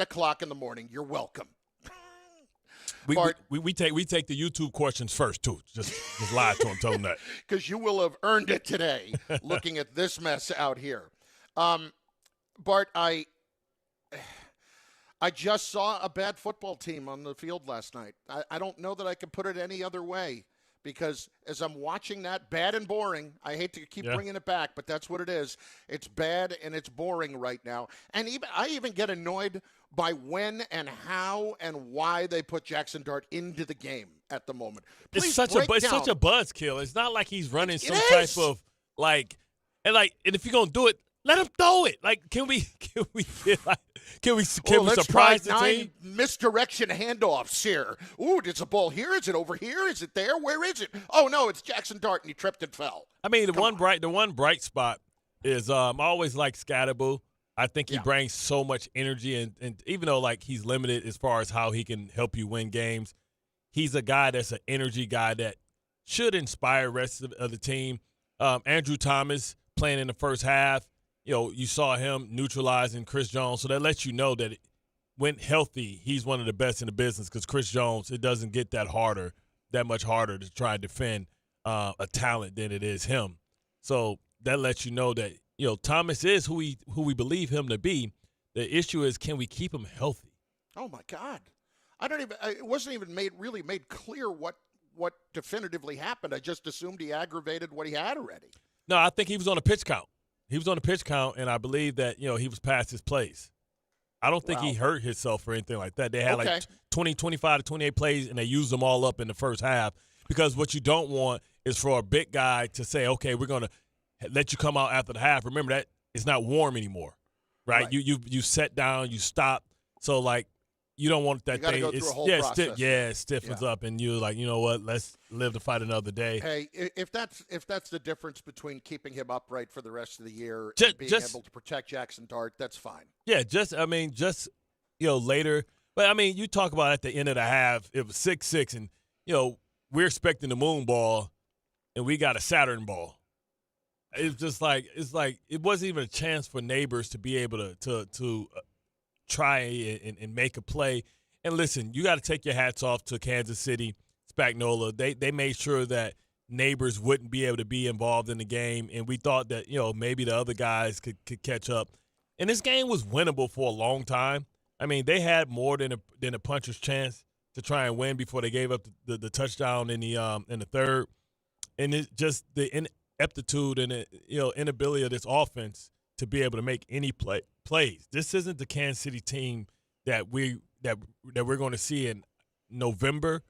o'clock in the morning. You're welcome. Bart, we take the YouTube questions first too. Just lie to him, tell him that. Because you will have earned it today, looking at this mess out here. Bart, I just saw a bad football team on the field last night. I don't know that I could put it any other way. Because as I'm watching that, bad and boring, I hate to keep bringing it back, but that's what it is. It's bad and it's boring right now. And I even get annoyed by when and how and why they put Jaxson Dart into the game at the moment. It's such a buzzkill. It's not like he's running some type of and if you're gonna do it, let him throw it. Like, can we surprise the team? Misdirection handoffs here. Ooh, is the ball here? Is it over here? Is it there? Where is it? Oh no, it's Jaxson Dart, and he tripped and fell. I mean, the one bright spot is I always like Scatterbull. I think he brings so much energy, and even though he's limited as far as how he can help you win games, he's a guy that's an energy guy that should inspire the rest of the team. Andrew Thomas playing in the first half. You saw him neutralizing Chris Jones, so that lets you know that when healthy, he's one of the best in the business because Chris Jones, it doesn't get that much harder to try and defend a talent than it is him. So that lets you know that, Thomas is who we believe him to be. The issue is, can we keep him healthy? Oh, my God. It wasn't even made clear what definitively happened. I just assumed he aggravated what he had already. No, I think he was on a pitch count. He was on a pitch count, and I believe that, he was past his place. I don't think he hurt himself or anything like that. They had 25 to 28 plays, and they used them all up in the first half because what you don't want is for a big guy to say, okay, we're going to let you come out after the half. Remember that it's not warm anymore, right? You set down, you stop. So, you don't want that thing. Go through a whole process. It stiffens up, and you're like, you know what? Let's live to fight another day. Hey, if that's the difference between keeping him upright for the rest of the year and being able to protect Jaxson Dart, that's fine. Yeah, later. But you talk about at the end of the half, it was 6-6, and we're expecting the moon ball, and we got a Saturn ball. It's just it wasn't even a chance for neighbors to be able to try and make a play. And listen, you got to take your hats off to Kansas City, Spagnuolo. They made sure that neighbors wouldn't be able to be involved in the game, and we thought that maybe the other guys could catch up. And this game was winnable for a long time. They had more than a puncher's chance to try and win before they gave up the touchdown in the third. And it's just the ineptitude and the inability of this offense to be able to make any plays. This isn't the Kansas City team that we're going to see in November.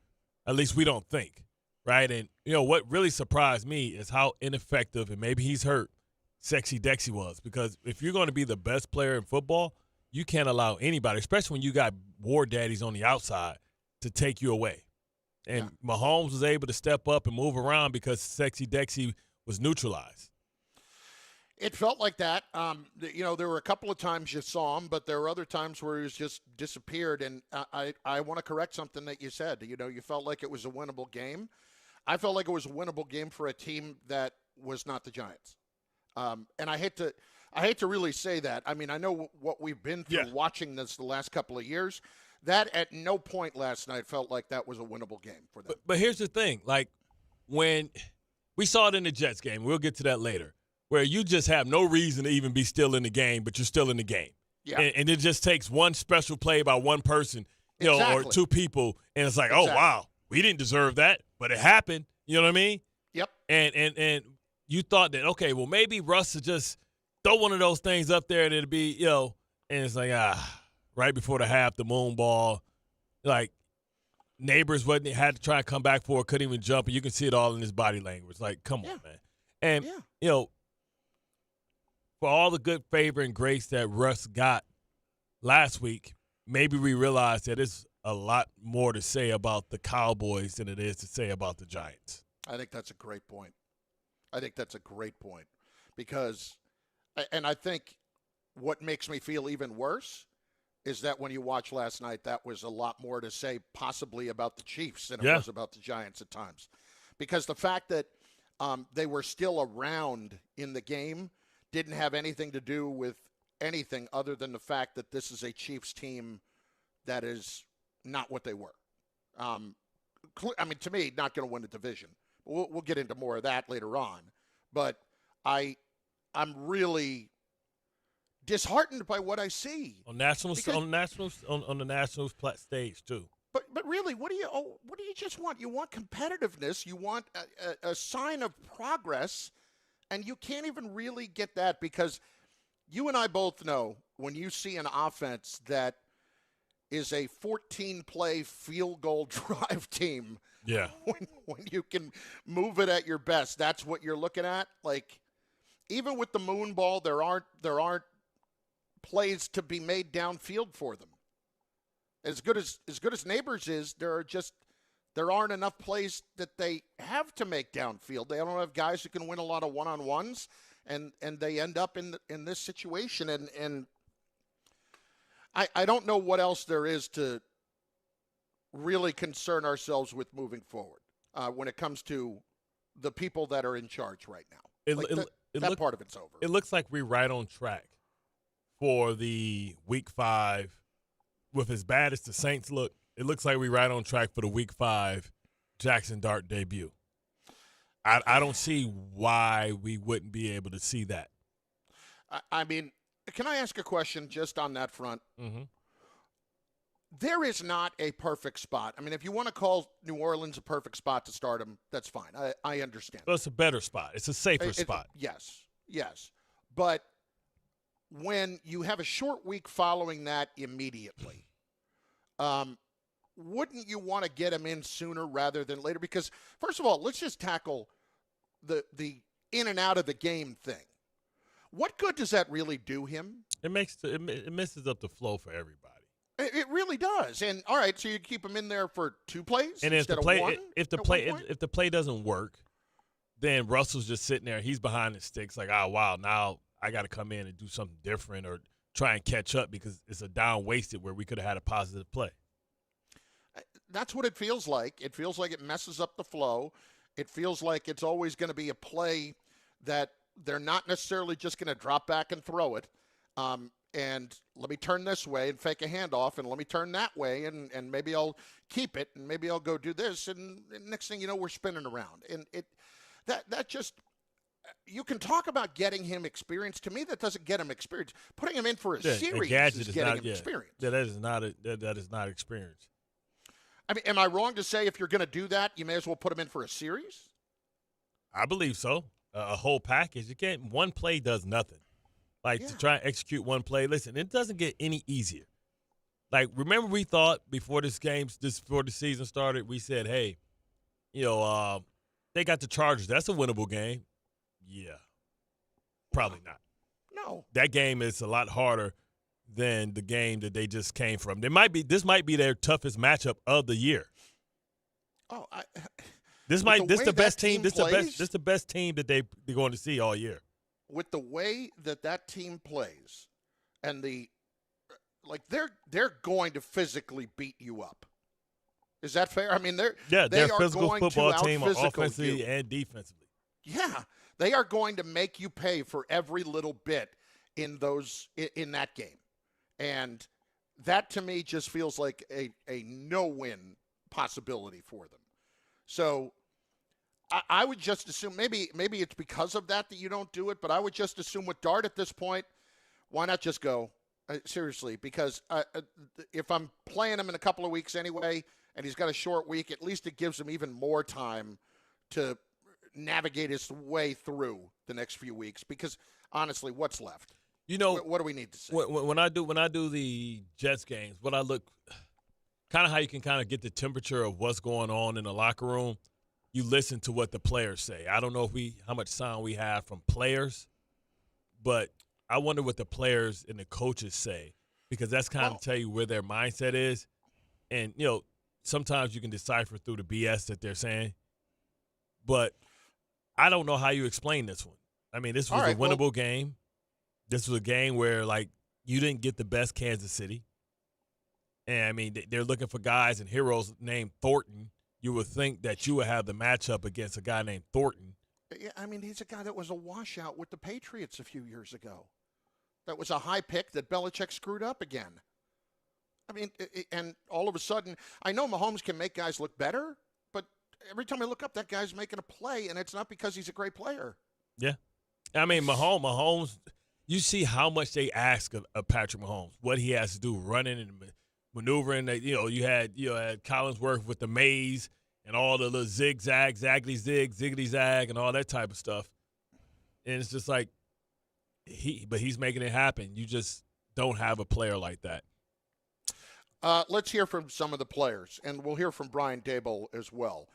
At least we don't think, right? And what really surprised me is how ineffective, and maybe he's hurt, Sexy Dexy was. Because if you're going to be the best player in football, you can't allow anybody, especially when you got war daddies on the outside, to take you away. And Mahomes was able to step up and move around because Sexy Dexy was neutralized. It felt like that. There were a couple of times you saw him, but there were other times where he was just disappeared. And I want to correct something that you said. You felt like it was a winnable game. I felt like it was a winnable game for a team that was not the Giants. And I hate to really say that. I know what we've been through watching this the last couple of years. That at no point last night felt like that was a winnable game for them. But here's the thing. When we saw it in the Jets game, we'll get to that later, where you just have no reason to even be still in the game, but you're still in the game. Yeah. And it just takes one special play by one person, or two people, and it's like, oh, wow, we didn't deserve that, but it happened. You know what I mean? Yep. And you thought that, okay, well, maybe Russ would just throw one of those things up there and it'll be, and it's like, right before the half, the moon ball, neighbors had to try and come back for it, couldn't even jump, and you can see it all in his body language. Come on, man. And, for all the good favor and grace that Russ got last week, maybe we realize that it's a lot more to say about the Cowboys than it is to say about the Giants. I think that's a great point. Because, and I think what makes me feel even worse is that when you watch last night, that was a lot more to say possibly about the Chiefs than it was about the Giants at times. Because the fact that they were still around in the game didn't have anything to do with anything other than the fact that this is a Chiefs team that is not what they were. I mean, to me, not going to win the division. We'll get into more of that later on. But I'm really disheartened by what I see on the national stage too. But really, what do you just want? You want competitiveness. You want a sign of progress, and you can't even really get that because you and I both know when you see an offense that is a 14-play field goal drive team. Yeah. When you can move it at your best, that's what you're looking at. Like, even with the moon ball, there aren't plays to be made downfield for them. As good as Neighbors is, there aren't enough plays that they have to make downfield. They don't have guys who can win a lot of one-on-ones, and they end up in this situation. And I don't know what else there is to really concern ourselves with moving forward when it comes to the people that are in charge right now. That part of it's over. It looks like we're right on track for the Week 5. With as bad as the Saints look, it looks like we're right on track for the Week 5 Jaxson Dart debut. I don't see why we wouldn't be able to see that. I mean, can I ask a question just on that front? Mm-hmm. There is not a perfect spot. I mean, if you want to call New Orleans a perfect spot to start him, that's fine. I understand. Well, it's a better spot. It's a safer spot. Yes. But when you have a short week following that immediately, wouldn't you want to get him in sooner rather than later? Because, first of all, let's just tackle the in and out of the game thing. What good does that really do him? It messes up the flow for everybody. It really does. And all right, so you keep him in there for 2 plays and instead of one. If the play doesn't work, then Russell's just sitting there. He's behind the sticks, like, oh wow, now I got to come in and do something different or try and catch up because it's a down wasted where we could have had a positive play. That's what it feels like. It feels like it messes up the flow. It feels like it's always going to be a play that they're not necessarily just going to drop back and throw it. And let me turn this way and fake a handoff, and let me turn that way, and maybe I'll keep it, and maybe I'll go do this, and next thing you know, we're spinning around. And that just you can talk about getting him experience. To me, that doesn't get him experience. Putting him in for a series is getting him experience. That is not experience. I mean, am I wrong to say if you're going to do that, you may as well put him in for a series? I believe so. A whole package. You can't. One play does nothing. To try and execute one play. Listen, it doesn't get any easier. Like, remember we thought before the season started, we said, hey, they got the Chargers. That's a winnable game. Yeah. Probably not. No. That game is a lot harder than the game that they just came from. This might be their toughest matchup of the year. Oh, this the best team. This the best team that they're going to see all year. With the way that team plays, and they're going to physically beat you up. Is that fair? I mean, they're a physical football team, offensively and defensively. Yeah, they are going to make you pay for every little bit in that game, and that to me just feels like a no-win possibility for them. So I would just assume maybe it's because of that you don't do it, but I would just assume with Dart at this point, why not just go? Seriously, because if I'm playing him in a couple of weeks anyway, and he's got a short week, at least it gives him even more time to navigate his way through the next few weeks. Because honestly, what's left? What do we need to say? When I do the Jets games, what I look kind of how you can kind of get the temperature of what's going on in the locker room. You listen to what the players say. I don't know how much sound we have from players, but I wonder what the players and the coaches say, because that's kind of tell you where their mindset is. And, sometimes you can decipher through the BS that they're saying, but I don't know how you explain this one. I mean, this was a winnable game. This was a game where, you didn't get the best Kansas City. And, I mean, they're looking for guys and heroes named Thornton. You would think that you would have the matchup against a guy named Thornton. Yeah, I mean, he's a guy that was a washout with the Patriots a few years ago. that was a high pick that Belichick screwed up again. I mean, and all of a sudden, I know Mahomes can make guys look better, but every time I look up, that guy's making a play, and it's not because he's a great player. Yeah. I mean, Mahomes, you see how much they ask of Patrick Mahomes, what he has to do, running and maneuvering. You had Collinsworth with the maze and all the little zigzag, zaggly zig, ziggity zag, and all that type of stuff. And it's just like but he's making it happen. You just don't have a player like that. Let's hear from some of the players, and we'll hear from Brian Daboll as well.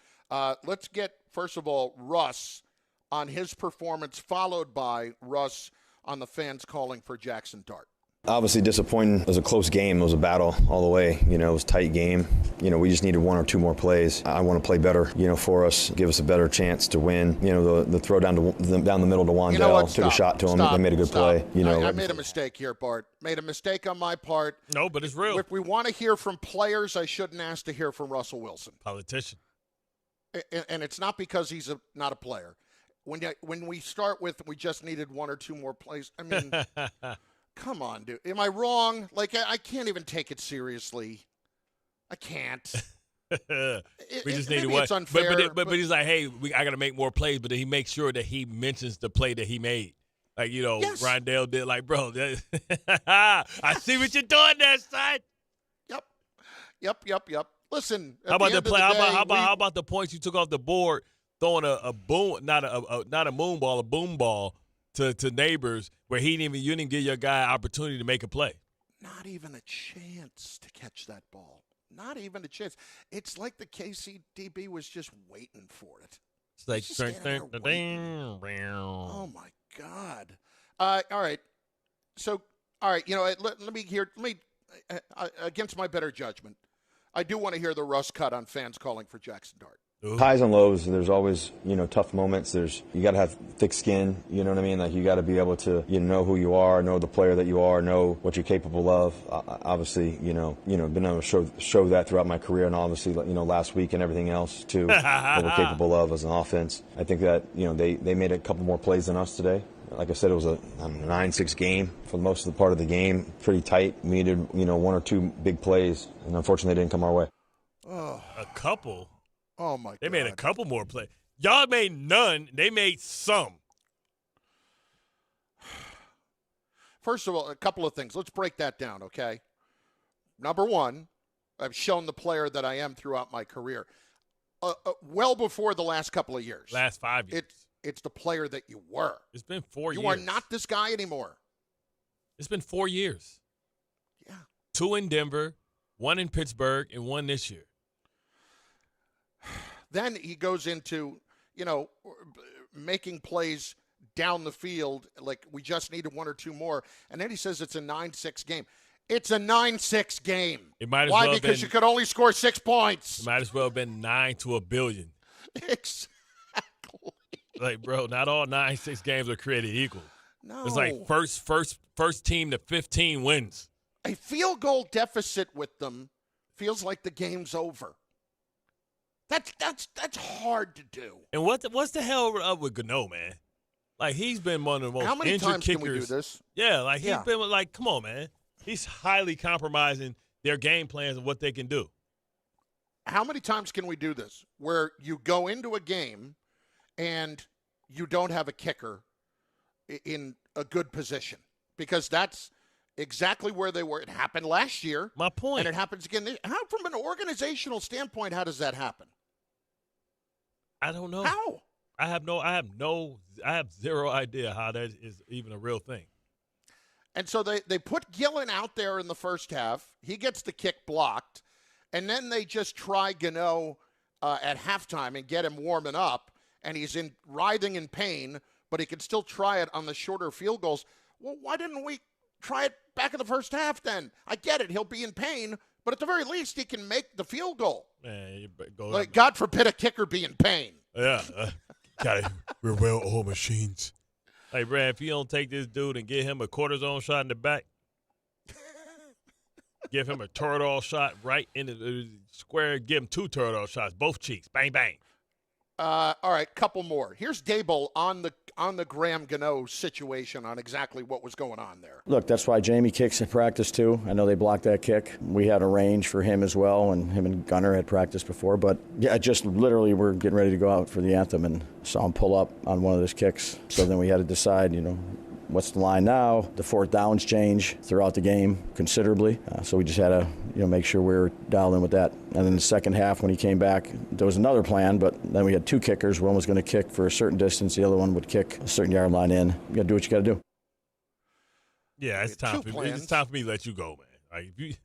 Let's get, first of all, Russ on his performance, followed by Russ on the fans calling for Jaxson Dart. Obviously disappointing. It was a close game. It was a battle all the way. It was a tight game. We just needed one or two more plays. I want to play better, for us, give us a better chance to win. The throw down the middle to Wandell, took a shot to him. They made a good play. I made a mistake here, Bart. Made a mistake on my part. No, but it's real. If we want to hear from players, I shouldn't ask to hear from Russell Wilson. Politician. And it's not because he's not a player. When we start with we just needed one or two more plays, I mean, come on, dude. Am I wrong? Like, I can't even take it seriously. I can't. We just needed one. It's unfair. But he's like, hey, I got to make more plays. But then he makes sure that he mentions the play that he made. Like, yes. Brian Daboll did. Like, bro, I see what you're doing there, son. Yep. Listen. How about the play? How about the points you took off the board, throwing a boom, not a moon ball, a boom ball to neighbors where you didn't give your guy an opportunity to make a play. Not even a chance to catch that ball. Not even a chance. It's like the KC DB was just waiting for it. It's like, oh my God. All right. So, all right. Let me hear. Against my better judgment, I do want to hear the Russ cut on fans calling for Jaxson Dart. Ooh. Highs and lows. There's always, tough moments. You got to have thick skin. You know what I mean? Like, you got to be able to, know who you are, know the player that you are, know what you're capable of. Obviously, been able to show that throughout my career, and obviously, last week and everything else too, what we're capable of as an offense. I think that they made a couple more plays than us today. Like I said, it was a 9-6 game for most of the part of the game. Pretty tight. We needed one or two big plays, and unfortunately, they didn't come our way. Oh, a couple. Oh, my God. They made a couple more plays. Y'all made none. They made some. First of all, a couple of things. Let's break that down, okay? Number one, I've shown the player that I am throughout my career. Well before the last couple of years. Last 5 years. It's the player that you were. It's been 4 years. You are not this guy anymore. It's been 4 years. Yeah. 2 in Denver, 1 in Pittsburgh, and 1 this year. Then he goes into, making plays down the field, like we just needed one or two more. And then he says it's a 9-6 game. It's a 9-6 game. It might as Why? well Because you could only score 6 points. It might as well have been 9 to a billion. Exactly. Like, bro, not all 9-6 games are created equal. No. It's like first team to 15 wins. A field goal deficit with them feels like the game's over. That's hard to do. And what's the hell up with Gano, man? Like, he's been one of the most How many injured times kickers. can we do this? Yeah, like he's been like, come on, man. He's highly compromising their game plans and what they can do. How many times can we do this where you go into a game and you don't have a kicker in a good position? Because that's exactly where they were. It happened last year. My point. And it happens again. How, from an organizational standpoint, how does that happen? I don't know. How? I have zero idea how that is even a real thing. And so they put Gillen out there in the first half. He gets the kick blocked. And then they just try Gano at halftime and get him warming up. And he's writhing in pain, but he can still try it on the shorter field goals. Well, why didn't we try it back in the first half then? I get it. He'll be in pain, but at the very least, he can make the field goal. Man, like, God forbid a kicker be in pain. Yeah. Got it. We're well-oiled machines. Hey, Brad, if you don't take this dude and get him a cortisone shot in the back, give him a Toradol shot right in the square, give him 2 Toradol shots, both cheeks, bang, bang. All right, couple more. Here's Daboll on the Graham Gano situation on exactly what was going on there. Look, that's why Jamie kicks at practice too. I know they blocked that kick. We had a range for him as well, and him and Gunner had practiced before. But yeah, just literally we're getting ready to go out for the anthem and saw him pull up on one of those kicks. So then we had to decide, what's the line now? The fourth downs change throughout the game considerably. So we just had to make sure we were dialed in with that. And then the second half when he came back, there was another plan, but then we had two kickers. One was going to kick for a certain distance. The other one would kick a certain yard line in. You got to do what you got to do. Yeah, it's time for me. It's time for me to let you go, man. Like if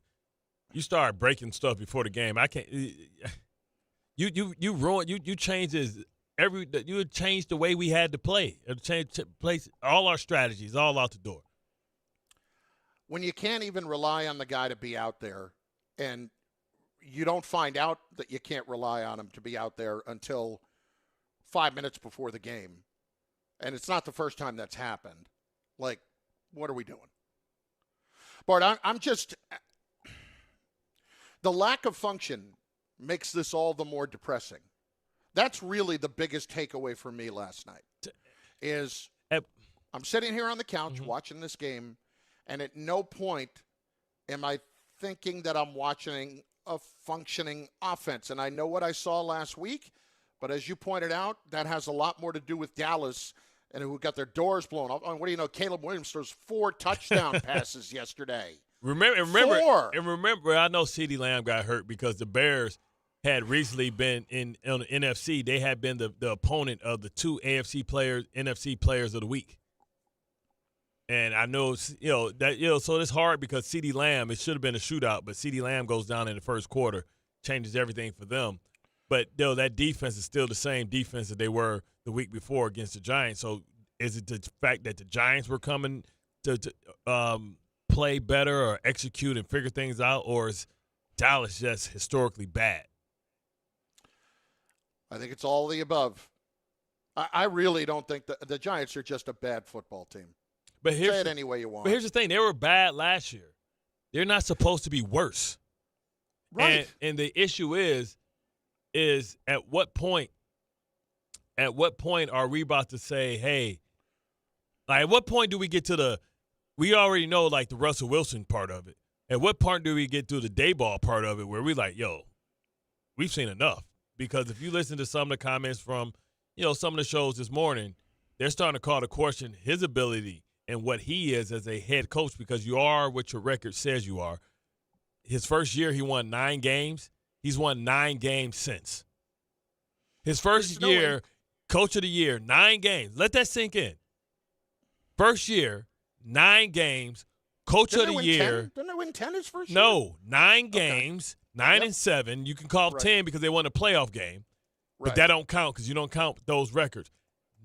you start breaking stuff before the game, I can't. You ruin. You changes you would change the way we had to play. It would change place all our strategies all out the door. When you can't even rely on the guy to be out there, and you don't find out that you can't rely on him to be out there until 5 minutes before the game, and it's not the first time that's happened, like, what are we doing? Bart, I'm just – the lack of function makes this all the more depressing. That's really the biggest takeaway for me last night is I'm sitting here on the couch watching this game, and at no point am I thinking that I'm watching a functioning offense. And I know what I saw last week, but as you pointed out, that has a lot more to do with Dallas and who got their doors blown off. What do you know? Caleb Williams throws 4 touchdown passes yesterday. Remember, 4. And remember, I know CeeDee Lamb got hurt because the Bears had recently been on the NFC. They had been the opponent of the 2 NFC players of the week. And I know, so it's hard because CeeDee Lamb, it should have been a shootout, but CeeDee Lamb goes down in the first quarter, changes everything for them. But, that defense is still the same defense that they were the week before against the Giants. So is it the fact that the Giants were coming to play better or execute and figure things out, or is Dallas just historically bad? I think it's all the above. I really don't think the Giants are just a bad football team. But say it any way you want. But here's the thing. They were bad last year. They're not supposed to be worse. Right. And the issue is at what point are we about to say, hey, like at what point do we get to we already know like the Russell Wilson part of it. At what point do we get to the Daboll part of it where we like, we've seen enough? Because if you listen to some of the comments from, some of the shows this morning, they're starting to call to question his ability and what he is as a head coach, because you are what your record says you are. His first year, he won 9 games. He's won 9 games since. His first year, coach of the year, 9 games. Let that sink in. First year, 9 games, coach of the year. Didn't they win 10 his first year? No, 9 games, 9 and 7. You can call 10 because they won a playoff game, but that don't count because you don't count those records.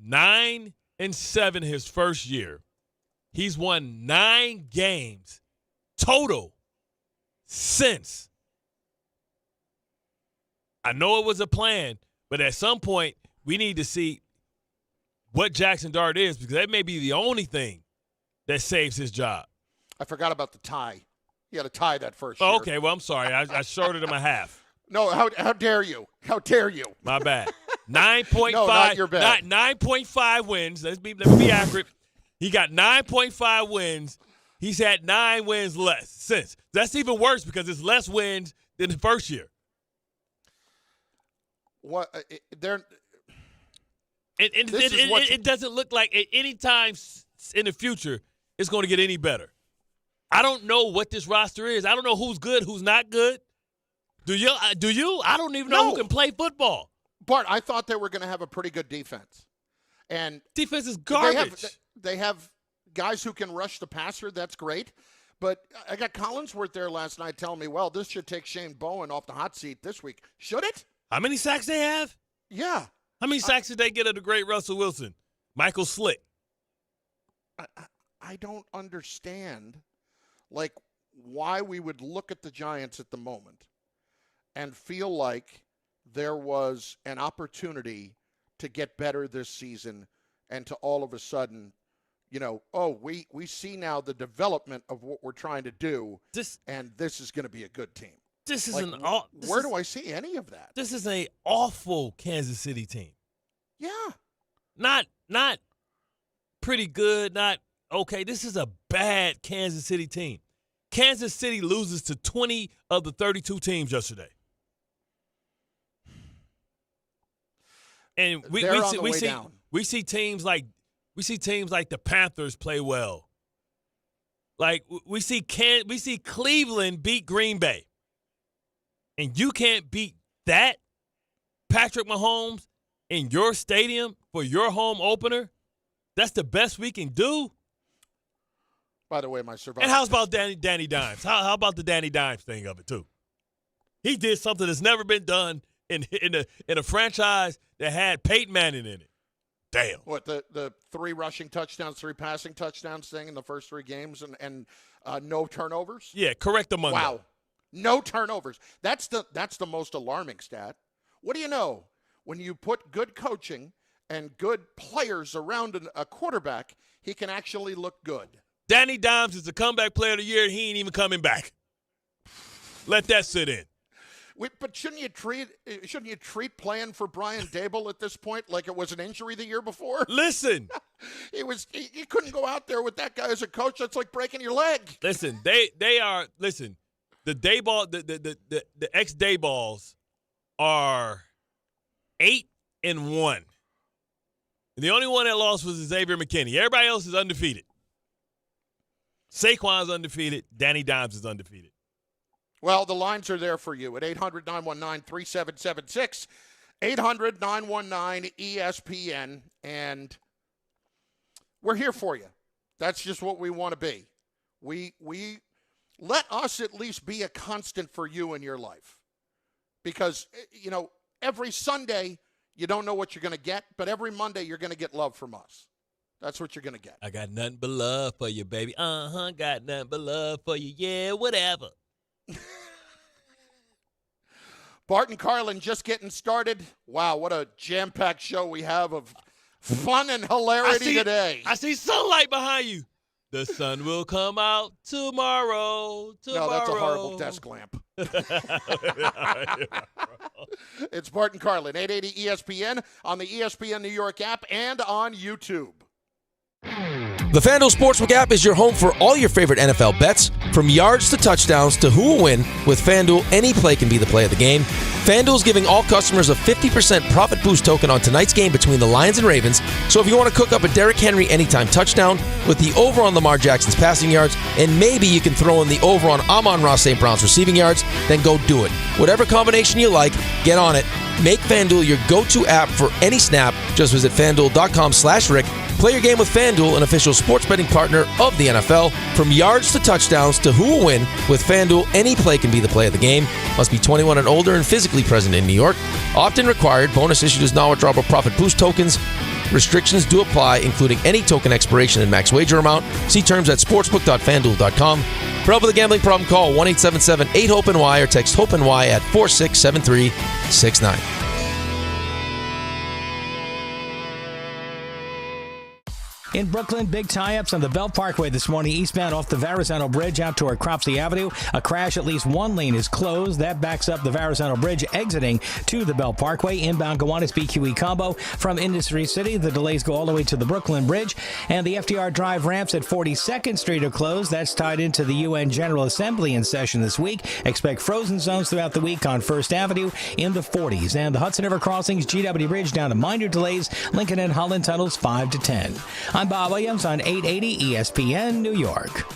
9 and 7 his first year. He's won 9 games total since. I know it was a plan, but at some point we need to see what Jaxson Dart is, because that may be the only thing that saves his job. I forgot about the tie. He had a tie that first year. Okay, well, I'm sorry. I shorted him a half. No, how dare you? How dare you? My bad. 9.5. No, not your bad. 9.5 wins. Let me be accurate. He got 9.5 wins. He's had 9 wins less since. That's even worse because it's less wins than the first year. What? It doesn't look like at any time in the future it's going to get any better. I don't know what this roster is. I don't know who's good, who's not good. Do you? I don't even know who can play football. Bart, I thought they were going to have a pretty good defense. And defense is garbage. They have guys who can rush the passer. That's great. But I got Collinsworth there last night telling me, well, this should take Shane Bowen off the hot seat this week. Should it? How many sacks they have? Yeah. How many sacks did they get of the great Russell Wilson? Michael Slick. I don't understand, like, why we would look at the Giants at the moment and feel like there was an opportunity to get better this season and to all of a sudden, we see now the development of what we're trying to do, and this is going to be a good team. This is where do I see any of that? This is an awful Kansas City team. Yeah. Not pretty good, not okay. This is a bad Kansas City team. Kansas City loses to 20 of the 32 teams yesterday. And we see teams like the Panthers play well. Like we see Cleveland beat Green Bay. And you can't beat that, Patrick Mahomes, in your stadium for your home opener? That's the best we can do? By the way, my survivor. And how about Danny Dimes? How about the Danny Dimes thing of it, too? He did something that's never been done in a franchise that had Peyton Manning in it. Damn. What, the 3 rushing touchdowns, 3 passing touchdowns thing in the first 3 games and no turnovers? Yeah, correct them on Wow. No turnovers. That's the most alarming stat. What do you know? When you put good coaching and good players around a quarterback, he can actually look good. Danny Dimes is the comeback player of the year, and he ain't even coming back. Let that sit in. But shouldn't you treat playing for Brian Daboll at this point like it was an injury the year before? Listen. He couldn't go out there with that guy as a coach. That's like breaking your leg. Listen, they are listen. The Daboll, the ex-Daybulls are 8-1. And the only one that lost was Xavier McKinney. Everybody else is undefeated. Saquon's undefeated. Danny Dimes is undefeated. Well, the lines are there for you at 800-919-3776, 800-919-ESPN, and we're here for you. That's just what we want to be. We let us at least be a constant for you in your life. Because, every Sunday you don't know what you're going to get, but every Monday you're going to get love from us. That's what you're going to get. I got nothing but love for you, baby. Got nothing but love for you. Yeah, whatever. Bart and Carlin just getting started. Wow, what a jam-packed show we have of fun and hilarity today. I see sunlight behind you. The sun will come out tomorrow. No, that's a horrible desk lamp. It's Bart and Carlin, 880 ESPN, on the ESPN New York app and on YouTube. The FanDuel Sportsbook app is your home for all your favorite NFL bets, from yards to touchdowns to who will win. With FanDuel, any play can be the play of the game. FanDuel is giving all customers a 50% profit boost token on tonight's game between the Lions and Ravens. So if you want to cook up a Derrick Henry anytime touchdown with the over on Lamar Jackson's passing yards, and maybe you can throw in the over on Amon-Ra St. Brown's receiving yards, then go do it. Whatever combination you like, get on it. Make FanDuel your go-to app for any snap. Just visit FanDuel.com/Rick. Play your game with FanDuel, an official sports betting partner of the NFL. From yards to touchdowns to who will win, with FanDuel, any play can be the play of the game. Must be 21 and older and physically present in New York. Opt-in required. Bonus issued as non-withdrawable profit boost tokens. Restrictions do apply, including any token expiration and max wager amount. See terms at sportsbook.fanduel.com. For help with a gambling problem, call 1-877-8-HOPE-NY or text HOPE-NY at 467369. In Brooklyn, big tie-ups on the Belt Parkway this morning, eastbound off the Verrazano Bridge out toward Cropsey Avenue. A crash, at least one lane is closed. That backs up the Verrazano Bridge exiting to the Belt Parkway. Inbound Gowanus BQE combo from Industry City. The delays go all the way to the Brooklyn Bridge. And the FDR Drive ramps at 42nd Street are closed. That's tied into the UN General Assembly in session this week. Expect frozen zones throughout the week on 1st Avenue in the 40s. And the Hudson River Crossings, GW Bridge down to minor delays. Lincoln and Holland tunnels 5 to 10. I'm Bob Williams on 880 ESPN New York.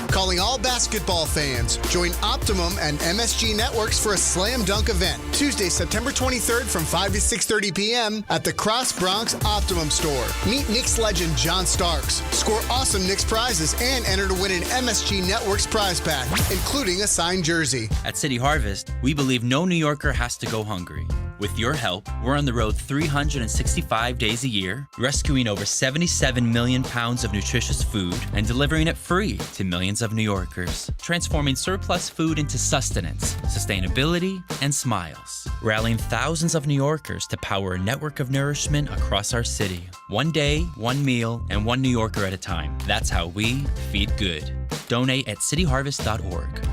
Calling all basketball fans. Join Optimum and MSG Networks for a slam dunk event. Tuesday, September 23rd from 5 to 6:30 p.m. at the Cross Bronx Optimum Store. Meet Knicks legend John Starks. Score awesome Knicks prizes and enter to win an MSG Networks prize pack, including a signed jersey. At City Harvest, we believe no New Yorker has to go hungry. With your help, we're on the road 365 days a year, rescuing over 77 million pounds of nutritious food and delivering it free to millions of New Yorkers, transforming surplus food into sustenance, sustainability, and smiles, rallying thousands of New Yorkers to power a network of nourishment across our city. One day, one meal, and one New Yorker at a time. That's how we feed good. Donate at cityharvest.org.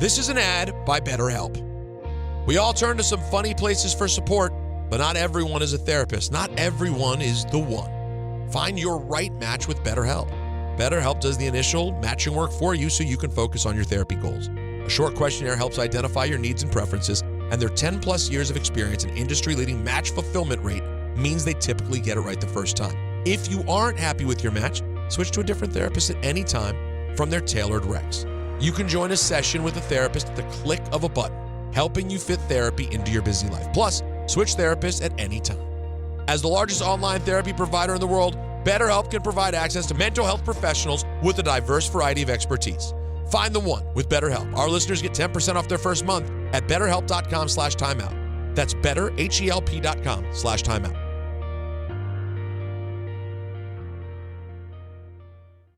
This is an ad by BetterHelp. We all turn to some funny places for support, But not everyone is a therapist. Not everyone is the one. Find your right match with BetterHelp. BetterHelp does the initial matching work for you so you can focus on your therapy goals. A short questionnaire helps identify your needs and preferences, and their 10-plus years of experience and industry-leading match fulfillment rate means they typically get it right the first time. If you aren't happy with your match, switch to a different therapist at any time from their tailored recs. You can join a session with a therapist at the click of a button, helping you fit therapy into your busy life. Plus, switch therapists at any time. As the largest online therapy provider in the world, BetterHelp can provide access to mental health professionals with a diverse variety of expertise. Find the one with BetterHelp. Our listeners get 10% off their first month at betterhelp.com/timeout. That's betterhelp.com/timeout.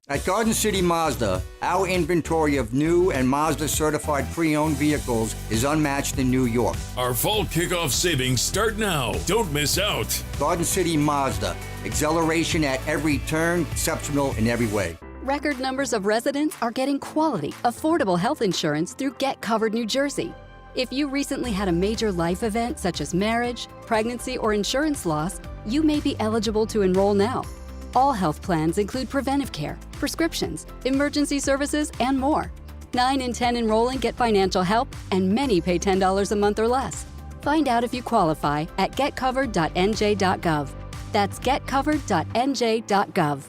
At Garden City Mazda, our inventory of new and Mazda certified pre-owned vehicles is unmatched in New York. Our fall kickoff savings start now. Don't miss out. Garden City Mazda. Acceleration at every turn, exceptional in every way. Record numbers of residents are getting quality, affordable health insurance through Get Covered New Jersey. If you recently had a major life event such as marriage, pregnancy, or insurance loss, you may be eligible to enroll now. All health plans include preventive care, prescriptions, emergency services, and more. 9 in 10 enrolling get financial help, and many pay $10 a month or less. Find out if you qualify at getcovered.nj.gov. That's getcovered.nj.gov.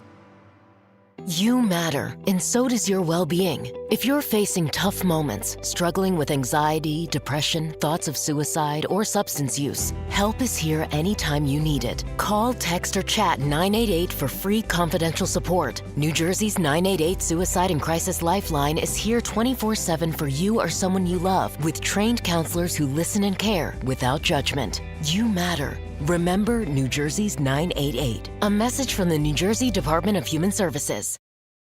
You matter, and so does your well-being. If you're facing tough moments, struggling with anxiety, depression, thoughts of suicide, or substance use, help is here anytime you need it. Call, text, or chat 988 for free confidential support. New Jersey's 988 Suicide and Crisis Lifeline is here 24/7 for you or someone you love, with trained counselors who listen and care without judgment. You matter. Remember New Jersey's 988. A message from the New Jersey Department of Human Services.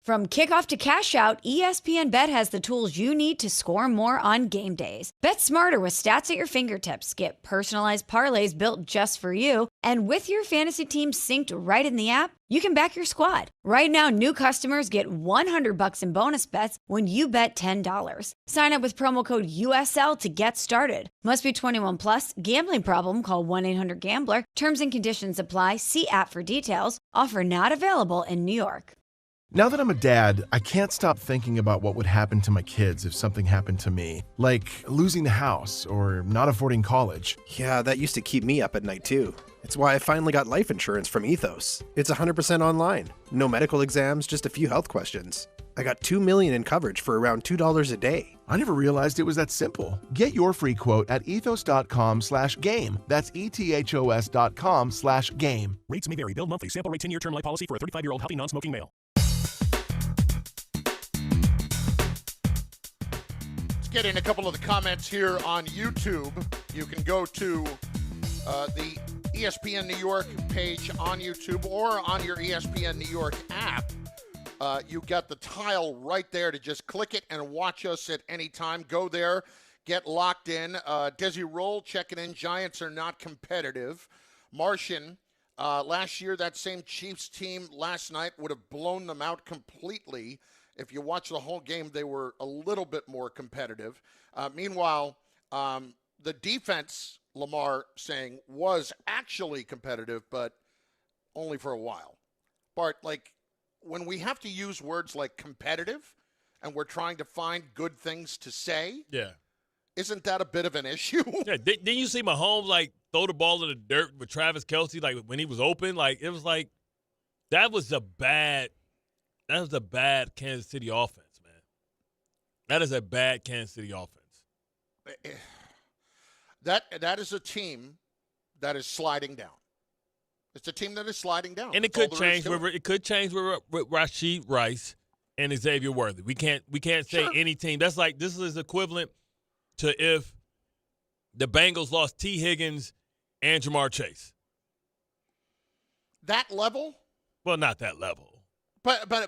From kickoff to cash out, ESPN Bet has the tools you need to score more on game days. Bet smarter with stats at your fingertips. Get personalized parlays built just for you. And with your fantasy team synced right in the app, you can back your squad. Right now, new customers get $100 in bonus bets when you bet $10. Sign up with promo code USL to get started. Must be 21 plus. Gambling problem? Call 1-800-GAMBLER. Terms and conditions apply. See app for details. Offer not available in New York. Now that I'm a dad, I can't stop thinking about what would happen to my kids if something happened to me, like losing the house or not affording college. Yeah, that used to keep me up at night too. It's why I finally got life insurance from Ethos. It's 100% online. No medical exams, just a few health questions. I got $2 million in coverage for around $2 a day. I never realized it was that simple. Get your free quote at ethos.com/game. That's ethos.com/game. Rates may vary. Bill monthly. Sample rate 10-year term life policy for a 35-year-old healthy non-smoking male. Get in a couple of the comments here on YouTube. You can go to the ESPN New York page on YouTube or on your ESPN New York app. You got the tile right there to just click it and watch us at any time. Go there, get locked in. Desi Roll checking in. Giants are not competitive. Martian, last year that same Chiefs team last night would have blown them out completely. If you watch the whole game, they were a little bit more competitive. Meanwhile, the defense, Lamar saying, was actually competitive, but only for a while. Bart, like, when we have to use words like competitive and we're trying to find good things to say, isn't that a bit of an issue? Yeah, didn't you see Mahomes, like, throw the ball in the dirt with Travis Kelce, like, when he was open? Like, it was like, that was a bad Kansas City offense, man. That is a bad Kansas City offense. That is a team that is sliding down. It's a team that is sliding down. And it could change with Rashid Rice and Xavier Worthy. We can't say any team. That's like, this is equivalent to if the Bengals lost T. Higgins and Jamar Chase. That level? Well, not that level. But I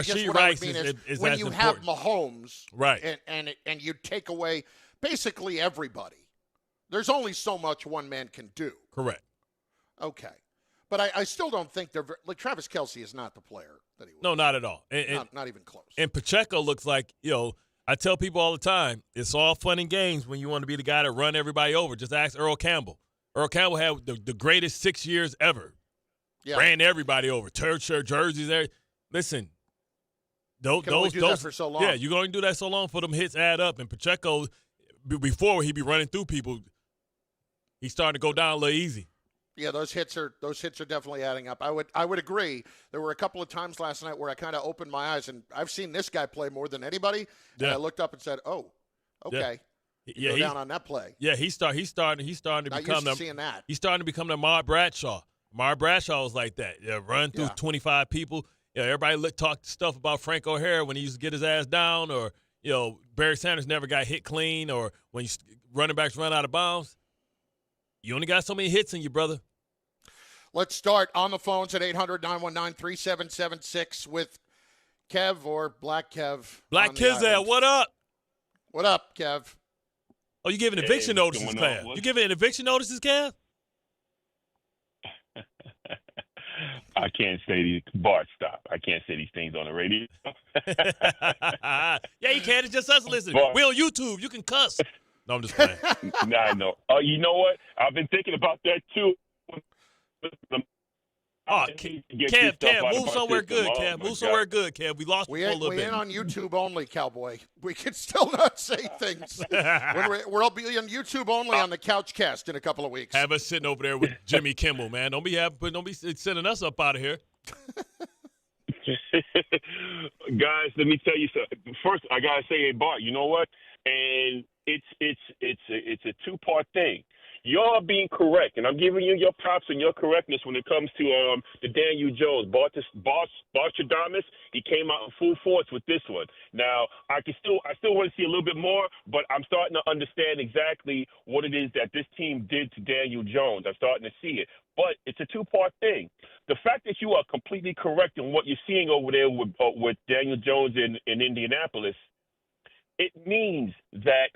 guess what I would mean is when you have Mahomes, right, and you take away basically everybody, there's only so much one man can do. Correct. Okay. But I still don't think they're – like, Travis Kelce is not the player that he was. No, not at all. Not even close. And Pacheco looks like, I tell people all the time, it's all fun and games when you want to be the guy to run everybody over. Just ask Earl Campbell. Earl Campbell had the greatest 6 years ever. Yeah. Ran everybody over. Shirt, jerseys, there. Listen, those that for so long. Yeah, you're going to do that so long for them hits add up. And Pacheco, before he'd be running through people, he's starting to go down a little easy. Yeah, those hits are definitely adding up. I would agree. There were a couple of times last night where I kind of opened my eyes, and I've seen this guy play more than anybody. Yeah. And I looked up and said, "Oh, okay." Yeah, go down on that play. Yeah, he's starting to Not become used to seeing that. He's starting to become the Ahmad Bradshaw. Ahmad Bradshaw was like that. Yeah, run through 25 people. Yeah, everybody talked stuff about Frank O'Hara when he used to get his ass down, or Barry Sanders never got hit clean, or when running backs run out of bounds. You only got so many hits in you, brother. Let's start on the phones at 800-919-3776 with Kev or Black Kev. Black Kizzel, what up? What up, Kev? Oh, you giving eviction notices, Kev? You giving eviction notices, Kev? I can't say these. Bart, stop. I can't say these things on the radio. Yeah, you can. It's just us listening. Bart. We're on YouTube. You can cuss. No, I'm just playing. Nah, I know. You know what? I've been thinking about that, too. Oh, Kev, move somewhere good, Kev. Move somewhere good, Kev. We lost we for a little bit. We ain't on YouTube only, Cowboy. We can still not say things. We'll be on YouTube only on the Couchcast in a couple of weeks. Have us sitting over there with Jimmy Kimmel, man. Don't be sending us up out of here. Guys, let me tell you something. First, I gotta say, hey, Bart, you know what? And it's a two-part thing. You're being correct, and I'm giving you your props and your correctness when it comes to the Daniel Jones. Bart Chadamas, he came out in full force with this one. Now, I still want to see a little bit more, but I'm starting to understand exactly what it is that this team did to Daniel Jones. I'm starting to see it. But it's a two-part thing. The fact that you are completely correct in what you're seeing over there with Daniel Jones in Indianapolis, it means that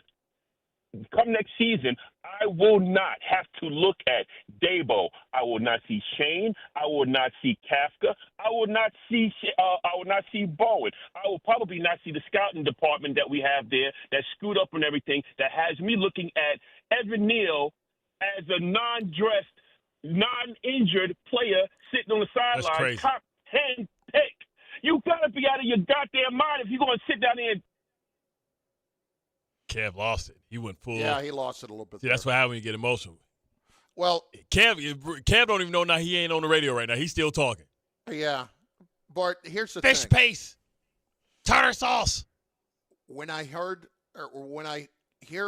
come next season, I will not have to look at Daboll. I will not see Shane. I will not see Kafka. I will not see Bowen. I will probably not see the scouting department that we have there that's screwed up and everything, that has me looking at Evan Neal as a non-dressed, non-injured player sitting on the sideline, top 10 pick. You got to be out of your goddamn mind if you're going to sit down there and Kev lost it. He went full. Yeah, he lost it a little bit. See, that's what happens when you get emotional. Well, Kev don't even know now he ain't on the radio right now. He's still talking. Yeah. Bart, here's the Fish thing. paste. Tartar sauce. When I hear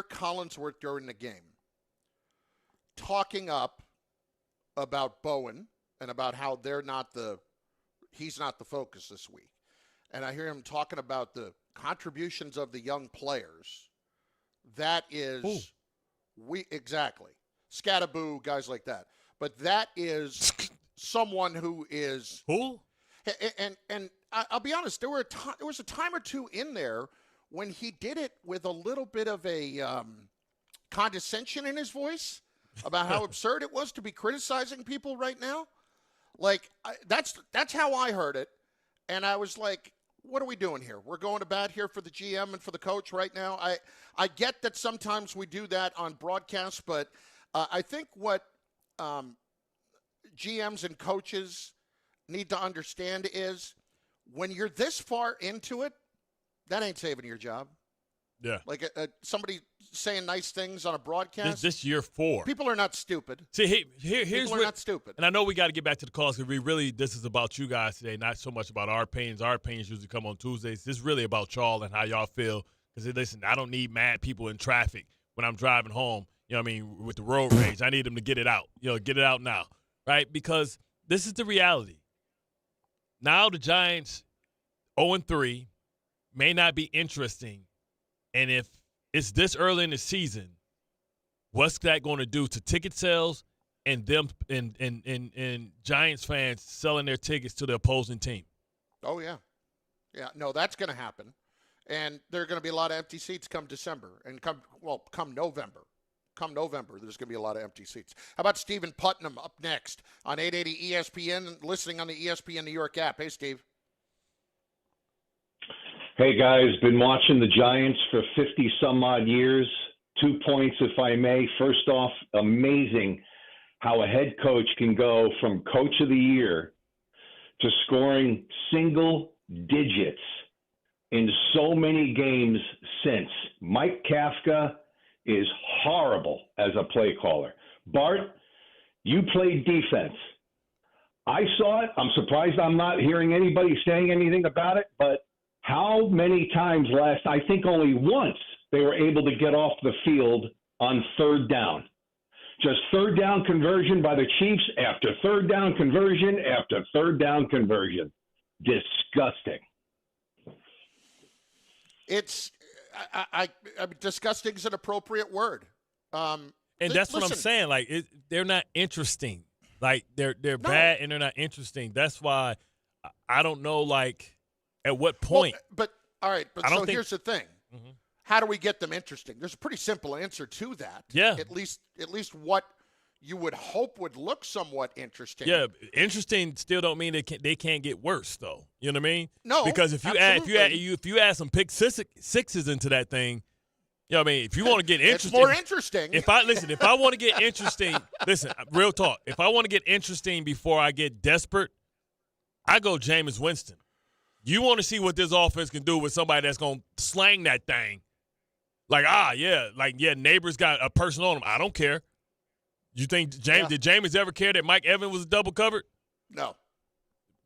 Collinsworth during the game talking up about Bowen and about how he's not the focus this week, and I hear him talking about the contributions of the young players, that is exactly Scattaboo, guys like that. But that is someone who is who, and I'll be honest. There was a time or two in there when he did it with a little bit of a condescension in his voice about how absurd it was to be criticizing people right now. Like that's how I heard it, and I was like, what are we doing here? We're going to bat here for the GM and for the coach right now. I get that sometimes we do that on broadcast, but I think what GMs and coaches need to understand is when you're this far into it, that ain't saving your job. Yeah. Like somebody saying nice things on a broadcast. This year 4. People are not stupid. See, here's people are not stupid. And I know we got to get back to the calls because this is about you guys today, not so much about our opinions. Our opinions usually come on Tuesdays. This is really about y'all and how y'all feel. Because, listen, I don't need mad people in traffic when I'm driving home, you know what I mean, with the road rage. I need them to get it out. Get it out now, right? Because this is the reality. Now the Giants 0-3 may not be interesting. And if it's this early in the season, what's that going to do to ticket sales and them and Giants fans selling their tickets to the opposing team? Oh, yeah. Yeah, no, that's going to happen. And there are going to be a lot of empty seats come December and come November. Come November, there's going to be a lot of empty seats. How about Stephen Putnam up next on 880 ESPN, listening on the ESPN New York app? Hey, Steve. Hey, guys, been watching the Giants for 50-some-odd years. 2 points, if I may. First off, amazing how a head coach can go from coach of the year to scoring single digits in so many games since. Mike Kafka is horrible as a play caller. Bart, you played defense. I saw it. I'm surprised I'm not hearing anybody saying anything about it, but how many times I think only once they were able to get off the field on third down. Just third down conversion by the Chiefs after third down conversion after third down conversion. Disgusting. It's I disgusting is an appropriate word. And that's what I'm saying. Like they're not interesting. Like they're bad and they're not interesting. That's why I don't know. Like at what point? Well, but all right. But so here's the thing. Mm-hmm. How do we get them interesting? There's a pretty simple answer to that. Yeah. At least what you would hope would look somewhat interesting. Yeah, interesting still don't mean they can't get worse though. You know what I mean? No. Because if you add some pick sixes into that thing, you know what I mean? If you want to get interesting, it's more interesting. If I want to get interesting, listen, real talk. If I want to get interesting before I get desperate, I go Jameis Winston. You want to see what this offense can do with somebody that's going to slang that thing. Neighbors got a person on him. I don't care. You think did Jameis ever care that Mike Evans was double covered? No.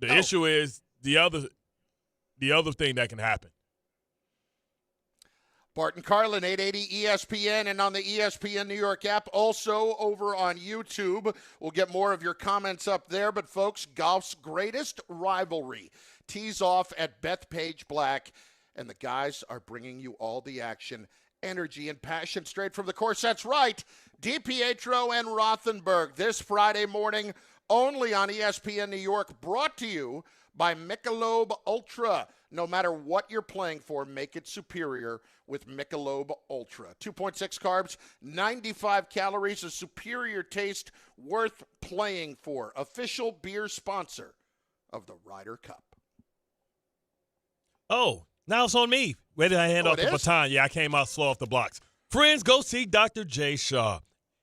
The issue is the other thing that can happen. Bart and Carlin, 880 ESPN, and on the ESPN New York app, also over on YouTube. We'll get more of your comments up there. But, folks, golf's greatest rivalry tees off at Bethpage Black, and the guys are bringing you all the action, energy, and passion straight from the course. That's right, DiPietro and Rothenberg this Friday morning only on ESPN New York, brought to you by Michelob Ultra. No matter what you're playing for, make it superior with Michelob Ultra. 2.6 carbs, 95 calories, a superior taste worth playing for. Official beer sponsor of the Ryder Cup. Oh, now it's on me. Where did I hand off the baton? Yeah, I came out slow off the blocks. Friends, go see Dr. Jay Shaw.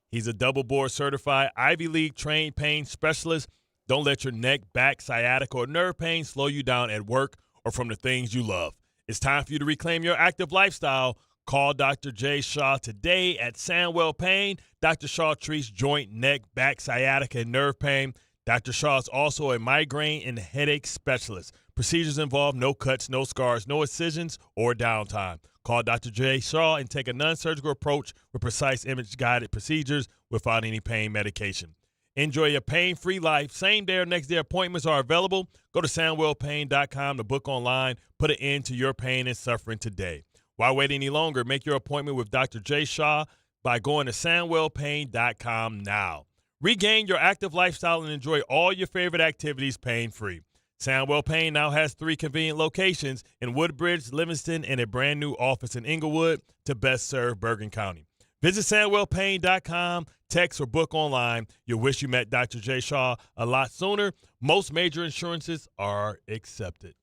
He's a double board certified Ivy League trained pain specialist. Don't let your neck, back, sciatica, or nerve pain slow you down at work or from the things you love. It's time for you to reclaim your active lifestyle. Call Dr. Jay Shaw today at Sandwell Pain. Dr. Shaw treats joint, neck, back, sciatica, and nerve pain. Dr. Shaw is also a migraine and headache specialist. Procedures involve no cuts, no scars, no incisions, or downtime. Call Dr. Jay Shaw and take a non-surgical approach with precise image-guided procedures without any pain medication. Enjoy a pain-free life. Same-day or next-day appointments are available. Go to SandwellPain.com to book online. Put an end to your pain and suffering today. Why wait any longer? Make your appointment with Dr. Jay Shaw by going to SandwellPain.com now. Regain your active lifestyle and enjoy all your favorite activities pain-free. Sandwell Pain now has 3 convenient locations in Woodbridge, Livingston, and a brand-new office in Inglewood to best serve Bergen County. Visit SandwellPain.com, text or book online. You'll wish you met Dr. Jay Shaw a lot sooner. Most major insurances are accepted.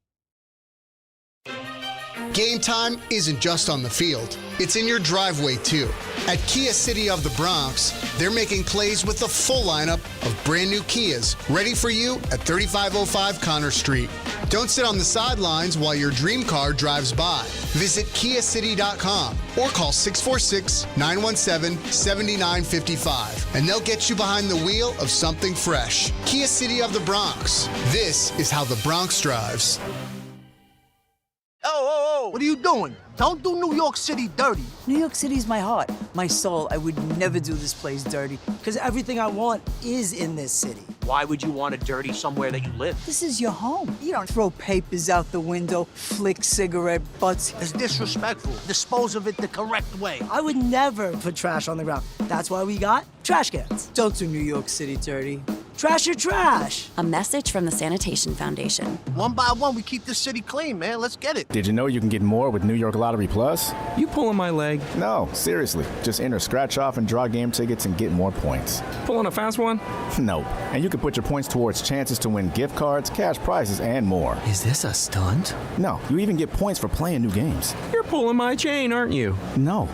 Game time isn't just on the field. It's in your driveway, too. At Kia City of the Bronx, they're making plays with the full lineup of brand new Kias ready for you at 3505 Connor Street. Don't sit on the sidelines while your dream car drives by. Visit KiaCity.com or call 646-917-7955 and they'll get you behind the wheel of something fresh. Kia City of the Bronx. This is how the Bronx drives. Oh, what are you doing? Don't do New York City dirty. New York City's my heart, my soul. I would never do this place dirty because everything I want is in this city. Why would you want to dirty somewhere that you live? This is your home. You don't throw papers out the window, flick cigarette butts. It's disrespectful. Dispose of it the correct way. I would never put trash on the ground. That's why we got trash cans. Don't do New York City dirty. Trash your trash. A message from the Sanitation Foundation. One by one, we keep this city clean, man. Let's get it. Did you know you can get more with New York Lottery Plus? You pulling my leg? No, seriously. Just enter scratch off and draw game tickets and get more points. Pulling a fast one? No. And you can put your points towards chances to win gift cards, cash prizes, and more. Is this a stunt? No, you even get points for playing new games. You're pulling my chain, aren't you? No.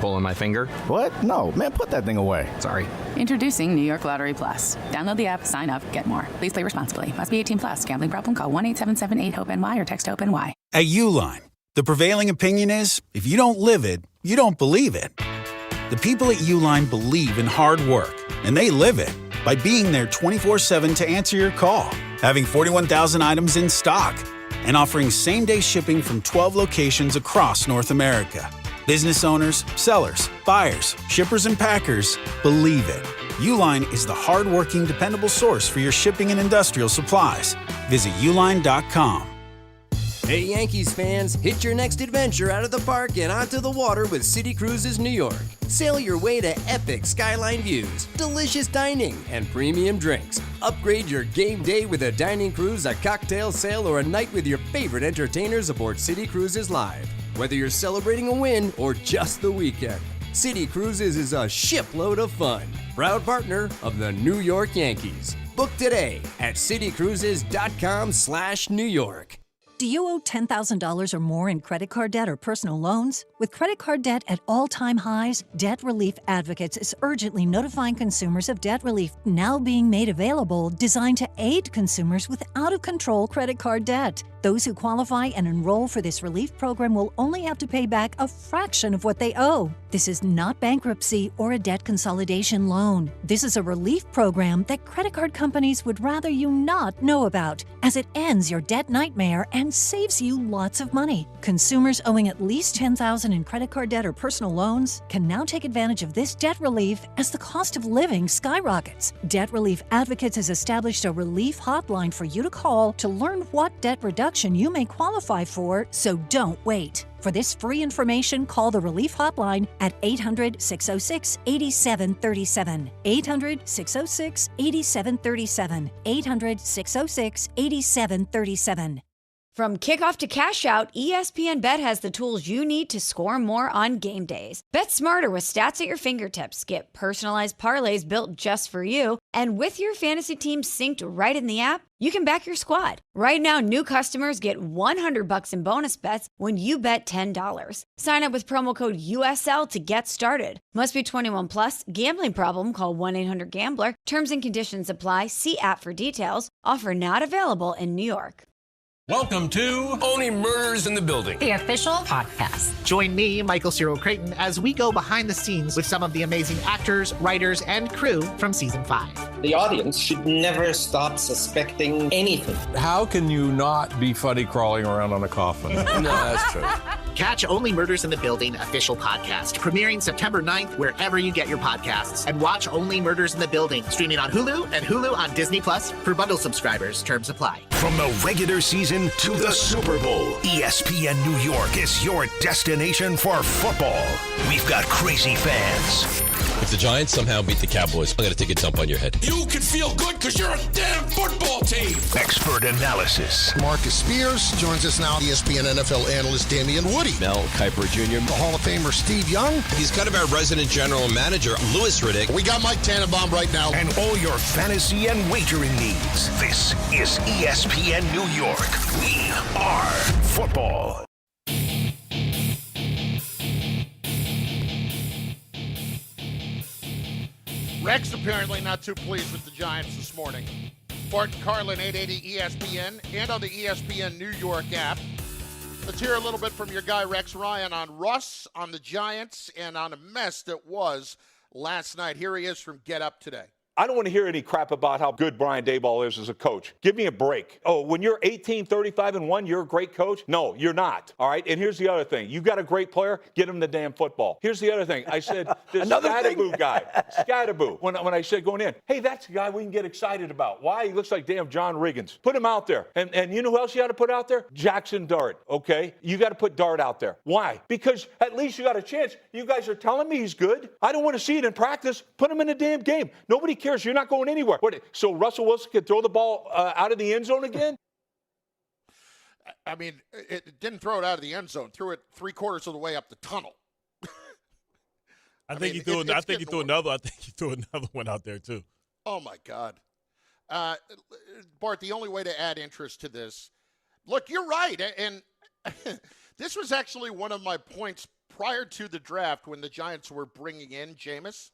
Pulling my finger? What? No, man, put that thing away. Sorry. Introducing New York Lottery Plus. Download the app, sign up, get more. Please play responsibly. Must be 18 plus. Gambling problem? Call 1-877-8-HOPE-NY or text HOPE-NY. At Uline, the prevailing opinion is, if you don't live it, you don't believe it. The people at Uline believe in hard work, and they live it by being there 24/7 to answer your call, having 41,000 items in stock, and offering same-day shipping from 12 locations across North America. Business owners, sellers, buyers, shippers, and packers believe it. Uline is the hard-working, dependable source for your shipping and industrial supplies. Visit uline.com. Hey Yankees fans, hit your next adventure out of the park and onto the water with City Cruises New York. Sail your way to epic skyline views, delicious dining, and premium drinks. Upgrade your game day with a dining cruise, a cocktail sail, or a night with your favorite entertainers aboard City Cruises Live. Whether you're celebrating a win or just the weekend, City Cruises is a shipload of fun. Proud partner of the New York Yankees. Book today at citycruises.com/New York. Do you owe $10,000 or more in credit card debt or personal loans? With credit card debt at all-time highs, Debt Relief Advocates is urgently notifying consumers of debt relief now being made available, designed to aid consumers with out-of-control credit card debt. Those who qualify and enroll for this relief program will only have to pay back a fraction of what they owe. This is not bankruptcy or a debt consolidation loan. This is a relief program that credit card companies would rather you not know about, as it ends your debt nightmare and saves you lots of money. Consumers owing at least $10,000 in credit card debt or personal loans can now take advantage of this debt relief as the cost of living skyrockets. Debt Relief Advocates has established a relief hotline for you to call to learn what debt reduction you may qualify for, so don't wait. For this free information, call the Relief Hotline at 800-606-8737. 800-606-8737. 800-606-8737. From kickoff to cash out, ESPN Bet has the tools you need to score more on game days. Bet smarter with stats at your fingertips. Get personalized parlays built just for you. And with your fantasy team synced right in the app, you can back your squad. Right now, new customers get $100 in bonus bets when you bet $10. Sign up with promo code USL to get started. Must be 21 plus. Gambling problem? Call 1-800-GAMBLER. Terms and conditions apply. See app for details. Offer not available in New York. Welcome to Only Murders in the Building, the official podcast. Join me, Michael Cyril Creighton, as we go behind the scenes with some of the amazing actors, writers, and crew from season 5. The audience should never stop suspecting anything. How can you not be funny crawling around on a coffin? No, that's true. Catch Only Murders in the Building official podcast, premiering September 9th wherever you get your podcasts. And watch Only Murders in the Building, streaming on Hulu and Hulu on Disney Plus for bundle subscribers. Terms apply. From the regular season to the Super Bowl, ESPN New York is your destination for football. We've got crazy fans. If the Giants somehow beat the Cowboys, I'm going to take a dump on your head. You can feel good because you're a damn football team. Expert analysis. Marcus Spears joins us now. ESPN NFL analyst Damien Woody. Mel Kiper Jr. The Hall of Famer Steve Young. He's kind of our resident general manager, Louis Riddick. We got Mike Tannenbaum right now. And all your fantasy and wagering needs. This is ESPN New York. We are football. Rex apparently not too pleased with the Giants this morning. Bart and Carlin, 880 ESPN, and on the ESPN New York app. Let's hear a little bit from your guy Rex Ryan on Russ, on the Giants, and on a mess that was last night. Here he is from Get Up Today. I don't want to hear any crap about how good Brian Daboll is as a coach. Give me a break. Oh, when you're 18, 35, and 1, you're a great coach? No, you're not. All right? And here's the other thing. You got a great player, get him the damn football. Here's the other thing. I said, this Scatterboo guy, Scatterboo, when I said going in, hey, that's the guy we can get excited about. Why? He looks like damn John Riggins. Put him out there. And you know who else you got to put out there? Jaxson Dart, okay? You got to put Dart out there. Why? Because at least you got a chance. You guys are telling me he's good. I don't want to see it in practice. Put him in a damn game. Nobody cares. You're not going anywhere. So Russell Wilson can throw the ball out of the end zone again? I mean, it didn't throw it out of the end zone. Threw it 3/4 of the way up the tunnel. I think he threw another one out there too. Oh my God. Bart, the only way to add interest to this, look, you're right. And this was actually one of my points prior to the draft when the Giants were bringing in Jameis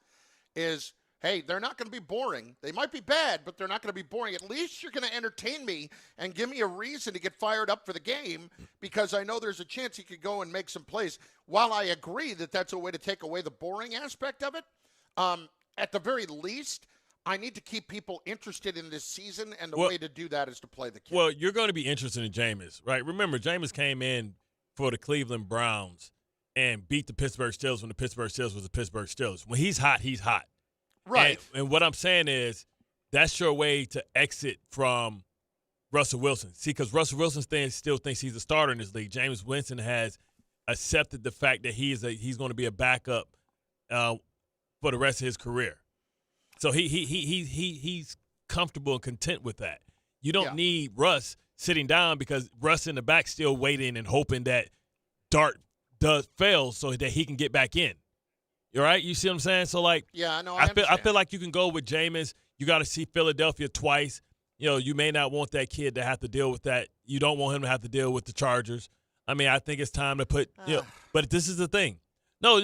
is, hey, they're not going to be boring. They might be bad, but they're not going to be boring. At least you're going to entertain me and give me a reason to get fired up for the game because I know there's a chance he could go and make some plays. While I agree that that's a way to take away the boring aspect of it, at the very least, I need to keep people interested in this season, and the way to do that is to play the kid. Well, you're going to be interested in Jameis, right? Remember, Jameis came in for the Cleveland Browns and beat the Pittsburgh Steelers when the Pittsburgh Steelers was the Pittsburgh Steelers. When he's hot, he's hot. Right. And what I'm saying is that's your way to exit from Russell Wilson. See, because Russell Wilson still thinks he's a starter in this league. Jameis Winston has accepted the fact that he's going to be a backup for the rest of his career. So he's comfortable and content with that. You don't need Russ sitting down because Russ in the back still waiting and hoping that Dart does fail so that he can get back in. All right, you see what I'm saying? So I feel like you can go with Jameis. You got to see Philadelphia twice. You may not want that kid to have to deal with that. You don't want him to have to deal with the Chargers. I mean, I think it's time to put. But this is the thing. No,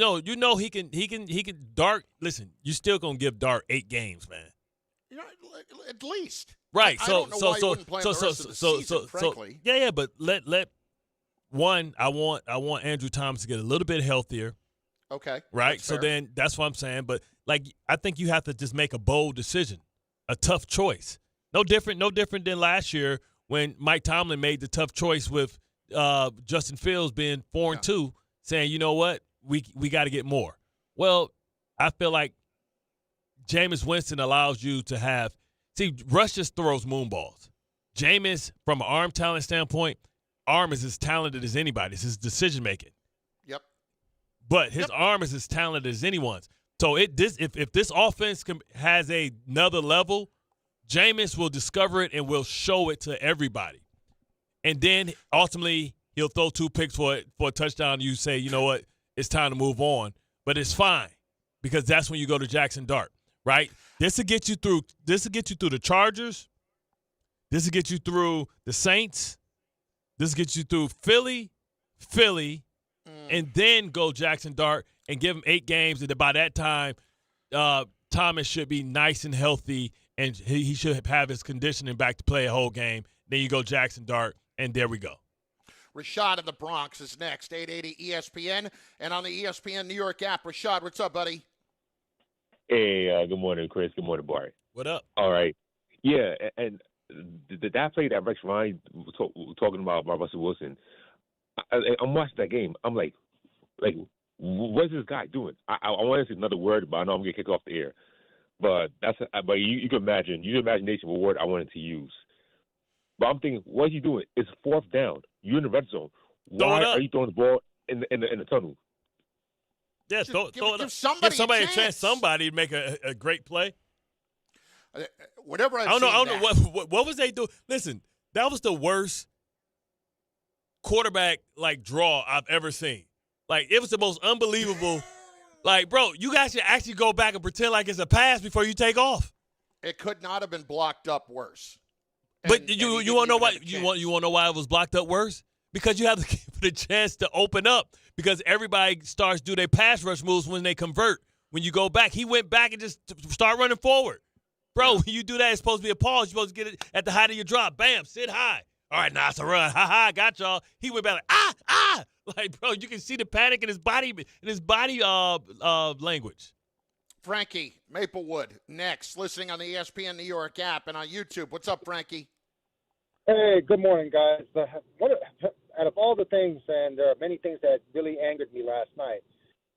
he can Dart. Listen, you still gonna give Dart 8 games, man. At least. Right. I don't know why you wouldn't play him the rest of the season, frankly. Yeah, but let one. I want Andrew Thomas to get a little bit healthier. Okay. Right. So then that's what I'm saying. But I think you have to just make a bold decision, a tough choice. No different than last year when Mike Tomlin made the tough choice with Justin Fields being 4-2, saying, you know what, we got to get more. Well, I feel like Jameis Winston allows you to have – see, Russ just throws moonballs. Jameis, from an arm talent standpoint, arm is as talented as anybody. It's his decision-making. Yep. But his arm is as talented as anyone's. So if this offense has another level, Jameis will discover it and will show it to everybody. And then ultimately he'll throw 2 picks for a touchdown. You say, you know what, it's time to move on. But it's fine because that's when you go to Jaxson Dart, right? This will get you through the Chargers. This will get you through the Saints. This will get you through Philly, and then go Jaxson Dart and give him 8 games. And by that time, Thomas should be nice and healthy, and he should have his conditioning back to play a whole game. Then you go Jaxson Dart, and there we go. Rashad in the Bronx is next, 880 ESPN, and on the ESPN New York app. Rashad, what's up, buddy? Hey, good morning, Chris. Good morning, Bart. What up? All right. Yeah, and that play that Rex Ryan was talking about Russell Wilson, I'm watching that game. I'm like, what's this guy doing? I want to say another word, but I know I'm going to get kicked off the air. But you can imagine, use your imagination for what word I wanted to use. But I'm thinking, what is he doing? It's 4th down. You're in the red zone. Why are you throwing the ball in the tunnel? Yeah, give somebody a chance. Somebody to make a great play. Whatever I don't know what was they doing. Listen, that was the worst quarterback draw I've ever seen. It was the most unbelievable. Bro, you guys should actually go back and pretend like it's a pass before you take off. It could not have been blocked up worse. But you want to know why? You want to know why it was blocked up worse? Because you have to give it a chance to open up. Because everybody starts do their pass rush moves when they convert. When you go back, he went back and just start running forward. Bro, when you do that, it's supposed to be a pause. You're supposed to get it at the height of your drop. Bam, sit high. All right, now it's a run. Ha, got y'all. He went back bro, you can see the panic in his body language. Frankie, Maplewood, next, listening on the ESPN New York app and on YouTube. What's up, Frankie? Hey, good morning, guys. Out of all the things, and there are many things that really angered me last night,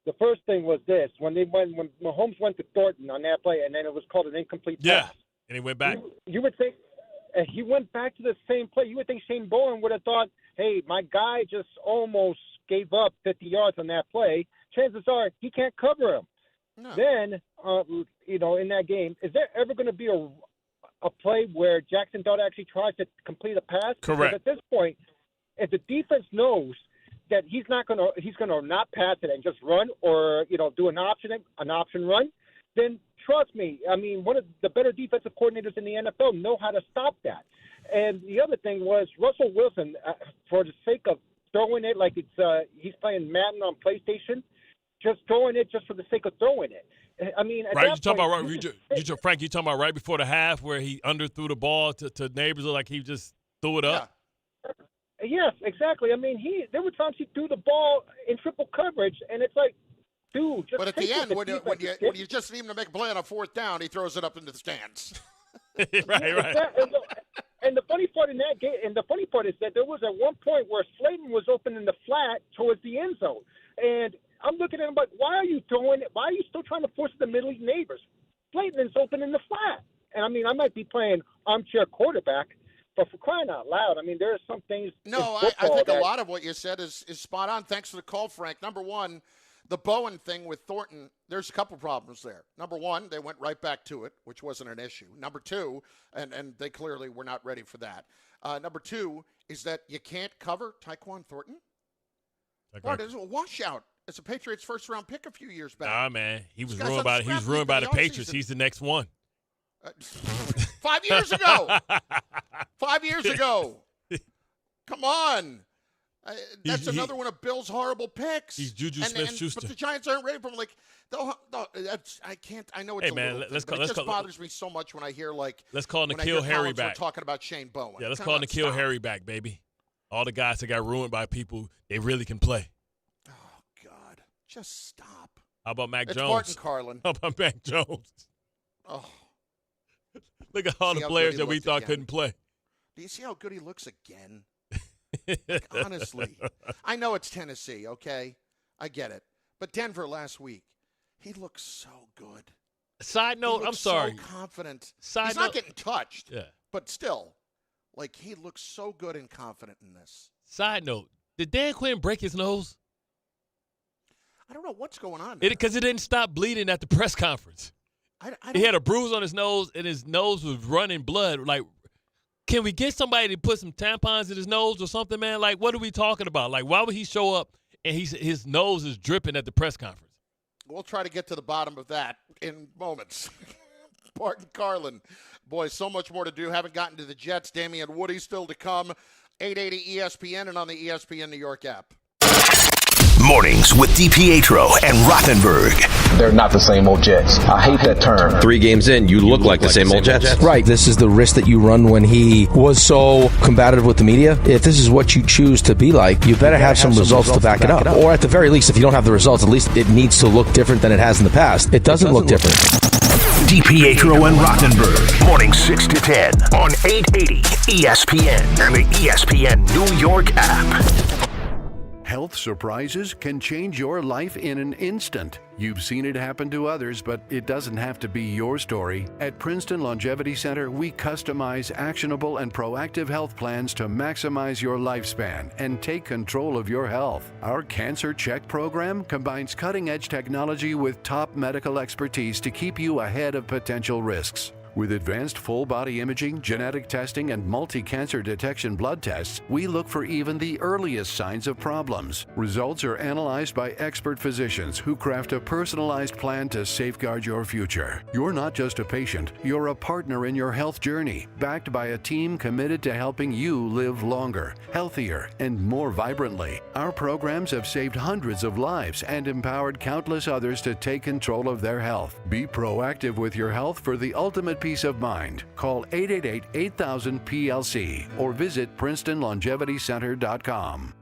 the first thing was this. When Mahomes went to Thornton on that play, and then it was called an incomplete pass. Yeah, and he went back. You would think he went back to the same play. You would think Shane Bowen would have thought, hey, my guy just almost gave up 50 yards on that play. Chances are he can't cover him. No. Then, in that game, is there ever going to be a play where Jaxson Dart actually tries to complete a pass? Correct. Because at this point, if the defense knows that he's going to not pass it and just run or do an option run, then trust me, I mean, one of the better defensive coordinators in the NFL know how to stop that. And the other thing was Russell Wilson, for the sake of throwing it like it's he's playing Madden on PlayStation, just throwing it just for the sake of throwing it. I mean, at right? that You talking point, about Frank? You talking about right before the half where he underthrew the ball to neighbors, like he just threw it up? Yeah. Yes, exactly. I mean, there were times he threw the ball in triple coverage, and it's like, dude, just. But at the end, when you just need him to make a play on a fourth down, he throws it up into the stands. right. And the funny part in that game, and the funny part is that there was at one point where Slayton was open in the flat towards the end zone, and I'm looking at him like, why are you throwing it? Why are you still trying to force the middle league neighbors? Slayton is open in the flat, and I mean, I might be playing armchair quarterback, but for crying out loud, I mean, there are some things. No, I think a lot of what you said is spot on. Thanks for the call, Frank. Number one, the Bowen thing with Thornton, there's a couple problems there. Number one, they went right back to it, which wasn't an issue. Number two, and they clearly were not ready for that. Number two is that you can't cover Tyquan Thornton. Bart, it was a washout. It's a Patriots first-round pick a few years back. Nah, man. He was ruined by the Patriots. He's the next one. 5 years ago. 5 years ago. Come on. That's another one of Bill's horrible picks. He's Juju Smith-Schuster. But the Giants aren't ready for him. Like, I can't. I know it's a little thing, but it just bothers me so much when I hear, like, let's call N'Keal Harry back. We're talking about Shane Bowen. Yeah, let's call N'Keal Harry back, baby. All the guys that got ruined by people, they really can play. Oh, God. Just stop. How about Mac Jones? It's Bart and Carlin. How about Mac Jones? Oh. Look at all the players that we thought couldn't play. Do you see how good he looks again? Like, honestly. I know it's Tennessee, okay? I get it. But Denver last week, he looks so good. Side note, I'm sorry. So confident. He's not getting touched. Yeah. But still, like, he looks so good and confident in this. Side note, did Dan Quinn break his nose? I don't know what's going on. Because it didn't stop bleeding at the press conference. He had a bruise on his nose, and his nose was running blood. Like, can we get somebody to put some tampons in his nose or something, man? Like, what are we talking about? Like, why would he show up and his nose is dripping at the press conference? We'll try to get to the bottom of that in moments. Bart and Carlin. Boy, so much more to do. Haven't gotten to the Jets. Damien Woody still to come. 880 ESPN and on the ESPN New York app. Mornings with DiPietro and Rothenberg. They're not the same old Jets. I hate that term. 3 games in, you look like the same old Jets. Right. This is the risk that you run when he was so combative with the media. If this is what you choose to be like, you better have some results to back it up. Or at the very least, if you don't have the results, at least it needs to look different than it has in the past. It doesn't look different. DiPietro and Rothenberg. Morning 6 to 10 on 880 ESPN and the ESPN New York app. Health surprises can change your life in an instant. You've seen it happen to others, but it doesn't have to be your story. At Princeton Longevity Center, we customize actionable and proactive health plans to maximize your lifespan and take control of your health. Our Cancer Check program combines cutting-edge technology with top medical expertise to keep you ahead of potential risks. With advanced full-body imaging, genetic testing, and multi-cancer detection blood tests, we look for even the earliest signs of problems. Results are analyzed by expert physicians who craft a personalized plan to safeguard your future. You're not just a patient, you're a partner in your health journey, backed by a team committed to helping you live longer, healthier, and more vibrantly. Our programs have saved hundreds of lives and empowered countless others to take control of their health. Be proactive with your health for the ultimate peace of mind. Call 888-8000-PLC or visit PrincetonLongevityCenter.com.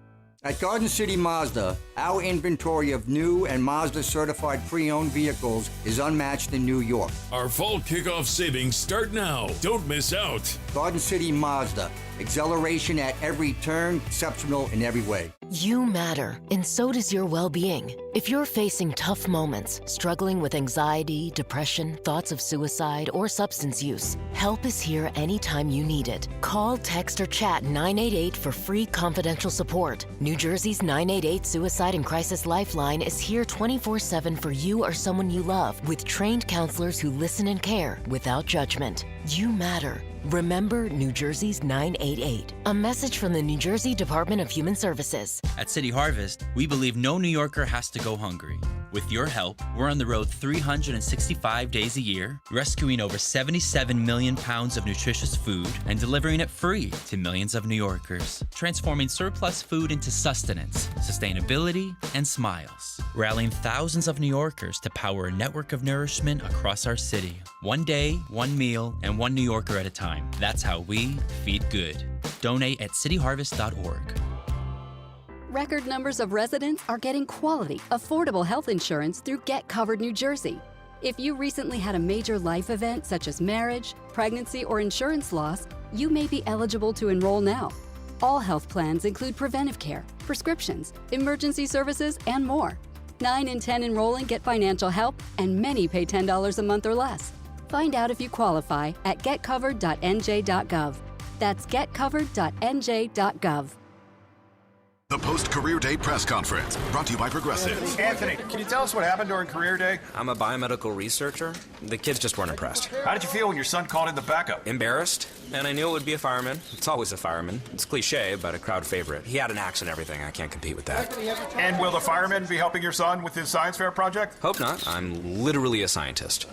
At Garden City Mazda, our inventory of new and Mazda certified pre-owned vehicles is unmatched in New York. Our fall kickoff savings start now. Don't miss out. Garden City Mazda. Exhilaration at every turn, exceptional in every way. You matter, and so does your well-being. If you're facing tough moments, struggling with anxiety, depression, thoughts of suicide, or substance use, help is here anytime you need it. Call, text, or chat 988 for free confidential support. New Jersey's 988 Suicide and Crisis Lifeline is here 24/7 for you or someone you love, with trained counselors who listen and care without judgment. You matter. Remember New Jersey's 988. A message from the New Jersey Department of Human Services. At City Harvest, we believe no New Yorker has to go hungry. With your help, we're on the road 365 days a year, rescuing over 77 million pounds of nutritious food and delivering it free to millions of New Yorkers, transforming surplus food into sustenance, sustainability, and smiles. Rallying thousands of New Yorkers to power a network of nourishment across our city. One day, one meal, and one New Yorker at a time. That's how we feed good. Donate at cityharvest.org. Record numbers of residents are getting quality, affordable health insurance through Get Covered New Jersey. If you recently had a major life event such as marriage, pregnancy, or insurance loss, you may be eligible to enroll now. All health plans include preventive care, prescriptions, emergency services, and more. 9 in 10 enrolling get financial help, and many pay $10 a month or less. Find out if you qualify at getcovered.nj.gov. That's getcovered.nj.gov. The post-career day press conference, brought to you by Progressive. Anthony, can you tell us what happened during career day? I'm a biomedical researcher. The kids just weren't impressed. How did you feel when your son called in the backup? Embarrassed, and I knew it would be a fireman. It's always a fireman. It's cliche, but a crowd favorite. He had an axe and everything. I can't compete with that. And will the fireman be helping your son with his science fair project? Hope not. I'm literally a scientist.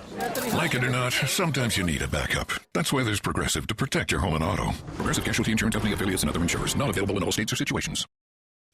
Like it or not, sometimes you need a backup. That's why there's Progressive to protect your home and auto. Progressive Casualty Insurance Company affiliates and other insurers. Not available in all states or situations.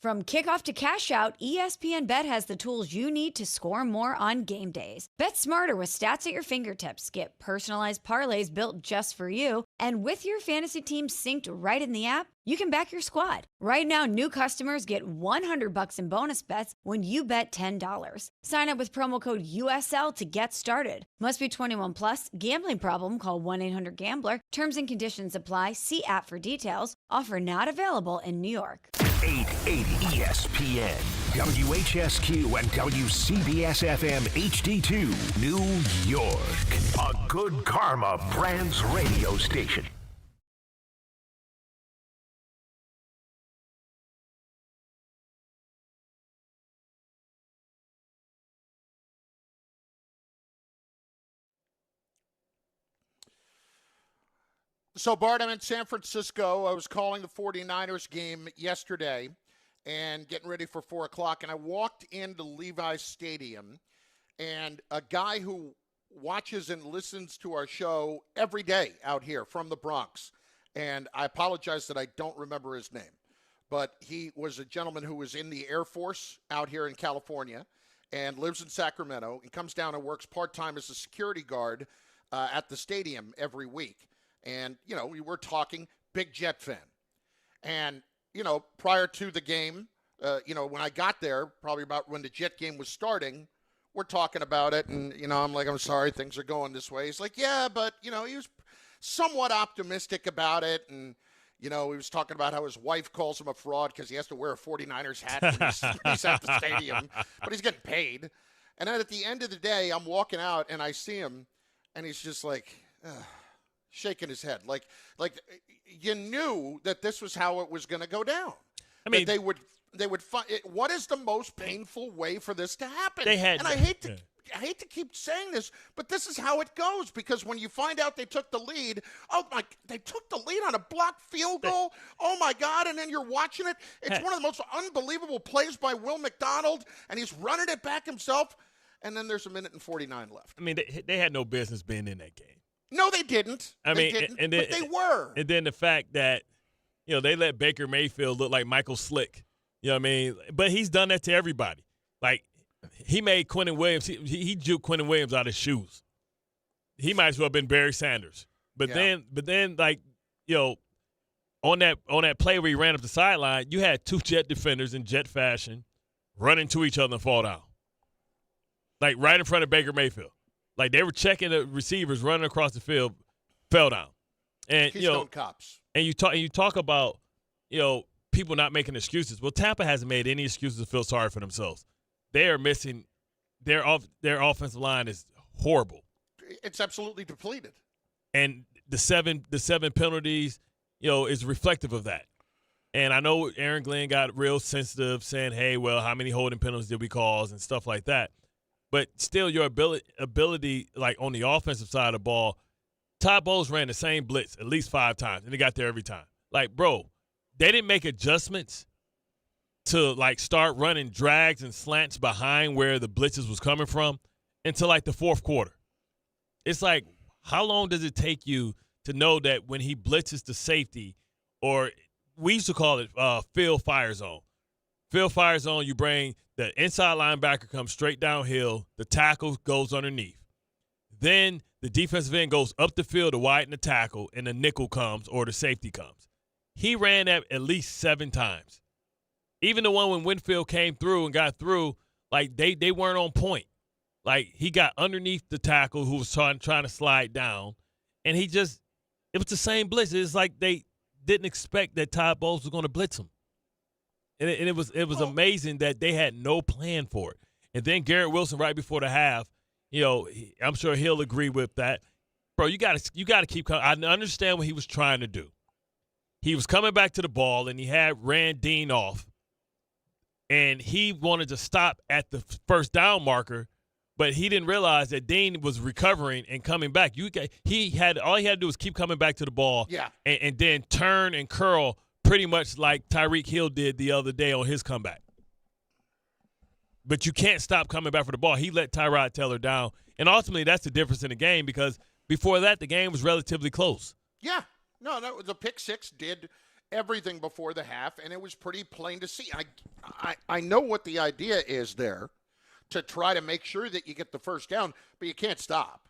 From kickoff to cash out, ESPN Bet has the tools you need to score more on game days. Bet smarter with stats at your fingertips. Get personalized parlays built just for you. And with your fantasy team synced right in the app, you can back your squad. Right now, new customers get $100 in bonus bets when you bet $10. Sign up with promo code USL to get started. Must be 21 plus. Gambling problem? Call 1-800-GAMBLER. Terms and conditions apply. See app for details. Offer not available in New York. 880 ESPN, WHSQ, and WCBS-FM HD2, New York. A Good Karma Brands radio station. So, Bart, I'm in San Francisco. I was calling the 49ers game yesterday and getting ready for 4 o'clock, and I walked into Levi's Stadium, and a guy who watches and listens to our show every day out here from the Bronx, and I apologize that I don't remember his name, but he was a gentleman who was in the Air Force out here in California and lives in Sacramento and comes down and works part-time as a security guard at the stadium every week. And, you know, we were talking, big Jet fan. And, you know, prior to the game, when I got there, probably about when the Jet game was starting, we're talking about it. And, you know, I'm like, I'm sorry, things are going this way. He's like, yeah, but, you know, he was somewhat optimistic about it. And, you know, he was talking about how his wife calls him a fraud because he has to wear a 49ers hat when he's at the stadium. But he's getting paid. And then at the end of the day, I'm walking out and I see him, and he's just like, shaking his head, like you knew that this was how it was going to go down. I mean, that they would find it. What is the most painful way for this to happen? I hate to keep saying this, but this is how it goes, because when you find out they took the lead, they took the lead on a blocked field goal. Oh my God! And then you're watching it. It's one of the most unbelievable plays by Will McDonald, and he's running it back himself. And then there's 1:49 left. I mean, they had no business being in that game. No, they didn't. But they were. And then the fact that, you know, they let Baker Mayfield look like Michael Slick. You know what I mean? But he's done that to everybody. Like, he made Quentin Williams, he juked Quentin Williams out of his shoes. He might as well have been Barry Sanders. But then, like, you know, on that play where he ran up the sideline, you had two Jet defenders in Jet fashion running to each other and fall down. Like, right in front of Baker Mayfield. Like, they were checking the receivers running across the field, fell down. And Keystone Cops. And you talk about, you know, people not making excuses. Well, Tampa hasn't made any excuses to feel sorry for themselves. They are missing their offensive line is horrible. It's absolutely depleted. And the seven penalties, you know, is reflective of that. And I know Aaron Glenn got real sensitive, saying, "Hey, well, how many holding penalties did we cause?" and stuff like that. But still, your ability, like on the offensive side of the ball, Todd Bowles ran the same blitz at least 5 times, and they got there every time. Like, bro, they didn't make adjustments to, like, start running drags and slants behind where the blitzes was coming from until, like, the fourth quarter. It's like, how long does it take you to know that when he blitzes the safety, or we used to call it field fire zone. Field fire zone, you bring the inside linebacker comes straight downhill, the tackle goes underneath. Then the defensive end goes up the field to widen the tackle, and the nickel comes or the safety comes. He ran that at least 7 times. Even the one when Winfield came through and got through, like, they weren't on point. Like, he got underneath the tackle who was trying to slide down, and it was the same blitz. It's like they didn't expect that Todd Bowles was going to blitz him. And it was amazing that they had no plan for it. And then Garrett Wilson right before the half, I'm sure he'll agree with that. Bro, you got to keep coming. I understand what he was trying to do. He was coming back to the ball, and he ran Dean off. And he wanted to stop at the first down marker, but he didn't realize that Dean was recovering and coming back. All he had to do was keep coming back to the ball, and then turn and curl pretty much like Tyreek Hill did the other day on his comeback. But you can't stop coming back for the ball. He let Tyrod Taylor down, and ultimately that's the difference in the game because before that the game was relatively close. Yeah. No, the pick six did everything before the half, and it was pretty plain to see. I know what the idea is there, to try to make sure that you get the first down, but you can't stop.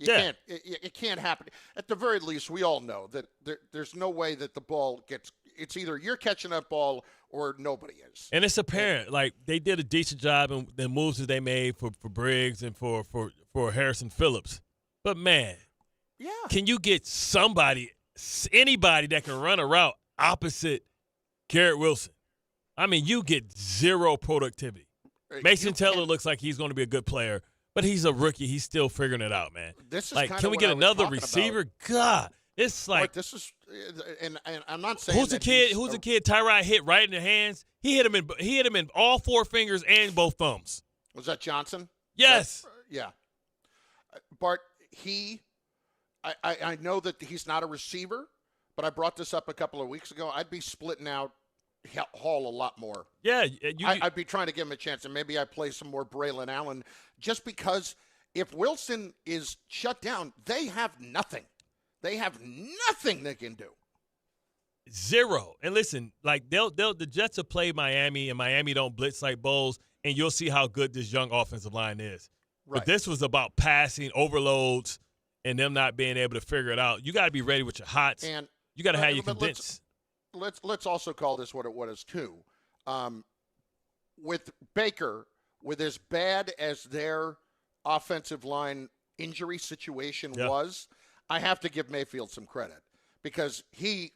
Can't. It can't happen. At the very least, we all know that there's no way that the ball gets. It's either you're catching that ball or nobody is. And it's apparent. Like, they did a decent job in the moves that they made for Briggs and for Harrison Phillips. But man, can you get anybody that can run a route opposite Garrett Wilson? I mean, you get zero productivity. Mason Taylor looks like he's going to be a good player, but he's a rookie. He's still figuring it out, man. This is like, can we get another receiver? About. God, it's like this is, and I'm not saying who's the kid Tyrod hit right in the hands? He hit him in all 4 fingers and both thumbs. Was that Johnson? Yes. Yeah. Bart, I know that he's not a receiver, but I brought this up a couple of weeks ago. I'd be splitting out Hall a lot more. Yeah. I'd be trying to give him a chance, and maybe I play some more Braylon Allen, just because if Wilson is shut down, they have nothing. They have nothing they can do. Zero. And listen, like the Jets have played Miami, and Miami don't blitz like Bowles, and you'll see how good this young offensive line is. Right. But this was about passing, overloads, and them not being able to figure it out. You got to be ready with your hots. And you got to have your condensed. Let's also call this what it is too. With Baker, with as bad as their offensive line injury situation was, I have to give Mayfield some credit because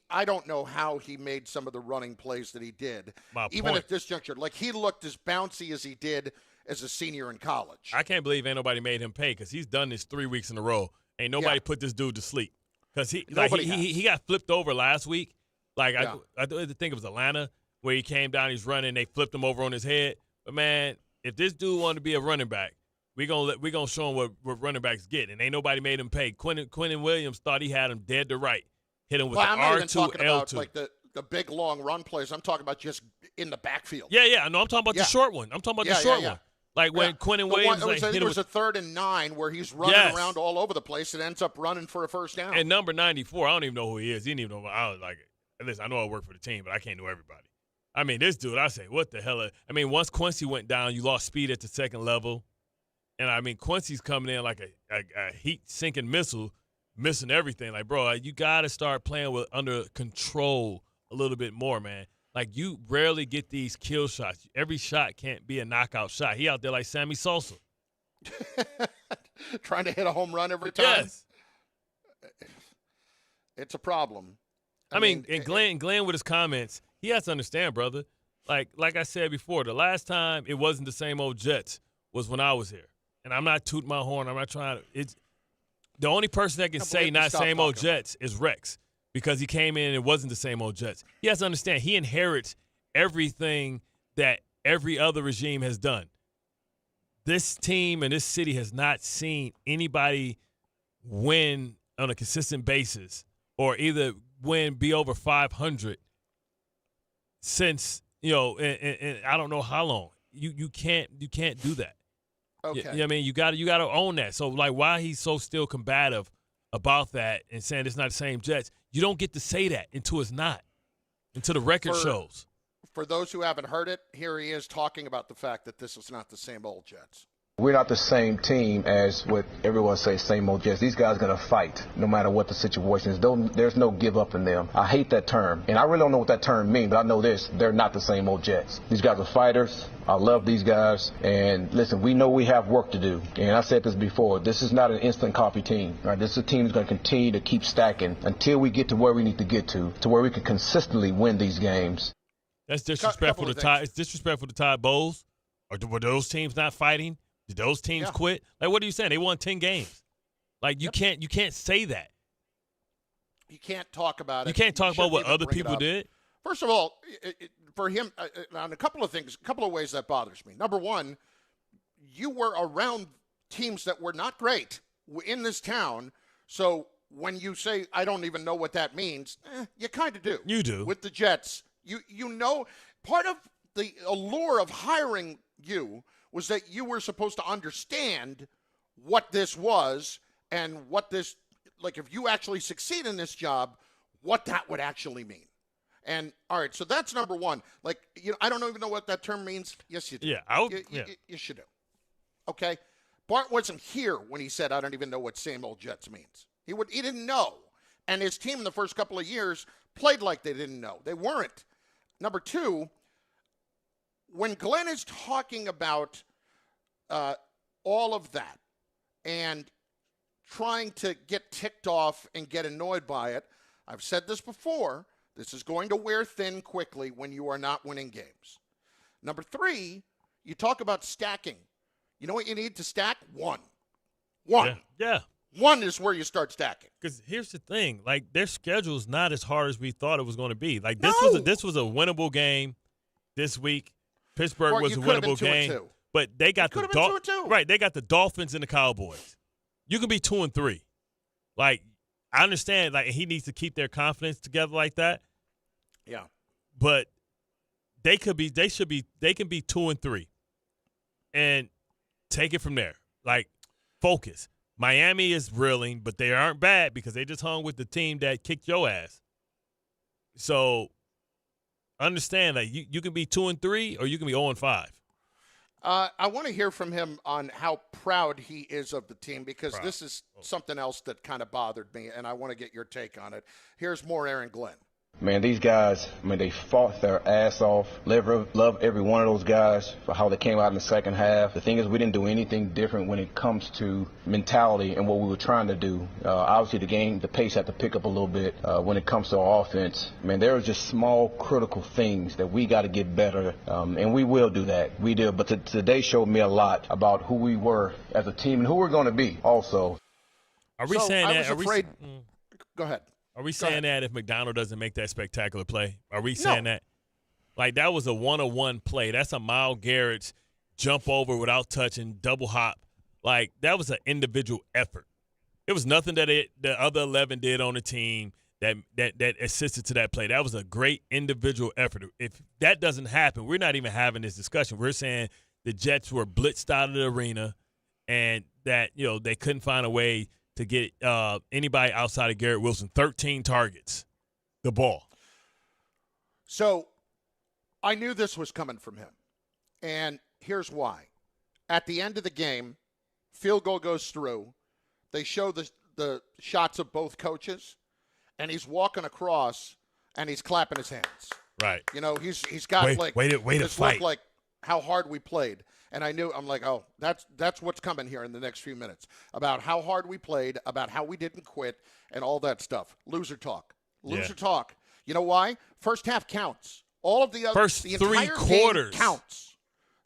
I don't know how he made some of the running plays that he did, even at this juncture. Like, he looked as bouncy as he did as a senior in college. I can't believe ain't nobody made him pay because he's done this 3 weeks in a row. Ain't nobody put this dude to sleep because he got flipped over last week. Like, I think it was Atlanta where he came down, he's running, they flipped him over on his head. But, man, if this dude wanted to be a running back, we gonna show him what running backs get. And ain't nobody made him pay. Quentin Williams thought he had him dead to right. Hit him with the R2, L2. I'm not even talking about, like, the big, long run plays. I'm talking about just in the backfield. Yeah. No, I'm talking about the short one. I'm talking about the short one. Like when Quentin Williams it was a 3rd and 9 where he's running around all over the place and ends up running for a first down. And number 94, I don't even know who he is. He didn't even know. I was like, listen, I know I work for the team, but I can't know everybody. I mean, this dude, I say, what the hell? I mean, once Quincy went down, you lost speed at the second level. And, I mean, Quincy's coming in like a heat-sinking missile, missing everything. Like, bro, you got to start playing under control a little bit more, man. Like, you rarely get these kill shots. Every shot can't be a knockout shot. He out there like Sammy Sosa. Trying to hit a home run every time? Yes. It's a problem. I mean, and Glenn with his comments, he has to understand, brother. Like I said before, the last time it wasn't the same old Jets was when I was here. And I'm not tooting my horn. I'm not trying to. It's the only person that can say not same old Jets is Rex because he came in and it wasn't the same old Jets. He has to understand he inherits everything that every other regime has done. This team and this city has not seen anybody win on a consistent basis or either be over 500 since, and I don't know how long. You can't do that. Okay. You know what I mean? You got to own that. So, like, why he's so still combative about that and saying it's not the same Jets, you don't get to say that until it's not, until the record shows. For those who haven't heard it, here he is talking about the fact that this is not the same old Jets. We're not the same team as what everyone says, same old Jets. These guys are going to fight no matter what the situation is. There's no give up in them. I hate that term, and I really don't know what that term means, but I know this. They're not the same old Jets. These guys are fighters. I love these guys. And listen, we know we have work to do. And I said this before. This is not an instant coffee team. Right? This is a team that's going to continue to keep stacking until we get to where we need to get to where we can consistently win these games. That's disrespectful to Todd. It's disrespectful to Todd Bowles. Or were those teams not fighting? Did those teams quit? Like, what are you saying? They won 10 games. Like, you can't say that. You can't talk about it. You can't talk about what other people did. First of all, for him, on a couple of things, a couple of ways that bothers me. Number one, you were around teams that were not great in this town. So when you say, I don't even know what that means, you kind of do. You do. With the Jets, you know, part of the allure of hiring you was that you were supposed to understand what this was and what this, like, if you actually succeed in this job, what that would actually mean. And, all right, so that's number one. Like, I don't even know what that term means. Yes, you do. Yeah, you should do. Okay? Bart wasn't here when he said, I don't even know what same old Jets means. He didn't know. And his team in the first couple of years played like they didn't know. They weren't. Number two, when Glenn is talking about all of that and trying to get ticked off and get annoyed by it, I've said this before, this is going to wear thin quickly when you are not winning games. Number three, you talk about stacking. You know what you need to stack? One. Yeah. One is where you start stacking. Because here's the thing, like, their schedule's not as hard as we thought it was going to be. Like, No. this was a winnable game this week. Pittsburgh Or was you a could have winnable been 2-2. game. But they got could have been 2-2. Right, they got the Dolphins and the Cowboys. You can be 2-3. Like, I understand, like, he needs to keep their confidence together like that. Yeah. But they can be 2-3 and take it from there. Like, focus. Miami is reeling, but they aren't bad because they just hung with the team that kicked your ass. So understand that you can be 2-3 or you can be 0-5. I want to hear from him on how proud he is of the team because this is something else that kind of bothered me, and I want to get your take on it. Here's more Aaron Glenn. Man, these guys, they fought their ass off. Love every one of those guys for how they came out in the second half. The thing is, we didn't do anything different when it comes to mentality and what we were trying to do. Obviously, the pace had to pick up a little bit when it comes to our offense. Man, there are just small, critical things that we got to get better, and we will do that. We do. But today showed me a lot about who we were as a team and who we're going to be also. Are we saying that? Go ahead. Are we saying that if McDonald doesn't make that spectacular play? Are we saying that? Like, that was a one-on-one play. That's a Myles Garrett's jump over without touching, double hop. Like, that was an individual effort. It was nothing that the other 11 did on the team that assisted to that play. That was a great individual effort. If that doesn't happen, we're not even having this discussion. We're saying the Jets were blitzed out of the arena and that, they couldn't find a way to get anybody outside of Garrett Wilson. 13 targets, the ball. So I knew this was coming from him, and here's why. At the end of the game, field goal goes through. They show the shots of both coaches, and he's walking across, and he's clapping his hands. Right. He's got this look like how hard we played. And I'm like, oh, that's what's coming here in the next few minutes about how hard we played, about how we didn't quit, and all that stuff. Loser talk. Talk. You know why? First half counts. All of the other the 3 quarters counts.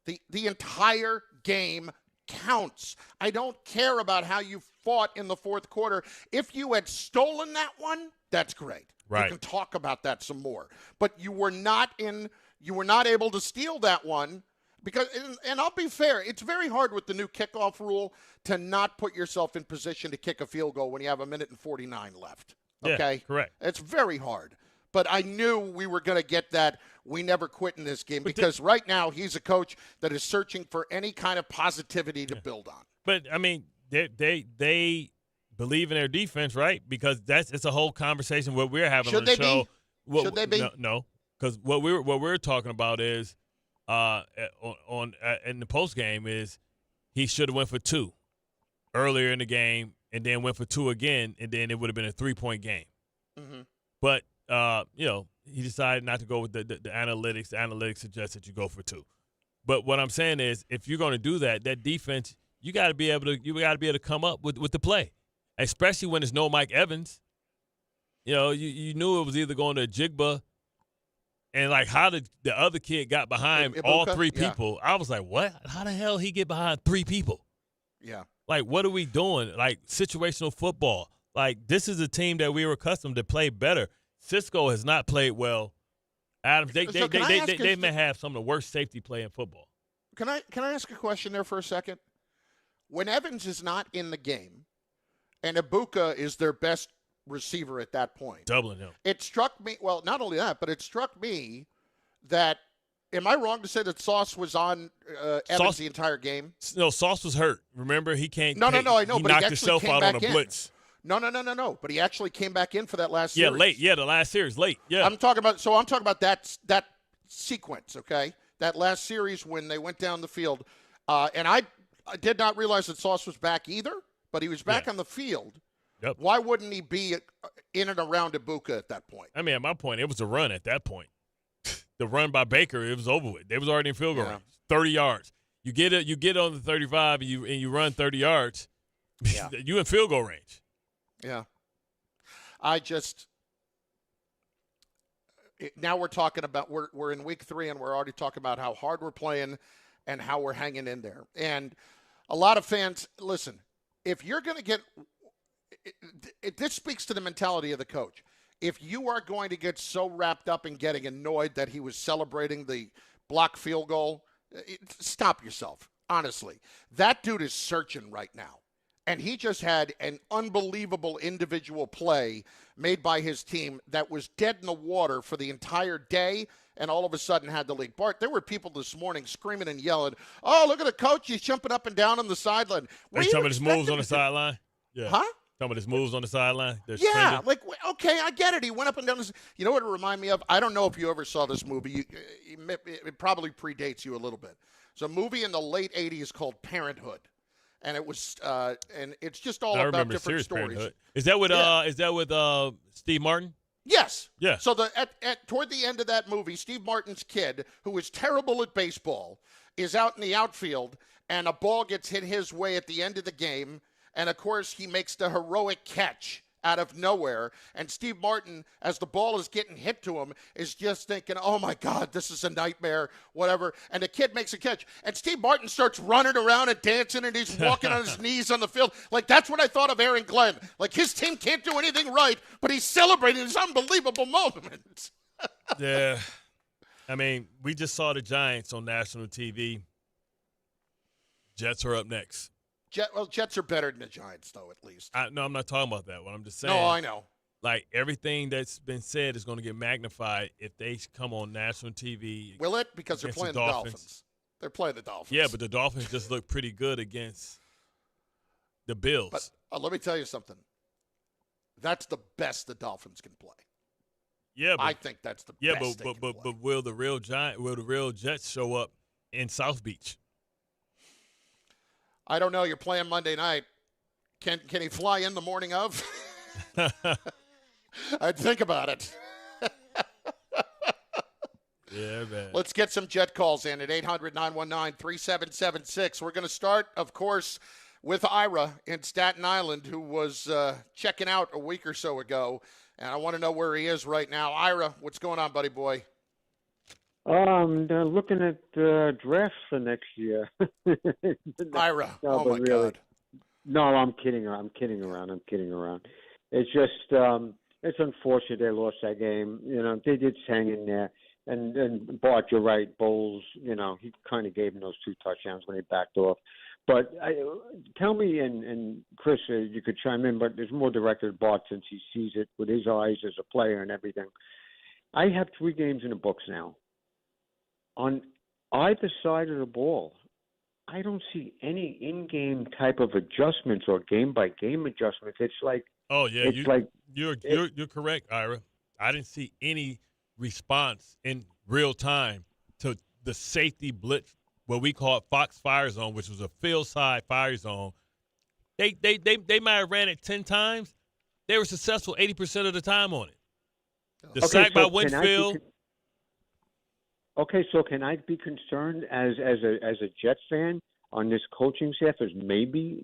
The entire game counts. I don't care about how you fought in the fourth quarter. If you had stolen that one, that's great. Right. You can talk about that some more. But you were not able to steal that one. Because, and I'll be fair, it's very hard with the new kickoff rule to not put yourself in position to kick a field goal when you have 1:49 left. Okay? Yeah, correct. It's very hard. but I knew we were going to get that we never quit in this game because right now he's a coach that is searching for any kind of positivity to build on. But, I mean, they believe in their defense, right? Because it's a whole conversation what we're having on the show. Should they be? No, because what we're talking about is in the post game is he should have went for 2 earlier in the game and then went for 2 again, and then it would have been a 3-point game. Mm-hmm. But he decided not to go with the analytics. The analytics suggests that you go for 2. But what I'm saying is, if you're going to do that defense, you got to be able to come up with the play, especially when there's no Mike Evans. You knew it was either going to Jigba, and like how the other kid got behind Ibuka? all 3 people. I was like, what? How the hell he get behind 3 people? Yeah. Like, what are we doing? Like, situational football. Like, this is a team that we were accustomed to play better. Cisco has not played well. Adams, they may have some of the worst safety play in football. Can I ask a question there for a second? When Evans is not in the game, and Ibuka is their best receiver at that point, doubling him. It struck me. Well, not only that, but it struck me that. Am I wrong to say that Sauce was on Evans the entire game? No, Sauce was hurt. Remember, he can't. No, I know. He but knocked he himself came out back on a blitz. No. But he actually came back in for that last series. Yeah, late. Yeah, the last series, late. Yeah. I'm talking about that sequence, okay? That last series when they went down the field. And I did not realize that Sauce was back either, but he was back on the field. Yep. Why wouldn't he be in and around Ibuka at that point? I mean, at my point, it was a run at that point. The run by Baker, it was over with. They was already in field goal range, 30 yards. You get on the 35 and you run 30 yards. Yeah. You in field goal range. Yeah. Now we're talking about we're in week 3 and we're already talking about how hard we're playing and how we're hanging in there. And a lot of fans, listen, if you're going to get this speaks to the mentality of the coach. If you are going to get so wrapped up in getting annoyed that he was celebrating the block field goal, stop yourself, honestly. That dude is searching right now. And he just had an unbelievable individual play made by his team that was dead in the water for the entire day and all of a sudden had the lead. Bart, there were people this morning screaming and yelling, oh, look at the coach. He's jumping up and down on the sideline. Some of his moves on the sideline? Yeah. Huh? Some of his moves on the sideline. Yeah, like, okay, I get it. He went up and down. You know what it reminded me of? I don't know if you ever saw this movie. It probably predates you a little bit. It's a movie in the late 80s called Parenthood. And it was, and it's just all about different stories. Parenthood. Is that with Steve Martin? Yes. Yeah. So toward the end of that movie, Steve Martin's kid, who is terrible at baseball, is out in the outfield, and a ball gets hit his way at the end of the game. And, of course, he makes the heroic catch out of nowhere. And Steve Martin, as the ball is getting hit to him, is just thinking, oh, my God, this is a nightmare, whatever. And the kid makes a catch. And Steve Martin starts running around and dancing, and he's walking on his knees on the field. Like, that's what I thought of Aaron Glenn. Like, his team can't do anything right, but he's celebrating this unbelievable moment. Yeah. I mean, we just saw the Giants on national TV. Jets are up next. Jets are better than the Giants, though, at least. No, I'm not talking about that one. I'm just saying. No, I know. Like, everything that's been said is going to get magnified if they come on national TV. Will it? Because they're playing the Dolphins. They're playing the Dolphins. Yeah, but the Dolphins just look pretty good against the Bills. But let me tell you something. That's the best the Dolphins can play. Yeah, I think that's the best. Yeah, but will the real Jets show up in South Beach? I don't know. You're playing Monday night. Can he fly in the morning of? I'd think about it. Yeah, man. Let's get some Jet calls in at 800-919-3776. We're going to start, of course, with Ira in Staten Island, who was checking out a week or so ago, and I want to know where he is right now. Ira, what's going on, buddy boy? I'm looking at drafts for next year. Ira, no, oh my God. No, I'm kidding around. It's just, it's unfortunate they lost that game. You know, they did hang in there. And Bart, you're right. Bowles, you know, he kind of gave him those 2 touchdowns when he backed off. But tell me, and Chris, you could chime in, but there's more directed at Bart since he sees it with his eyes as a player and everything. I have 3 games in the books now. On either side of the ball, I don't see any in-game type of adjustments or game-by-game adjustments. It's like, you're correct, Ira. I didn't see any response in real time to the safety blitz, what we call it Fox Fire Zone, which was a field side fire zone. They might have ran it 10 times. They were successful 80% of the time on it. The sack by Winfield. Okay, so can I be concerned as a Jets fan on this coaching staff as maybe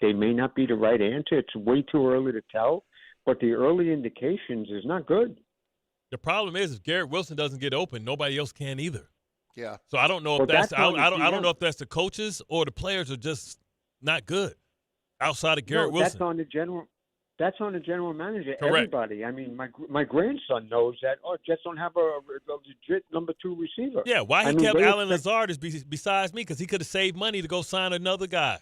they may not be the right answer? It's way too early to tell, but the early indications is not good. The problem is if Garrett Wilson doesn't get open, nobody else can either. Yeah. So I don't know if I don't know if that's the coaches or the players are just not good outside of Garrett Wilson. That's on the general manager. Correct. Everybody. I mean, my grandson knows that. Oh, Jets don't have a legit number 2 receiver. Yeah, why he kept Allen Lazard is besides me, because he could have saved money to go sign another guy.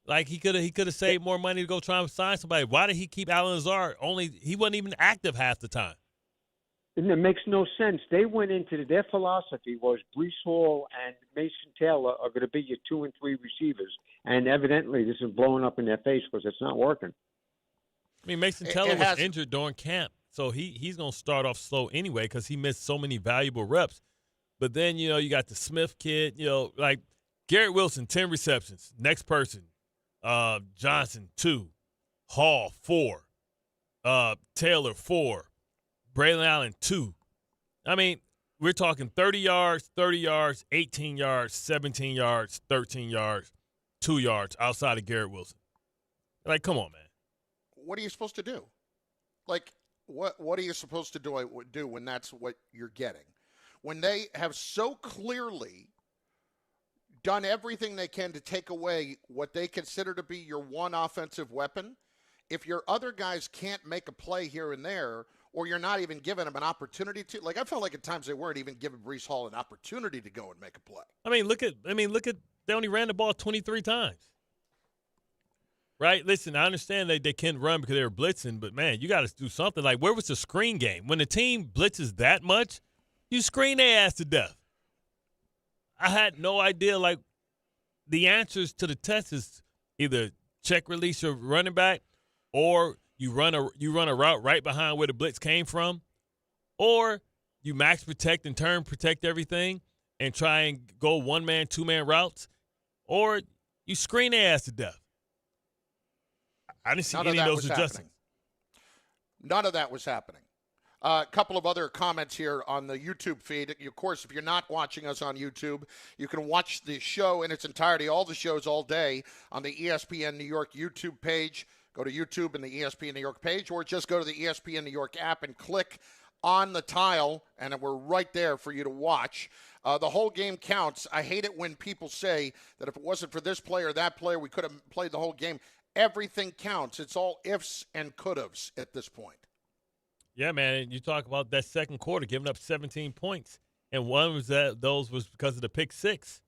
Like he could have saved more money to go try and sign somebody. Why did he keep Allen Lazard? He wasn't even active half the time. And it makes no sense. They went into their philosophy was Breece Hall and Mason Taylor are going to be your 2 and 3 receivers, and evidently this is blowing up in their face because it's not working. I mean, Mason Taylor was injured during camp, so he's going to start off slow anyway because he missed so many valuable reps. But then, you got the Smith kid, like Garrett Wilson, 10 receptions. Next person, Johnson, 2. Hall, 4. Taylor, 4. Braylon Allen, 2. I mean, we're talking 30 yards, 18 yards, 17 yards, 13 yards, 2 yards outside of Garrett Wilson. Like, come on, man. What are you supposed to do? Like, what are you supposed to do when that's what you're getting? When they have so clearly done everything they can to take away what they consider to be your one offensive weapon, if your other guys can't make a play here and there, or you're not even giving them an opportunity to, like I felt like at times they weren't even giving Breece Hall an opportunity to go and make a play. I mean, look at they only ran the ball 23 times. Right? Listen, I understand they can run because they were blitzing, but, man, you got to do something. Like, where was the screen game? When the team blitzes that much, you screen their ass to death. I had no idea, like, the answers to the test is either check release your running back or you run a route right behind where the blitz came from, or you max protect and turn protect everything and try and go one-man, two-man routes, or you screen their ass to death. I didn't see any of those adjustments. None of that was happening. A couple of other comments here on the YouTube feed. Of course, if you're not watching us on YouTube, you can watch the show in its entirety, all the shows all day on the ESPN New York YouTube page. Go to YouTube and the ESPN New York page, or just go to the ESPN New York app and click on the tile, and we're right there for you to watch. The whole game counts. I hate it when people say that if it wasn't for this player or that player, we could have played the whole game. Everything counts. It's all ifs and could-haves at this point. Yeah, man. And you talk about that second quarter, giving up 17 points, and one was those was because of the pick six.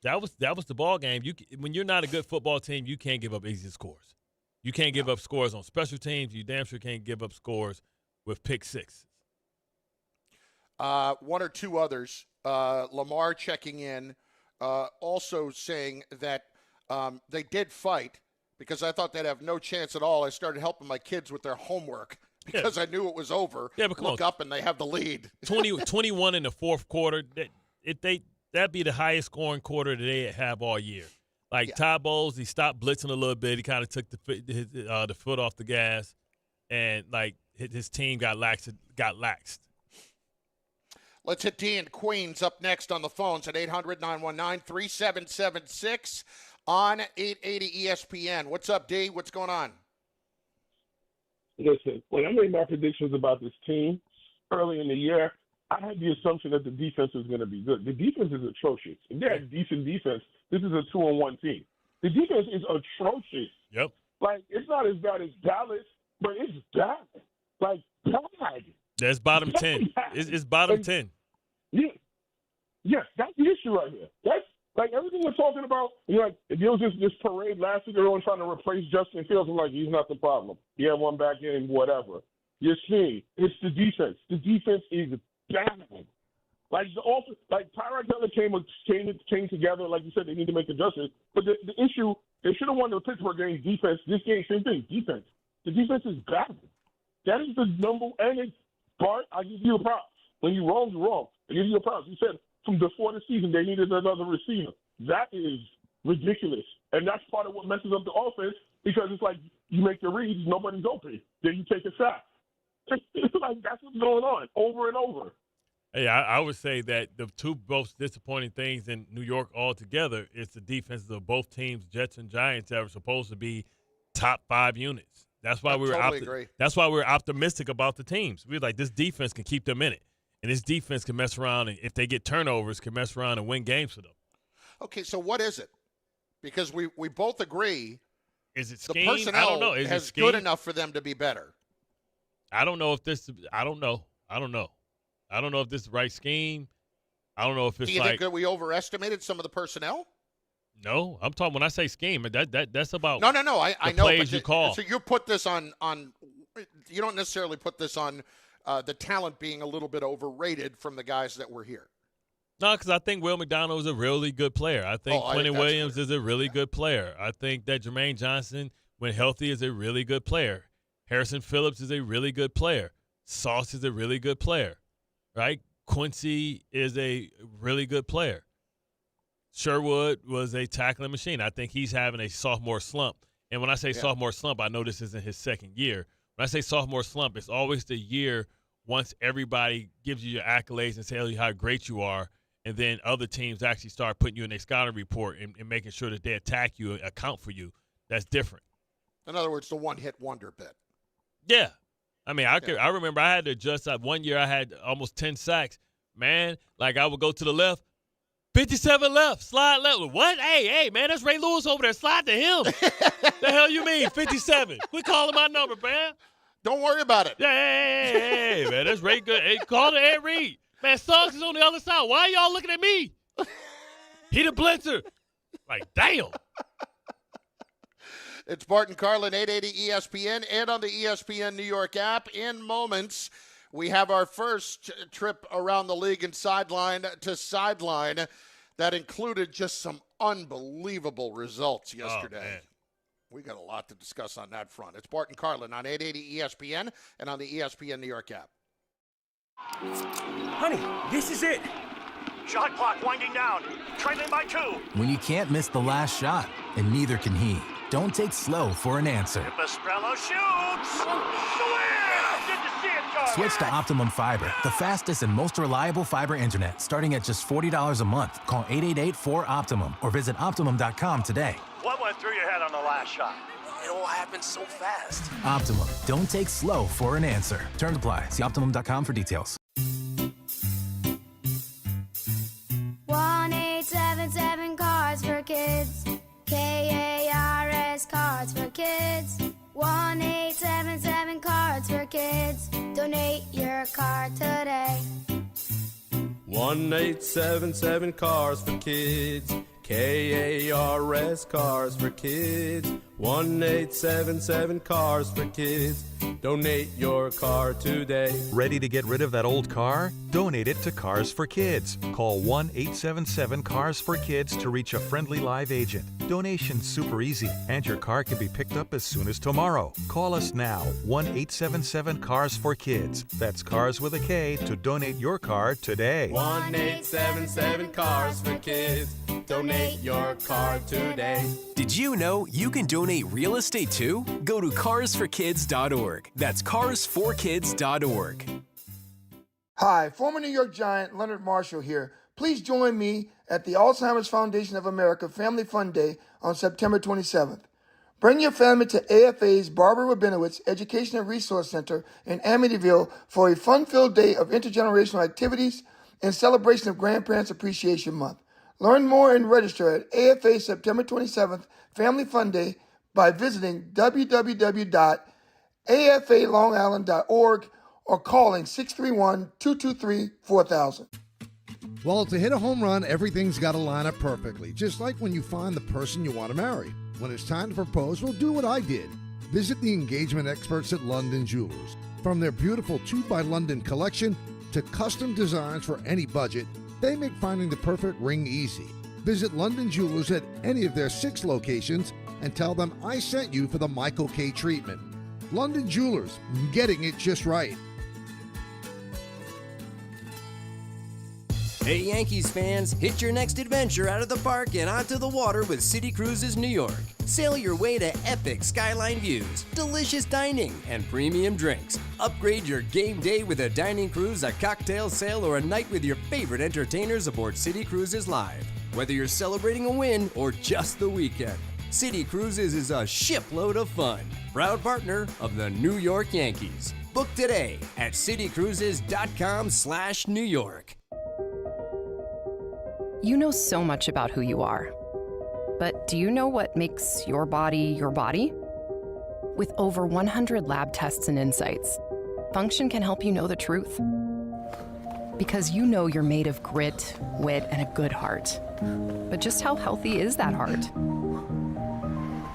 That was the ball game. When you're not a good football team, you can't give up easy scores. You can't give up scores on special teams. You damn sure can't give up scores with pick six. One or two others. Lamar checking in, also saying that they did fight, because I thought they'd have no chance at all. I started helping my kids with their homework because I knew it was over. Yeah, but look up and they have the lead. 21 in the fourth quarter. That'd be the highest scoring quarter that they have all year. Like Todd Bowles, he stopped blitzing a little bit. He kind of took the foot off the gas, and like his team got laxed. Let's hit D in Queens up next on the phones at 800-919-3776 on 880 ESPN. What's up, D? What's going on? Listen, when I made my predictions about this team early in the year, I had the assumption that the defense was going to be good. The defense is atrocious. If they're a decent defense, this is a 2-1 team. The defense is atrocious. Yep. Like, it's not as bad as Dallas, but it's bad. Like, bad. That's bottom 10. It's bottom 10. Yeah. Yes, that's the issue right here. That's like everything we're talking about. Like, if there was this parade last week, everyone trying to replace Justin Fields. I'm like, he's not the problem. He had one back in, whatever. You're seeing it's the defense. The defense is bad. Like Tyrod Taylor came together. Like you said, they need to make adjustments. But the issue, they should have won the Pittsburgh game. Defense. This game, same thing. Defense. The defense is bad. That is the number. And it's Bart. I give you a props. When you're wrong, you're wrong. I give you a props. You said from before the season they needed another receiver. That is ridiculous, and that's part of what messes up the offense because it's like you make the reads, nobody's open, then you take a sack. It's like that's what's going on over and over. Hey, I would say that the two most disappointing things in New York altogether is the defenses of both teams, Jets and Giants, that were supposed to be top 5 units. That's why That's why we're optimistic about the teams. We're like, this defense can keep them in it, and this defense can mess around, and if they get turnovers, can mess around and win games for them. Okay, so what is it? Because we both agree. Is it scheme? The personnel I don't know. Is is it good enough for them to be better. I don't know if this. I don't know. I don't know if this is the right scheme. I don't know if it's Do you like. think that we overestimated some of the personnel? No, I'm talking when I say scheme. That's about. No. I know. Plays you call. So you put this on. You don't necessarily put this on the talent being a little bit overrated from the guys that were here. No, because I think Will McDonald is a really good player. I think Quentin Williams is a really good player. I think that Jermaine Johnson, when healthy, is a really good player. Harrison Phillips is a really good player. Sauce is a really good player, right? Quincy is a really good player. Sherwood was a tackling machine. I think he's having a sophomore slump. And when I say sophomore slump, I know this isn't his second year. When I say sophomore slump, it's always the year once everybody gives you your accolades and tells you how great you are, and then other teams actually start putting you in their scouting report and making sure that they attack you and account for you. That's different. In other words, the one-hit wonder bit. Yeah. I mean, I remember I had to adjust. One year I had almost 10 sacks. Man, like I would go to the left, 57 left, slide left. What? Hey, man, that's Ray Lewis over there. Slide to him. The hell you mean, 57? Quit calling my number, man. Don't worry about it. Yeah, hey, man, that's Ray good. Hey, call it Ed Reed. Man, Suggs is on the other side. Why are y'all looking at me? He the blitzer. Like, damn. It's Bart and Carlin, 880 ESPN, and on the ESPN New York app. In moments, we have our first trip around the league in sideline-to-sideline that included just some unbelievable results yesterday. We got a lot to discuss on that front. It's Bart and Carlin on 880 ESPN and on the ESPN New York app. Honey, this is it. Shot clock winding down. Trailing by 2. When you can't miss the last shot, and neither can he. Don't take slow for an answer. Pastrello shoots. Did you see it, Carl? Switch to Optimum Fiber, the fastest and most reliable fiber internet, starting at just $40 a month. Call 888-4OPTIMUM or visit Optimum.com today. What went through your head on the last shot? It all happened so fast. Optimum. Don't take slow for an answer. Terms apply. See Optimum.com for details. 1-877 Cards for Kids. KARS Cards for Kids. 1-877 Cards for Kids. Donate your card today. 1-877 Cars for Kids. KARS Cars for Kids. 1-877 Cars for Kids. Donate your car today. Ready to get rid of that old car? Donate it to Cars for Kids. Call 1-877-CARS-FOR-KIDS to reach a friendly live agent. Donation's super easy, and your car can be picked up as soon as tomorrow. Call us now, 1-877-CARS-FOR-KIDS. That's Cars with a K to donate your car today. 1-877 Cars for Kids. Donate your car today. Did you know you can donate real estate too? Go to carsforkids.org. That's carsforkids.org. Hi, former New York Giant Leonard Marshall here. Please join me at the Alzheimer's Foundation of America Family Fun Day on September 27th. Bring your family to AFA's Barbara Rabinowitz Education and Resource Center in Amityville for a fun-filled day of intergenerational activities in celebration of Grandparents Appreciation Month. Learn more and register at AFA September 27th Family Fun Day by visiting www.afalongisland.org or calling 631-223-4000. Well, to hit a home run, everything's got to line up perfectly, just like when you find the person you want to marry. When it's time to propose, well, do what I did. Visit the engagement experts at London Jewelers. From their beautiful 2 by London collection to custom designs for any budget, they make finding the perfect ring easy. Visit London Jewelers at any of their 6 locations and tell them I sent you for the Michael K. treatment. London Jewelers, getting it just right. Hey Yankees fans, hit your next adventure out of the park and onto the water with City Cruises New York. Sail your way to epic skyline views, delicious dining, and premium drinks. Upgrade your game day with a dining cruise, a cocktail sail, or a night with your favorite entertainers aboard City Cruises Live. Whether you're celebrating a win or just the weekend, City Cruises is a shipload of fun. Proud partner of the New York Yankees. Book today at citycruises.com/New York. You know so much about who you are. But do you know what makes your body your body? With over 100 lab tests and insights, Function can help you know the truth. Because you know you're made of grit, wit, and a good heart. But just how healthy is that heart?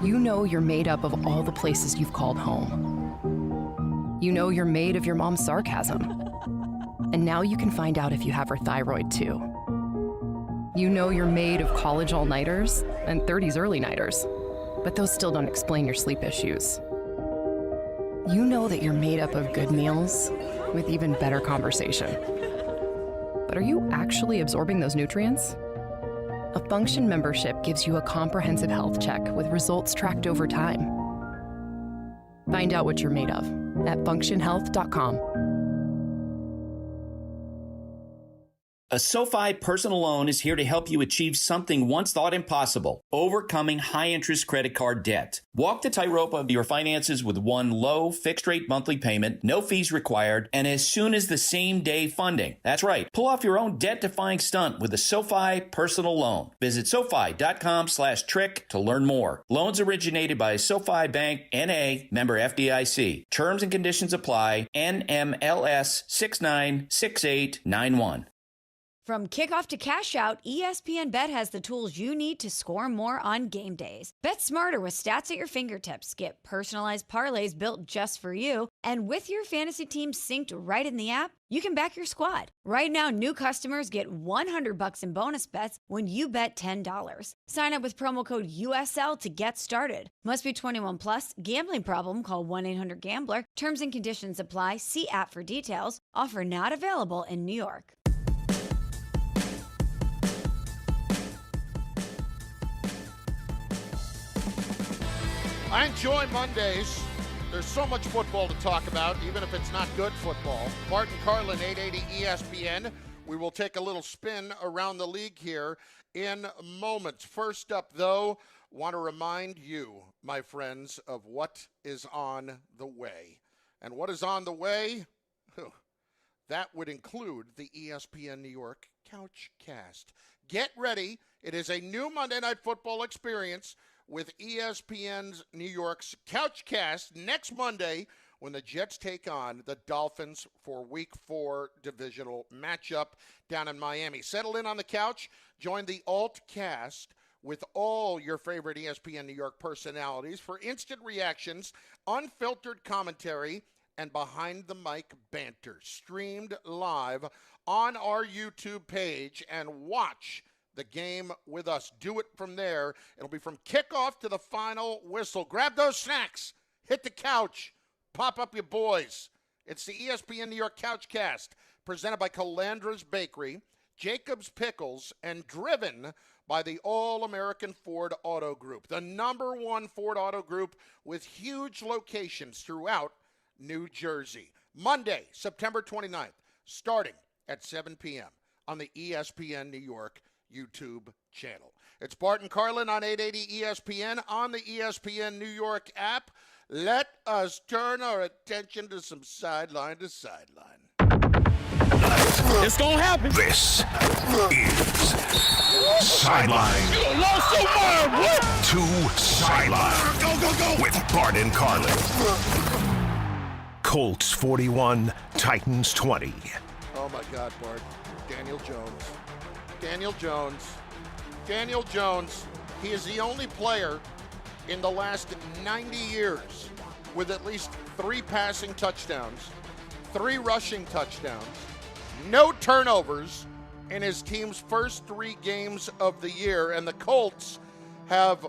You know you're made up of all the places you've called home. You know you're made of your mom's sarcasm. And now you can find out if you have her thyroid too. You know you're made of college all-nighters and 30s early-nighters, but those still don't explain your sleep issues. You know that you're made up of good meals with even better conversation. But are you actually absorbing those nutrients? A Function membership gives you a comprehensive health check with results tracked over time. Find out what you're made of at functionhealth.com. A SoFi personal loan is here to help you achieve something once thought impossible, overcoming high-interest credit card debt. Walk the tightrope of your finances with one low, fixed-rate monthly payment, no fees required, and as soon as the same-day funding. That's right. Pull off your own debt-defying stunt with a SoFi personal loan. Visit SoFi.com/trick to learn more. Loans originated by SoFi Bank, N.A., member FDIC. Terms and conditions apply. NMLS 696891. From kickoff to cash out, ESPN Bet has the tools you need to score more on game days. Bet smarter with stats at your fingertips. Get personalized parlays built just for you. And with your fantasy team synced right in the app, you can back your squad. Right now, new customers get $100 in bonus bets when you bet $10. Sign up with promo code USL to get started. Must be 21 plus. Gambling problem? Call 1-800-GAMBLER. Terms and conditions apply. See app for details. Offer not available in New York. I enjoy Mondays. There's so much football to talk about, even if it's not good football. Bart and Carlin, 880 ESPN. We will take a little spin around the league here in moments. First up, though, want to remind you, my friends, of what is on the way. And what is on the way? That would include the ESPN New York Couchcast. Get ready. It is a new Monday Night Football experience with ESPN's New York's Couchcast next Monday when the Jets take on the Dolphins for Week 4 divisional matchup down in Miami. Settle in on the couch. Join the Altcast with all your favorite ESPN New York personalities for instant reactions, unfiltered commentary, and behind-the-mic banter. Streamed live on our YouTube page, and watch the game with us. Do it from there. It'll be from kickoff to the final whistle. Grab those snacks. Hit the couch. Pop up your boys. It's the ESPN New York Couchcast, presented by Calandra's Bakery, Jacob's Pickles, and driven by the All-American Ford Auto Group, the #1 Ford Auto Group with huge locations throughout New Jersey. Monday, September 29th, starting at 7 p.m. on the ESPN New York YouTube channel. It's Bart and Carlin on 880 ESPN on the ESPN New York app. Let us turn our attention to some sideline-to-sideline. It's gonna happen. This is Sideline to Sideline. Go. With Bart and Carlin. Colts 41, Titans 20. Oh, my God, Bart. Daniel Jones. He is the only player in the last 90 years with at least 3 passing touchdowns, 3 rushing touchdowns, no turnovers in his team's first 3 games of the year. And the Colts have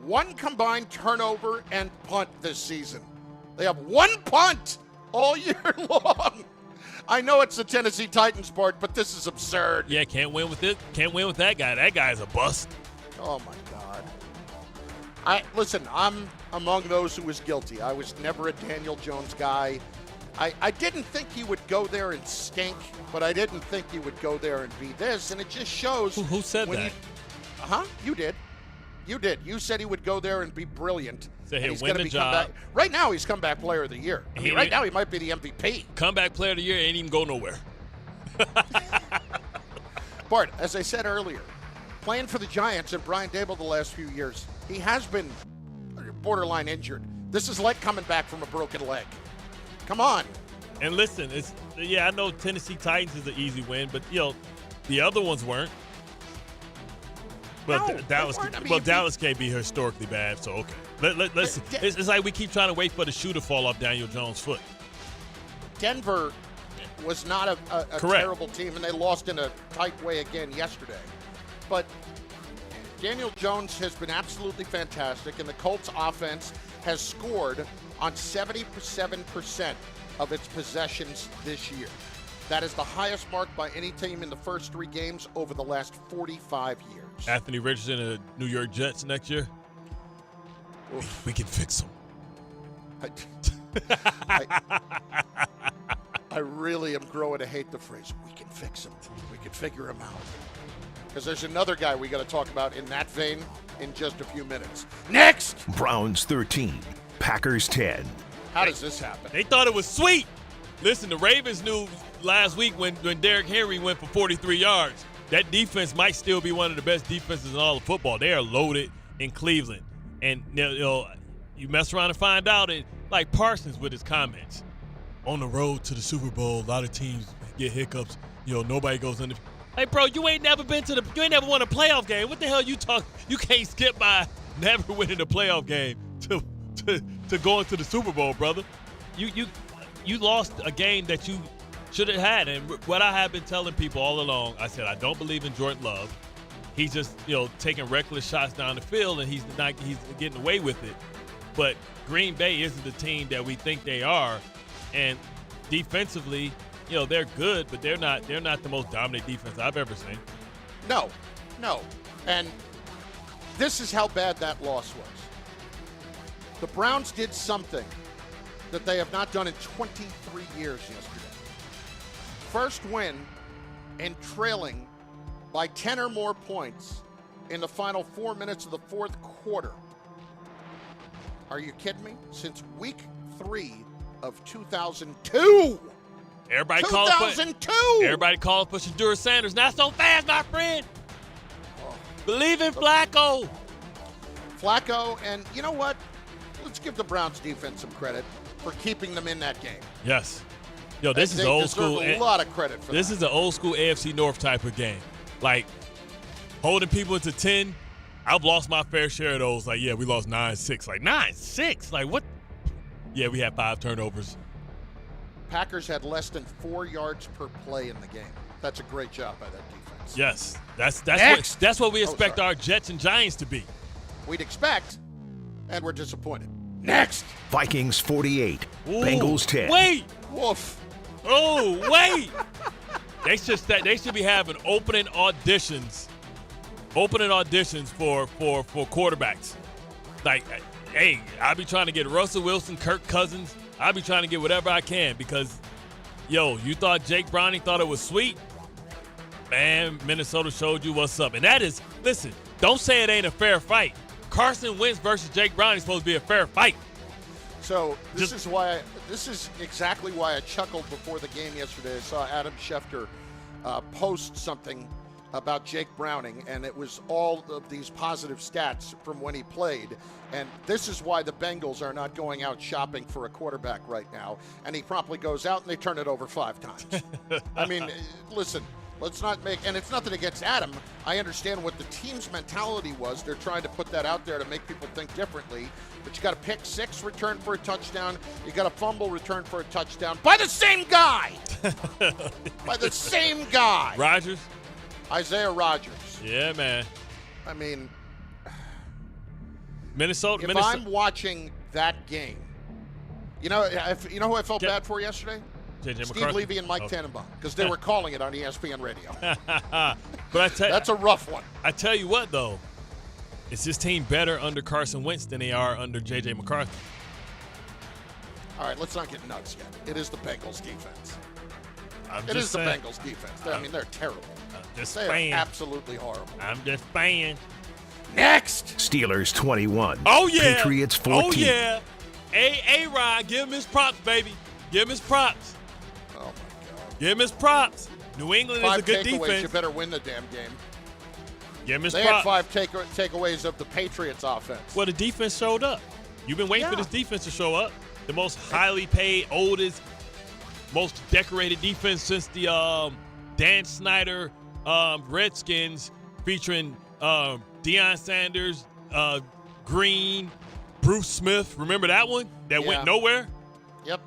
1 combined turnover and punt this season. They have 1 punt all year long. I know it's the Tennessee Titans part, but this is absurd. Yeah, can't win with it. Can't win with that guy. That guy's a bust. Oh, my God. Listen, I'm among those who was guilty. I was never a Daniel Jones guy. I didn't think he would go there and stink, but I didn't think he would go there and be this, and it just shows. Who said that? You did. You did. You said he would go there and be brilliant. So he'll he's win the job. Right now, he's comeback player of the year. Right now, he might be the MVP. Comeback player of the year ain't even go nowhere. Bart, as I said earlier, playing for the Giants and Brian Daboll the last few years, he has been borderline injured. This is like coming back from a broken leg. Come on. And listen, I know Tennessee Titans is an easy win, but the other ones weren't. But Dallas can't be historically bad, so okay. Let's. It's like we keep trying to wait for the shoe to fall off Daniel Jones' foot. Denver was not a terrible team, and they lost in a tight way again yesterday. But Daniel Jones has been absolutely fantastic, and the Colts offense has scored on 77% of its possessions this year. That is the highest mark by any team in the first 3 games over the last 45 years. Anthony Richardson and the New York Jets next year. We can fix them. I really am growing to hate the phrase, we can fix them. We can figure them out. Because there's another guy we got to talk about in that vein in just a few minutes. Next! Browns 13, Packers 10. How does this happen? They thought it was sweet. Listen, the Ravens knew last week when Derrick Henry went for 43 yards, that defense might still be one of the best defenses in all of football. They are loaded in Cleveland. And you mess around and find out it, like Parsons with his comments. On the road to the Super Bowl, a lot of teams get hiccups. Nobody goes in. Hey, bro, you ain't never won a playoff game. What the hell you talk? You can't skip by never winning a playoff game to going to the Super Bowl, brother. You lost a game that you should have had. And what I have been telling people all along, I said I don't believe in Jordan Love. He's just taking reckless shots down the field, and he's getting away with it. But Green Bay isn't the team that we think they are, and defensively, they're good, but they're not the most dominant defense I've ever seen. No, and this is how bad that loss was. The Browns did something that they have not done in 23 years yesterday. First win and trailing by 10 or more points in the final 4 minutes of the fourth quarter. Are you kidding me? Since week 3 of 2002. Everybody 2002. Everybody calling for Shedeur Sanders. Not so fast, my friend. Believe in Flacco. And you know what? Let's give the Browns defense some credit for keeping them in that game. Yes. This is old school. A lot of credit for this. This is an old school AFC North type of game. Like, holding people to 10. I've lost my fair share of those. Like, we lost 9-6. Like, 9-6? Like, what? Yeah, we had 5 turnovers. Packers had less than 4 yards per play in the game. That's a great job by that defense. Yes. That's what we expect our Jets and Giants to be. We'd expect, and we're disappointed. Next! Vikings 48, Bengals 10. Wait! Woof. Oh, wait! They should be having opening auditions for quarterbacks. Like, hey, I'll be trying to get Russell Wilson, Kirk Cousins. I'll be trying to get whatever I can because, you thought Jake Browning thought it was sweet? Man, Minnesota showed you what's up. And that is, listen, don't say it ain't a fair fight. Carson Wentz versus Jake Browning is supposed to be a fair fight. So this is exactly why I chuckled before the game yesterday. I saw Adam Schefter post something about Jake Browning, and it was all of these positive stats from when he played. And this is why the Bengals are not going out shopping for a quarterback right now. And he promptly goes out, and they turn it over 5 times. I mean, listen, Let's not make, and it's nothing against Adam. I understand what the team's mentality was. They're trying to put that out there to make people think differently. But you got a pick six return for a touchdown. You got a fumble return for a touchdown by the same guy. By the same guy. Rodgers? Isaiah Rodgers. Yeah, man. I mean, Minnesota. If I'm watching that game, you know who I felt bad for yesterday? JJ Steve McCarthy? Levy and Mike Tannenbaum, because they were calling it on ESPN radio. But I tell that's a rough one. I tell you what, though, is this team better under Carson Wentz than they are under JJ McCarthy? All right, let's not get nuts yet. It is the Bengals defense. It is the Bengals defense. I mean, they're terrible. They are absolutely horrible. I'm just saying. Next. Steelers 21. Oh, yeah. Patriots 14. Oh, yeah. A-Rod, give him his props, baby. Give him his props. Oh, my God. Give him his props. New England is a good defense. You better win the damn game. Give him his they props. had 5 takeaways of the Patriots offense. Well, the defense showed up. You've been waiting for this defense to show up. The most highly paid, oldest, most decorated defense since the Dan Snyder Redskins featuring Deion Sanders, Green, Bruce Smith. Remember that one? That went nowhere? Yep.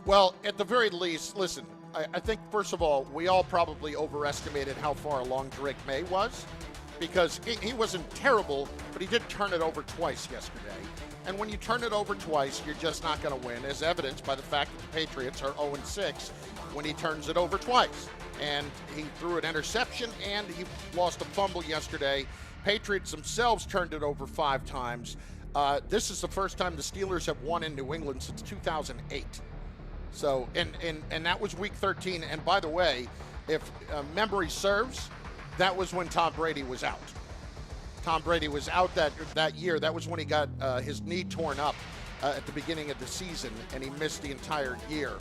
Well, at the very least, listen, I think, first of all, we all probably overestimated how far along Drake May was, because he wasn't terrible, but he did turn it over twice yesterday. And when you turn it over twice, you're just not going to win, as evidenced by the fact that the Patriots are 0-6 when he turns it over twice. And he threw an interception, and he lost a fumble yesterday. Patriots themselves turned it over 5 times. This is the first time the Steelers have won in New England since 2008. So, and that was Week 13. And by the way, if memory serves, that was when Tom Brady was out. Tom Brady was out that year. That was when he got his knee torn up at the beginning of the season, and he missed the entire year.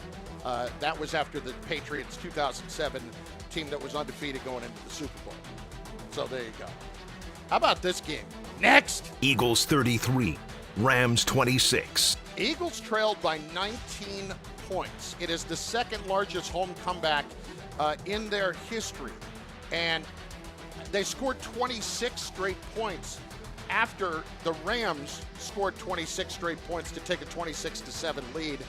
That was after the Patriots 2007 team that was undefeated going into the Super Bowl. So there you go. How about this game? Next. Eagles 33, Rams 26. Eagles trailed by 19 points. It is the second largest home comeback in their history. And they scored 26 straight points after the Rams scored 26 straight points to take a 26-7 lead.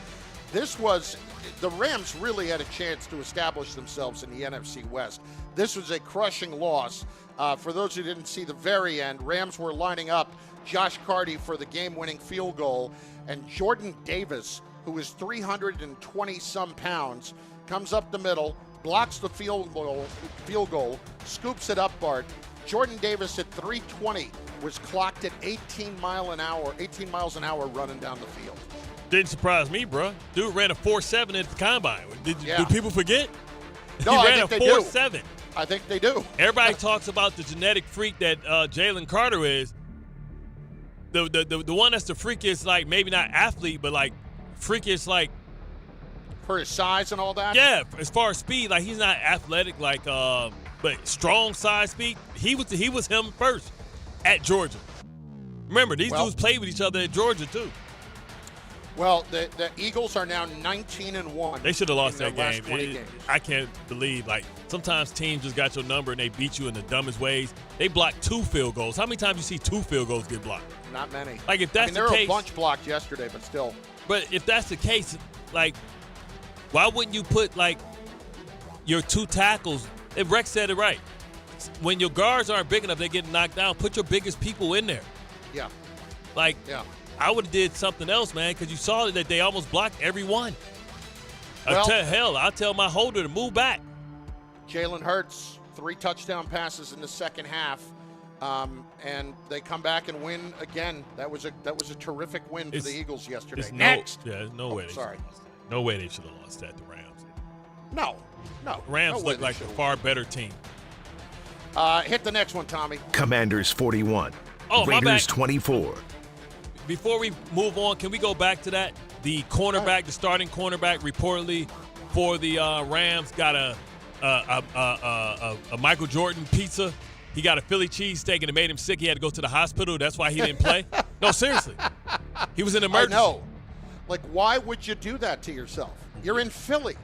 The Rams really had a chance to establish themselves in the NFC West. This was a crushing loss. For those who didn't see the very end, Rams were lining up Josh Carty for the game-winning field goal, and Jordan Davis, who is 320-some pounds, comes up the middle, blocks the field goal, scoops it up, Bart. Jordan Davis at 320 was clocked at 18 miles an hour running down the field. Didn't surprise me, bro. Dude ran a 4.7 at the combine. Do people forget? No, he ran a 4.7. I think they do. Everybody talks about the genetic freak that Jalen Carter is. The one that's the freakiest, like maybe not athlete, but like freakiest, like for his size and all that. Yeah, as far as speed, like he's not athletic, like but strong size speed. He was him first at Georgia. Remember, these dudes played with each other at Georgia too. Well, the Eagles are now 19-1. They should have lost that game. 20 games. I can't believe, like, sometimes teams just got your number and they beat you in the dumbest ways. They blocked 2 field goals. How many times you see 2 field goals get blocked? Not many. Like, if that's the case. There were a bunch blocked yesterday, but still. But if that's the case, like, why wouldn't you put, like, your 2 tackles? And Rex said it right. When your guards aren't big enough, they're getting knocked down. Put your biggest people in there. Yeah. Like, I would have did something else, man, because you saw that they almost blocked every one. I'll tell my holder to move back. Jalen Hurts, 3 touchdown passes in the second half, and they come back and win again. That was a terrific win for the Eagles yesterday. Next. There's no way. No way they should have lost that to Rams. No. Rams look like a far better team. Hit the next one, Tommy. Commanders 41. Raiders 24. Before we move on, can we go back to that? The cornerback, the starting cornerback, reportedly for the Rams got a Michael Jordan pizza. He got a Philly cheesesteak and it made him sick. He had to go to the hospital. That's why he didn't play. No, seriously. He was in emergency. I know. Like, why would you do that to yourself? You're in Philly.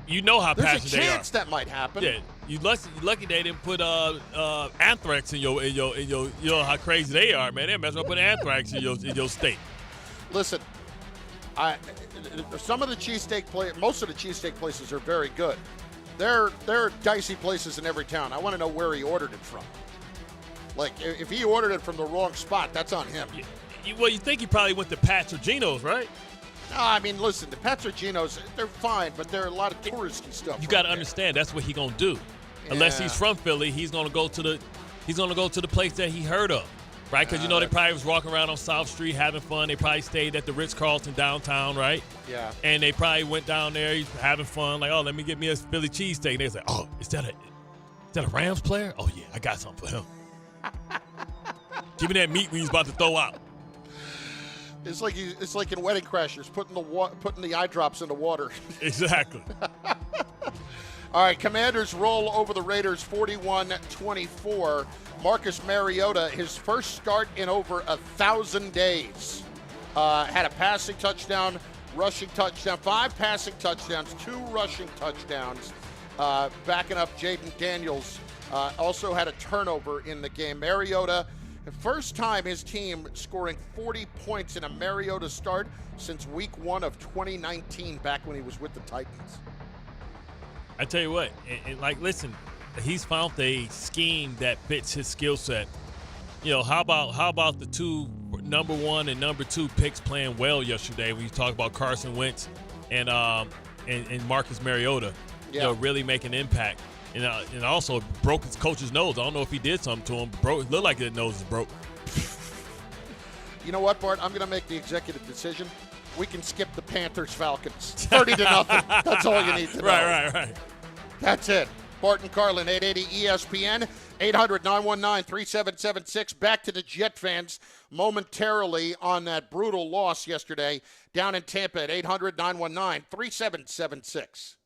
You know how There's passionate they are. There's a chance that might happen. Yeah, you lucky they didn't put anthrax in your. You know how crazy they are, man. They mess up with anthrax in your state. Listen, some of the most of the cheesesteak places are very good. There are dicey places in every town. I want to know where he ordered it from. Like, if he ordered it from the wrong spot, that's on him. Well, you think he probably went to Pat's or Geno's, right? No, I mean, listen, the Pat's or Geno's, they're fine, but there are a lot of touristy stuff. You got to understand, that's what he gonna do. Yeah. Unless he's from Philly, he's gonna go to the place that he heard of, right? Because they probably was walking around on South Street having fun. They probably stayed at the Ritz-Carlton downtown, right? Yeah. And they probably went down there, he's having fun, like, oh, let me get me a Philly cheesesteak. They was like, oh, is that a Rams player? Oh yeah, I got something for him. Give me that meat when he's about to throw out. It's like in Wedding Crashers, putting the eye drops in the water. Exactly. All right, Commanders roll over the Raiders 41-24. Marcus Mariota, his first start in over 1,000 days, had a passing touchdown, rushing touchdown, 5 passing touchdowns, 2 rushing touchdowns, backing up Jaden Daniels. Also had a turnover in the game. Mariota, the first time his team scoring 40 points in a Mariota start since week 1 of 2019, back when he was with the Titans. I tell you what, listen, he's found a scheme that fits his skill set. You know, how about the 2 number 1 and number 2 picks playing well yesterday when you talk about Carson Wentz and Marcus Mariota, you know, really make an impact. And also broke his coach's nose. I don't know if he did something to him. It looked like his nose is broke. You know what, Bart? I'm going to make the executive decision. We can skip the Panthers-Falcons. 30-0. That's all you need to know. Right. That's it. Bart and Carlin, 880 ESPN, 800-919-3776. Back to the Jet fans momentarily on that brutal loss yesterday down in Tampa at 800-919-3776.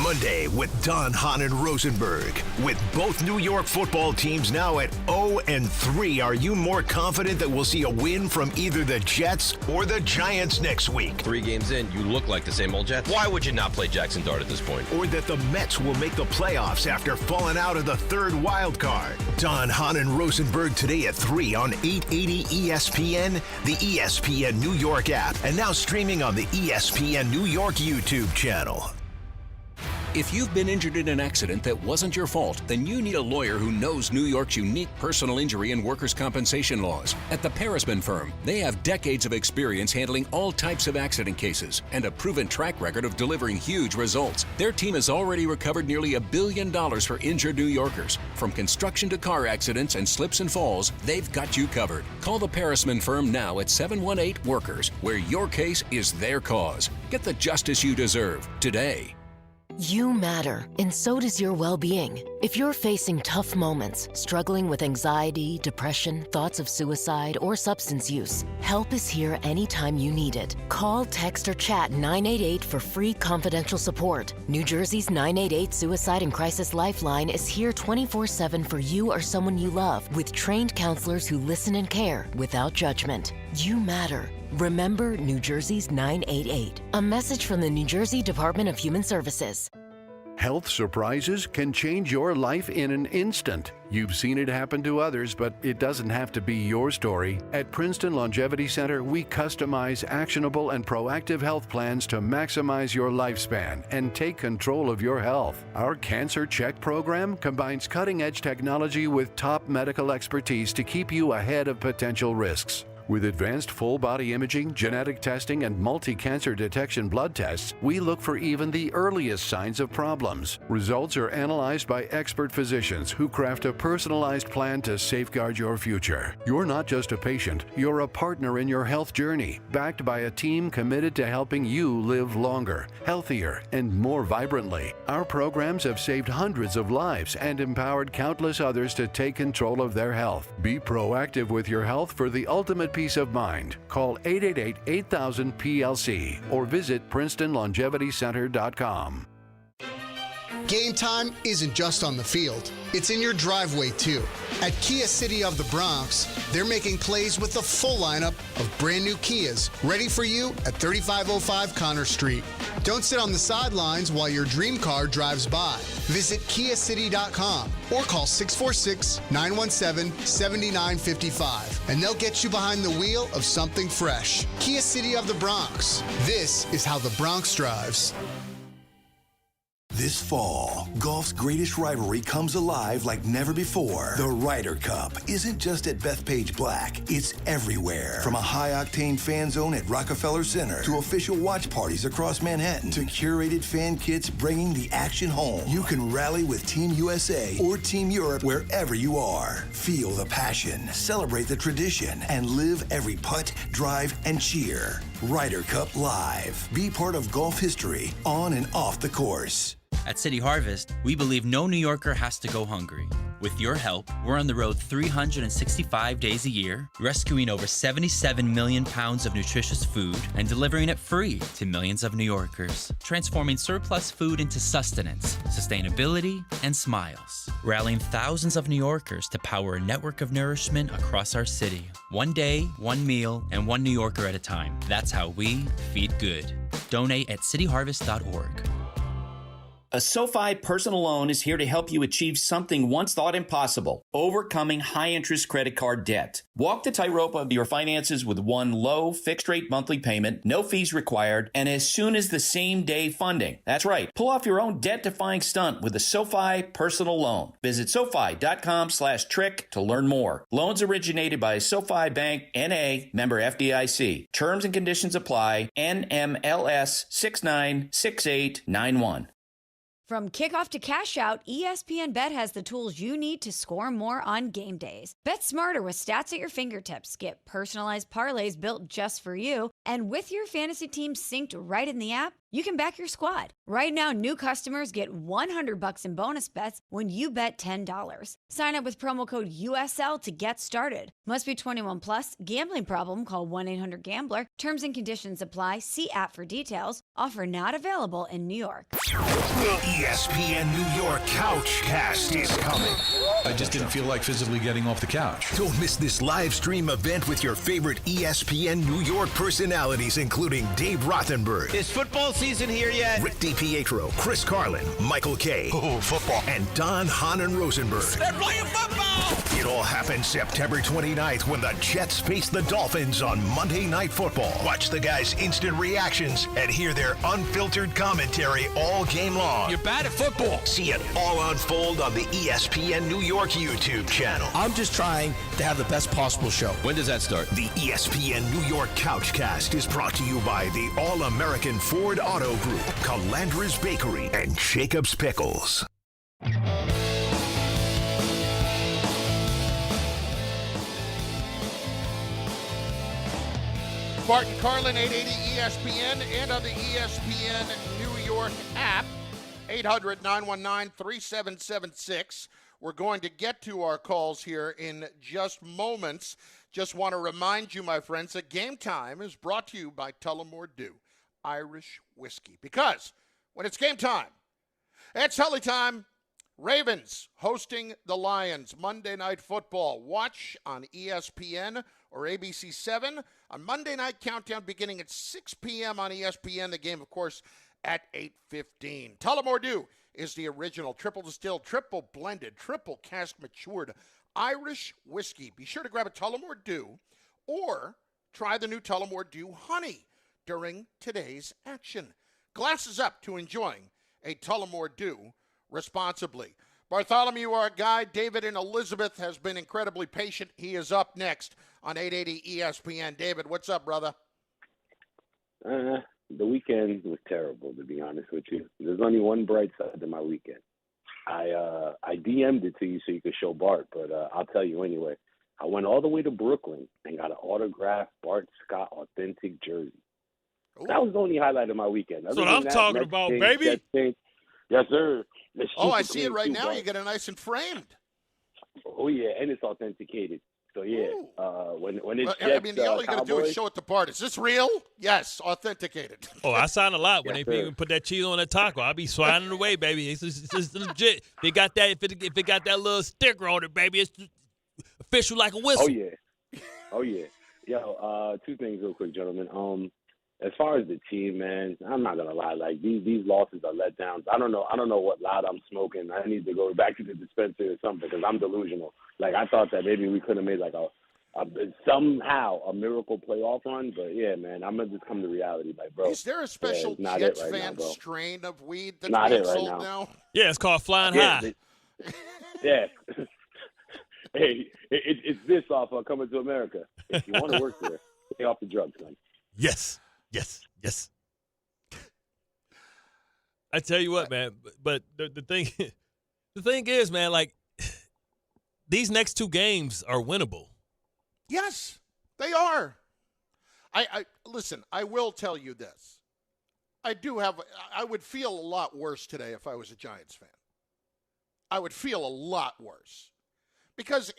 Monday with Don, Hahn, and Rosenberg. With both New York football teams now at 0-3, are you more confident that we'll see a win from either the Jets or the Giants next week? 3 games in, you look like the same old Jets. Why would you not play Jaxson Dart at this point? Or that the Mets will make the playoffs after falling out of the 3rd wild card? Don, Hahn, and Rosenberg today at 3 on 880 ESPN, the ESPN New York app, and now streaming on the ESPN New York YouTube channel. If you've been injured in an accident that wasn't your fault, then you need a lawyer who knows New York's unique personal injury and workers' compensation laws. At the Parisman Firm, they have decades of experience handling all types of accident cases and a proven track record of delivering huge results. Their team has already recovered nearly $1 billion for injured New Yorkers. From construction to car accidents and slips and falls, they've got you covered. Call the Parisman Firm now at 718-WORKERS, where your case is their cause. Get the justice you deserve today. You matter, and so does your well-being. If you're facing tough moments, struggling with anxiety, depression, thoughts of suicide, or substance use, help is here anytime you need it. Call, text, or chat 988 for free confidential support. New Jersey's 988 Suicide and Crisis Lifeline is here 24/7 for you or someone you love, with trained counselors who listen and care without judgment. You matter. Remember New Jersey's 988. A message from the New Jersey Department of Human Services. Health surprises can change your life in an instant. You've seen it happen to others, but it doesn't have to be your story. At Princeton Longevity Center, we customize actionable and proactive health plans to maximize your lifespan and take control of your health. Our Cancer Check program combines cutting-edge technology with top medical expertise to keep you ahead of potential risks. With advanced full-body imaging, genetic testing, and multi-cancer detection blood tests, we look for even the earliest signs of problems. Results are analyzed by expert physicians who craft a personalized plan to safeguard your future. You're not just a patient, you're a partner in your health journey, backed by a team committed to helping you live longer, healthier, and more vibrantly. Our programs have saved hundreds of lives and empowered countless others to take control of their health. Be proactive with your health for the ultimate peace of mind. Call 888-8000-PLC or visit PrincetonLongevityCenter.com. Game time isn't just on the field. It's in your driveway, too. At Kia City of the Bronx, they're making plays with the full lineup of brand new Kias ready for you at 3505 Connor Street. Don't sit on the sidelines while your dream car drives by. Visit KiaCity.com or call 646-917-7955 and they'll get you behind the wheel of something fresh. Kia City of the Bronx. This is how the Bronx drives. This fall, golf's greatest rivalry comes alive like never before. The Ryder Cup isn't just at Bethpage Black, it's everywhere. From a high-octane fan zone at Rockefeller Center to official watch parties across Manhattan to curated fan kits bringing the action home. You can rally with Team USA or Team Europe wherever you are. Feel the passion, celebrate the tradition, and live every putt, drive, and cheer. Ryder Cup Live. Be part of golf history on and off the course. At City Harvest, we believe no New Yorker has to go hungry. With your help, we're on the road 365 days a year, rescuing over 77 million pounds of nutritious food and delivering it free to millions of New Yorkers, transforming surplus food into sustenance, sustainability, and smiles, rallying thousands of New Yorkers to power a network of nourishment across our city. One day, one meal, and one New Yorker at a time. That's how we feed good. Donate at cityharvest.org. A SoFi personal loan is here to help you achieve something once thought impossible, overcoming high-interest credit card debt. Walk the tightrope of your finances with one low, fixed-rate monthly payment, no fees required, and as soon as the same-day funding. That's right. Pull off your own debt-defying stunt with a SoFi personal loan. Visit SoFi.com/trick to learn more. Loans originated by SoFi Bank, N.A., member FDIC. Terms and conditions apply. NMLS 696891. From kickoff to cash out, ESPN Bet has the tools you need to score more on game days. Bet smarter with stats at your fingertips. Get personalized parlays built just for you. And with your fantasy team synced right in the app, you can back your squad. Right now, new customers get $100 in bonus bets when you bet $10. Sign up with promo code USL to get started. Must be 21 plus. Gambling problem? Call 1-800-GAMBLER. Terms and conditions apply. See app for details. Offer not available in New York. ESPN New York Couchcast is coming. I just didn't feel like physically getting off the couch. Don't miss this live stream event with your favorite ESPN New York personalities, including Dave Rothenberg. Is football season here yet? Rick DiPietro, Chris Carlin, Michael Kay. Football. And Don Hahn and Rosenberg. They're playing football! It all happens September 29th when the Jets face the Dolphins on Monday Night Football. Watch the guys' instant reactions and hear their unfiltered commentary all game long. You're bad at football. See it all unfold on the ESPN New York YouTube channel. I'm just trying to have the best possible show. When does that start? The ESPN New York Couchcast is brought to you by the All-American Ford Auto Group, Calandra's Bakery, and Jacob's Pickles. Bart and Carlin, 880 ESPN, and on the ESPN New York app, 800-919-3776. We're going to get to our calls here in just moments. Just want to remind you, my friends, that Game Time is brought to you by Tullamore Dew Irish Whiskey. Because when it's game time, it's Hully time. Ravens hosting the Lions. Monday Night Football. Watch on ESPN or ABC7 on Monday Night Countdown beginning at 6 p.m. on ESPN. The game, of course, at 8:15. Tullamore Dew is the original triple distilled, triple blended, triple cask matured Irish whiskey. Be sure to grab a Tullamore Dew or try the new Tullamore Dew Honey during today's action. Glasses up to enjoying a Tullamore Dew responsibly. Bartholomew, our guy, David and Elizabeth, has been incredibly patient. He is up next on 880 ESPN. David, what's up, brother? The weekend was terrible, to be honest with you. There's only one bright side to my weekend. I DM'd it to you so you could show Bart, but I'll tell you anyway. I went all the way to Brooklyn and got an autographed Bart Scott authentic jersey. Ooh. That was the only highlight of my weekend. That's what I'm talking about, baby. Yes, sir. Oh, I see it right now. You got it nice and framed. Oh, yeah, and it's authenticated. So yeah, when it's I mean, all you got to do is show it to Bart. Is this real? Yes, authenticated. Oh, I sign a lot when Yes, they sir. even put that cheese on that taco. I'll be swatting it away, baby. It's just legit. They got that. If it got that little sticker on it, baby, it's official like a whistle. Oh yeah. Yo, two things real quick, gentlemen. As far as the team, man, I'm not gonna lie. Like these losses are letdowns. I don't know what loud I'm smoking. I need to go back to the dispensary or something because I'm delusional. Like I thought that maybe we could have made like somehow a miracle playoff run, but yeah, man, I'm gonna just come to reality. Like, bro, Is there a special it's not Jets it right fan now, bro. strain of weed that's Not being it right sold now. Yeah, it's called flying high. Yeah. Hey, it's this off Coming to America. If you want to work there, stay off the drugs, man. Yes. I tell you what, man. But the thing is, man, like these next two games are winnable. Yes, they are. I listen. I will tell you this. I would feel a lot worse today if I was a Giants fan. I would feel a lot worse. Because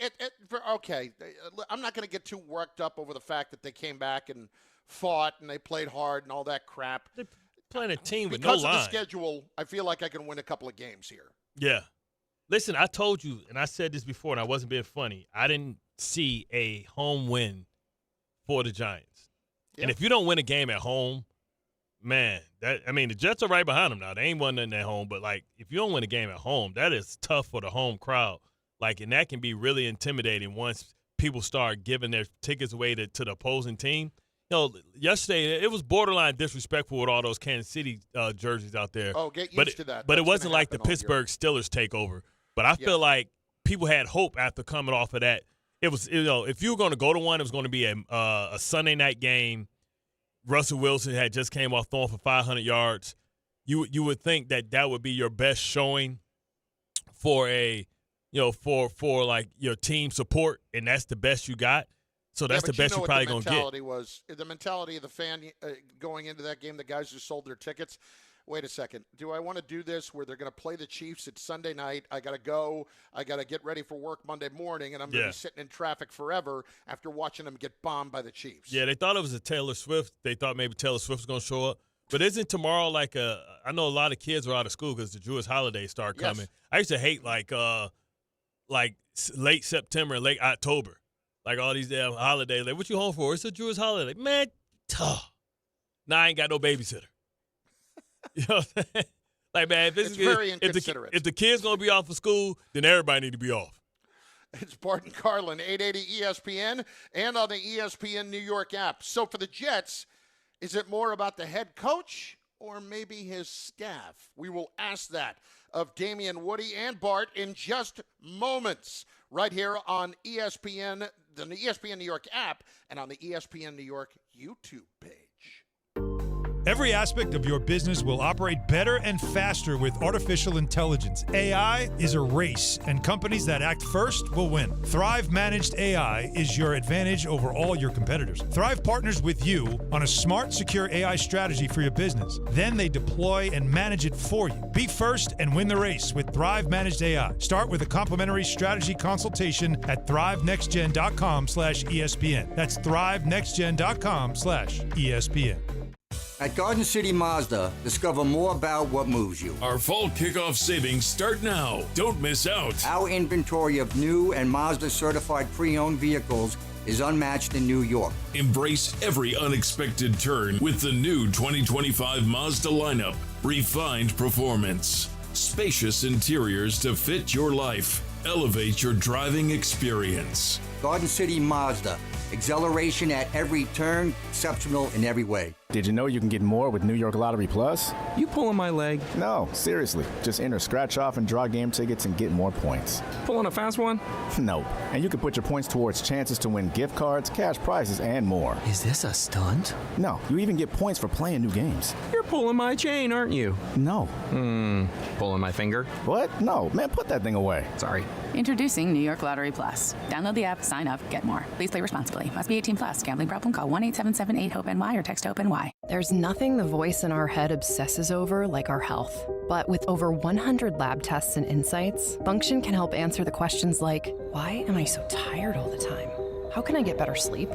I'm not going to get too worked up over the fact that they came back and fought and they played hard and all that crap. They're playing a team with because no of line. the schedule, I feel like I can win a couple of games here. Yeah. Listen, I told you, and I said this before, and I wasn't being funny. I didn't see a home win for the Giants. Yeah. And if you don't win a game at home, man, the Jets are right behind them now. They ain't won nothing at home, but like if you don't win a game at home, that is tough for the home crowd. Like, and that can be really intimidating once people start giving their tickets away to the opposing team. You know, yesterday it was borderline disrespectful with all those Kansas City jerseys out there. Oh, get used to that. But it That's wasn't gonna like the happen all Pittsburgh Steelers takeover. But I feel like people had hope after coming off of that. It was, if you were going to go to one, it was going to be a Sunday night game. Russell Wilson had just came off throwing for 500 yards. You would think that would be your best showing for for like your team support, and that's the best you got. So that's the best you're probably going to get. The mentality of the fan going into that game, the guys who sold their tickets. Wait a second. Do I want to do this where they're going to play the Chiefs? It's Sunday night. I got to go. I got to get ready for work Monday morning, and I'm going to be sitting in traffic forever after watching them get bombed by the Chiefs. Yeah, they thought it was a Taylor Swift. They thought maybe Taylor Swift was going to show up. But isn't tomorrow like I know a lot of kids are out of school because the Jewish holidays start coming. Yes. I used to hate like late September and late October. Like all these damn holidays. Like, what you home for? It's a Jewish holiday. Man, now I ain't got no babysitter. You know what I'm saying? Like, man, it's very inconsiderate. If the kid's going to be off of school, then everybody need to be off. It's Bart and Carlin, 880 ESPN, and on the ESPN New York app. So for the Jets, is it more about the head coach or maybe his staff? We will ask that of Damien Woody and Bart in just moments right here on ESPN, the ESPN New York app, and on the ESPN New York YouTube page. Every aspect of your business will operate better and faster with artificial intelligence. AI is a race, and companies that act first will win. Thrive Managed AI is your advantage over all your competitors. Thrive partners with you on a smart, secure AI strategy for your business. Then they deploy and manage it for you. Be first and win the race with Thrive Managed AI. Start with a complimentary strategy consultation at thrivenextgen.com/ESPN. That's thrivenextgen.com/ESPN. At Garden City Mazda, discover more about what moves you. Our fall kickoff savings start now. Don't miss out. Our inventory of new and Mazda certified pre-owned vehicles is unmatched in New York. Embrace every unexpected turn with the new 2025 Mazda lineup. Refined performance. Spacious interiors to fit your life. Elevate your driving experience. Garden City Mazda. Exhilaration at every turn, exceptional in every way. Did you know you can get more with New York Lottery Plus? You pulling my leg? No, seriously. Just enter scratch off and draw game tickets and get more points. Pulling a fast one? No. And you can put your points towards chances to win gift cards, cash prizes, and more. Is this a stunt? No, you even get points for playing new games. You're pulling my chain, aren't you? No. Pulling my finger? What? No, man, put that thing away. Sorry. Introducing New York Lottery Plus. Download the app, sign up, get more. Please play responsibly. Must be 18 plus. Gambling problem? Call 1-877-8-HOPE-NY or text HOPE-NY. There's nothing the voice in our head obsesses over like our health. But with over 100 lab tests and insights, Function can help answer the questions like, why am I so tired all the time? How can I get better sleep?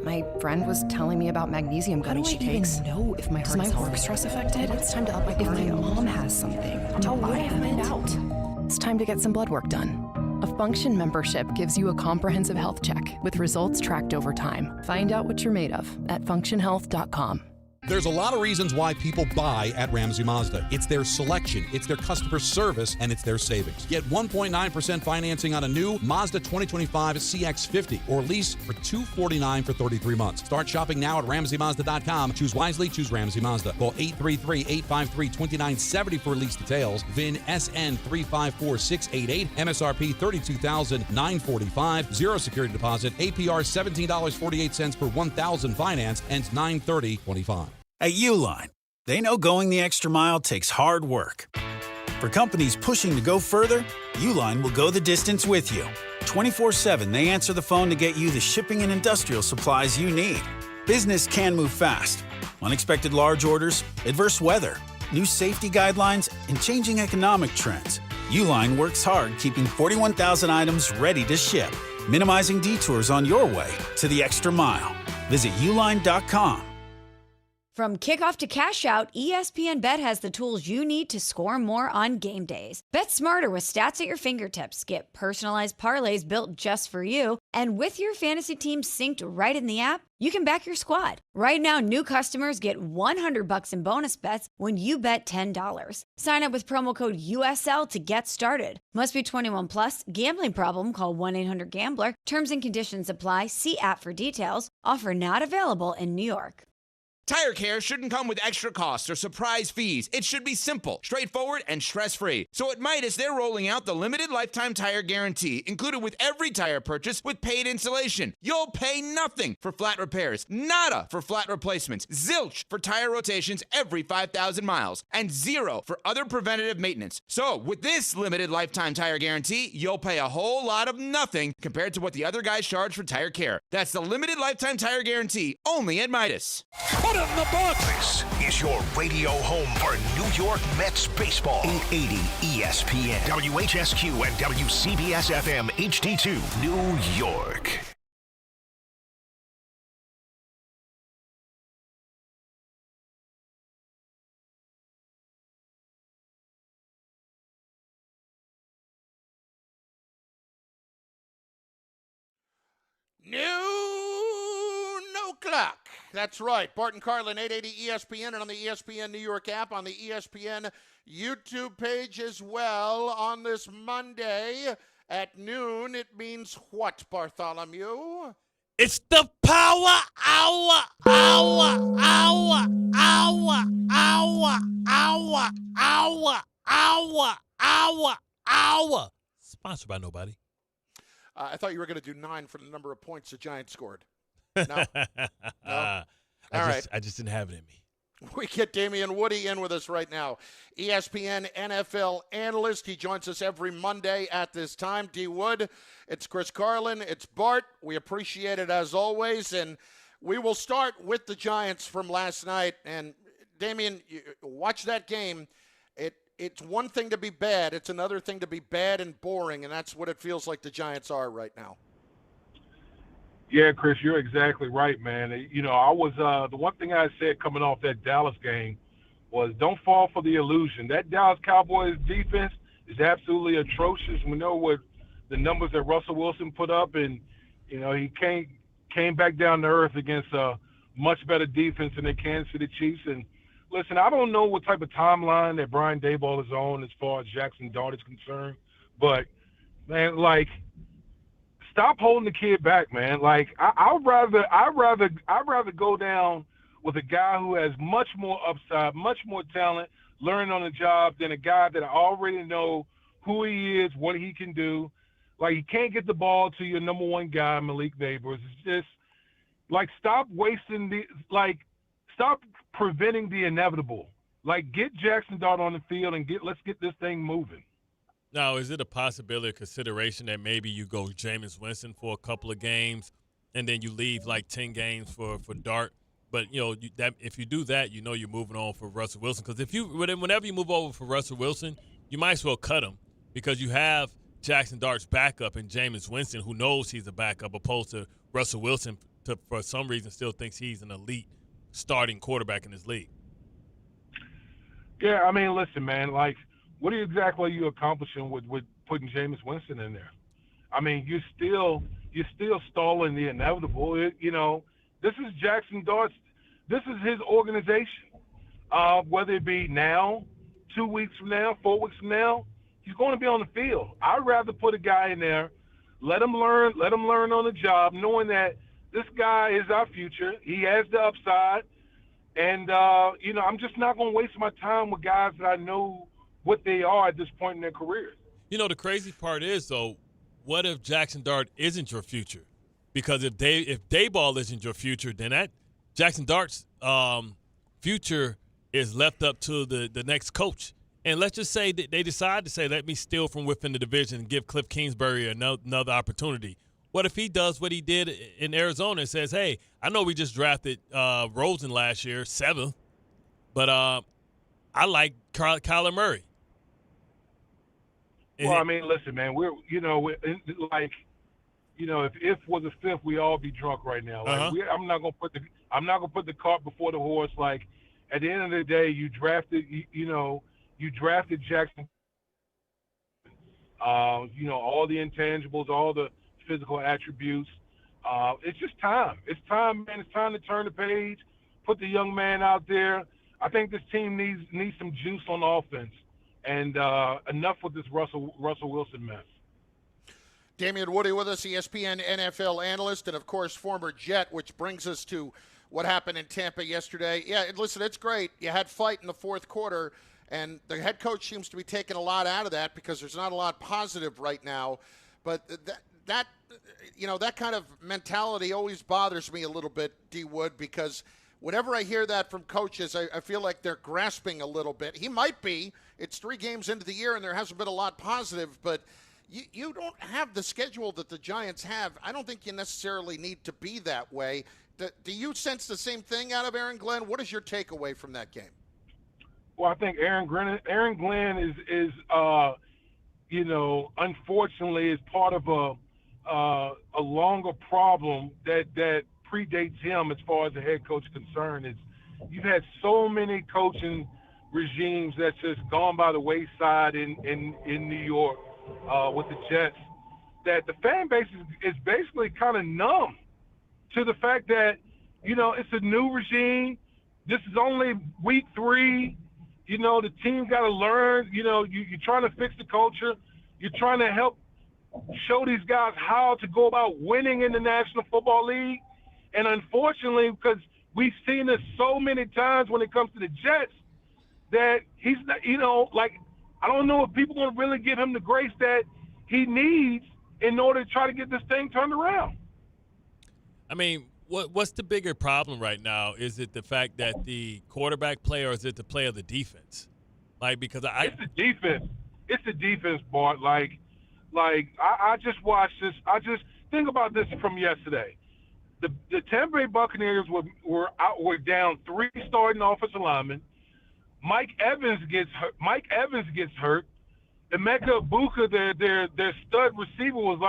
My friend was telling me about magnesium gummies she takes. know if my Is my work stress affected? It's time to up my If my cardio. mom has something, How would I find out? It's time to get some blood work done. A Function membership gives you a comprehensive health check with results tracked over time. Find out what you're made of at functionhealth.com. There's a lot of reasons why people buy at Ramsey Mazda. It's their selection, it's their customer service, and it's their savings. Get 1.9% financing on a new Mazda 2025 CX-50 or lease for $249 for 33 months. Start shopping now at RamseyMazda.com. Choose wisely, choose Ramsey Mazda. Call 833-853-2970 for lease details. VIN SN 354688. MSRP $32,945. Zero security deposit. APR $17.48 per $1,000 finance. Ends 9/30/25. At Uline, they know going the extra mile takes hard work. For companies pushing to go further, Uline will go the distance with you. 24/7, they answer the phone to get you the shipping and industrial supplies you need. Business can move fast. Unexpected large orders, adverse weather, new safety guidelines, and changing economic trends. Uline works hard keeping 41,000 items ready to ship, minimizing detours on your way to the extra mile. Visit uline.com. From kickoff to cash out, ESPN Bet has the tools you need to score more on game days. Bet smarter with stats at your fingertips. Get personalized parlays built just for you. And with your fantasy team synced right in the app, you can back your squad. Right now, new customers get $100 in bonus bets when you bet $10. Sign up with promo code USL to get started. Must be 21 plus. Gambling problem? Call 1-800-GAMBLER. Terms and conditions apply. See app for details. Offer not available in New York. Tire care shouldn't come with extra costs or surprise fees. It should be simple, straightforward, and stress-free. So at Midas, they're rolling out the limited lifetime tire guarantee, included with every tire purchase with paid installation. You'll pay nothing for flat repairs, nada for flat replacements, zilch for tire rotations every 5,000 miles, and zero for other preventative maintenance. So with this limited lifetime tire guarantee, you'll pay a whole lot of nothing compared to what the other guys charge for tire care. That's the limited lifetime tire guarantee, only at Midas. Put it in the book. This is your radio home for New York Mets baseball. 880 ESPN, WHSQ, and WCBS FM HD2, New York. No clock. That's right. Bart and Carlin, 880 ESPN, and on the ESPN New York app, on the ESPN YouTube page as well. On this Monday at noon, it means what, Bartholomew? It's the power hour, hour, hour, hour, hour, hour, hour, hour, hour, hour. Sponsored by nobody. I thought you were going to do 9 for the number of points the Giants scored. No? No? All right. I just didn't have it in me. We get Damien Woody in with us right now. ESPN NFL analyst. He joins us every Monday at this time. D. Wood, it's Chris Carlin, it's Bart. We appreciate it as always. And we will start with the Giants from last night. And Damien, watch that game. It's one thing to be bad. It's another thing to be bad and boring. And that's what it feels like the Giants are right now. Yeah, Chris, you're exactly right, man. You know, I was the one thing I said coming off that Dallas game was don't fall for the illusion. That Dallas Cowboys defense is absolutely atrocious. We know what the numbers that Russell Wilson put up, and, you know, he came back down to earth against a much better defense than the Kansas City Chiefs. And, listen, I don't know what type of timeline that Brian Daboll is on as far as Jaxson Dart is concerned, but, man, like, stop holding the kid back, man. Like, I'd rather go down with a guy who has much more upside, much more talent, learning on the job than a guy that I already know who he is, what he can do. Like, he can't get the ball to your number one guy, Malik Neighbors. It's just, like, stop preventing the inevitable. Like, get Jaxson Dart on the field and let's get this thing moving. Now, is it a possibility or consideration that maybe you go Jameis Winston for a couple of games and then you leave like 10 games for Dart? But, you know, if you do that, you know you're moving on for Russell Wilson. Because whenever you move over for Russell Wilson, you might as well cut him because you have Jaxson Dart's backup and Jameis Winston, who knows he's a backup, opposed to Russell Wilson, for some reason, still thinks he's an elite starting quarterback in this league. Yeah, I mean, listen, man. Like, what exactly are you accomplishing with putting Jameis Winston in there? I mean, you're still stalling the inevitable. This is Jaxson Dart. This is his organization. Whether it be now, 2 weeks from now, 4 weeks from now, he's going to be on the field. I'd rather put a guy in there, let him learn on the job, knowing that this guy is our future. He has the upside. And, I'm just not going to waste my time with guys that I know what they are at this point in their career. The crazy part is, though, what if Jaxson Dart isn't your future? Because if Daboll isn't your future, then that Jaxson Dart's future is left up to the next coach. And let's just say that they decide to say, let me steal from within the division and give Cliff Kingsbury another opportunity. What if he does what he did in Arizona and says, hey, I know we just drafted Rosen last year, 7th, but I like Kyler Murray. Well, I mean, listen, man, if was a 5th, we all be drunk right now. Like, I'm not gonna put the cart before the horse. Like, at the end of the day, you drafted Jackson. All the intangibles, all the physical attributes. It's just time. It's time, man. It's time to turn the page, put the young man out there. I think this team needs some juice on offense, and enough with this Russell Wilson mess. Damien Woody with us, ESPN NFL analyst, and of course former Jet, which brings us to what happened in Tampa yesterday. Yeah, listen, it's great. You had fight in the fourth quarter, and the head coach seems to be taking a lot out of that because there's not a lot positive right now. But that kind of mentality always bothers me a little bit, D. Wood, because whenever I hear that from coaches, I feel like they're grasping a little bit. He might be. It's 3 games into the year, and there hasn't been a lot positive, but you don't have the schedule that the Giants have. I don't think you necessarily need to be that way. Do you sense the same thing out of Aaron Glenn? What is your takeaway from that game? Well, I think Aaron Glenn is unfortunately is part of a longer problem that predates him as far as the head coach is concerned. You've had so many coaching regimes that's just gone by the wayside in New York with the Jets, that the fan base is basically kind of numb to the fact that, it's a new regime. This is only week 3. The team got to learn. You're trying to fix the culture. You're trying to help show these guys how to go about winning in the National Football League. And unfortunately, because we've seen this so many times when it comes to the Jets, that he's not, I don't know if people are going to really give him the grace that he needs in order to try to get this thing turned around. I mean, what's the bigger problem right now? Is it the fact that the quarterback play, or is it the play of the defense? Because it's the defense. It's the defense, Bart. I just watched this. I just think about this from yesterday. The Tampa Bay Buccaneers were down 3 starting offensive linemen. Mike Evans gets hurt. Emeka Ibuka, their stud receiver, was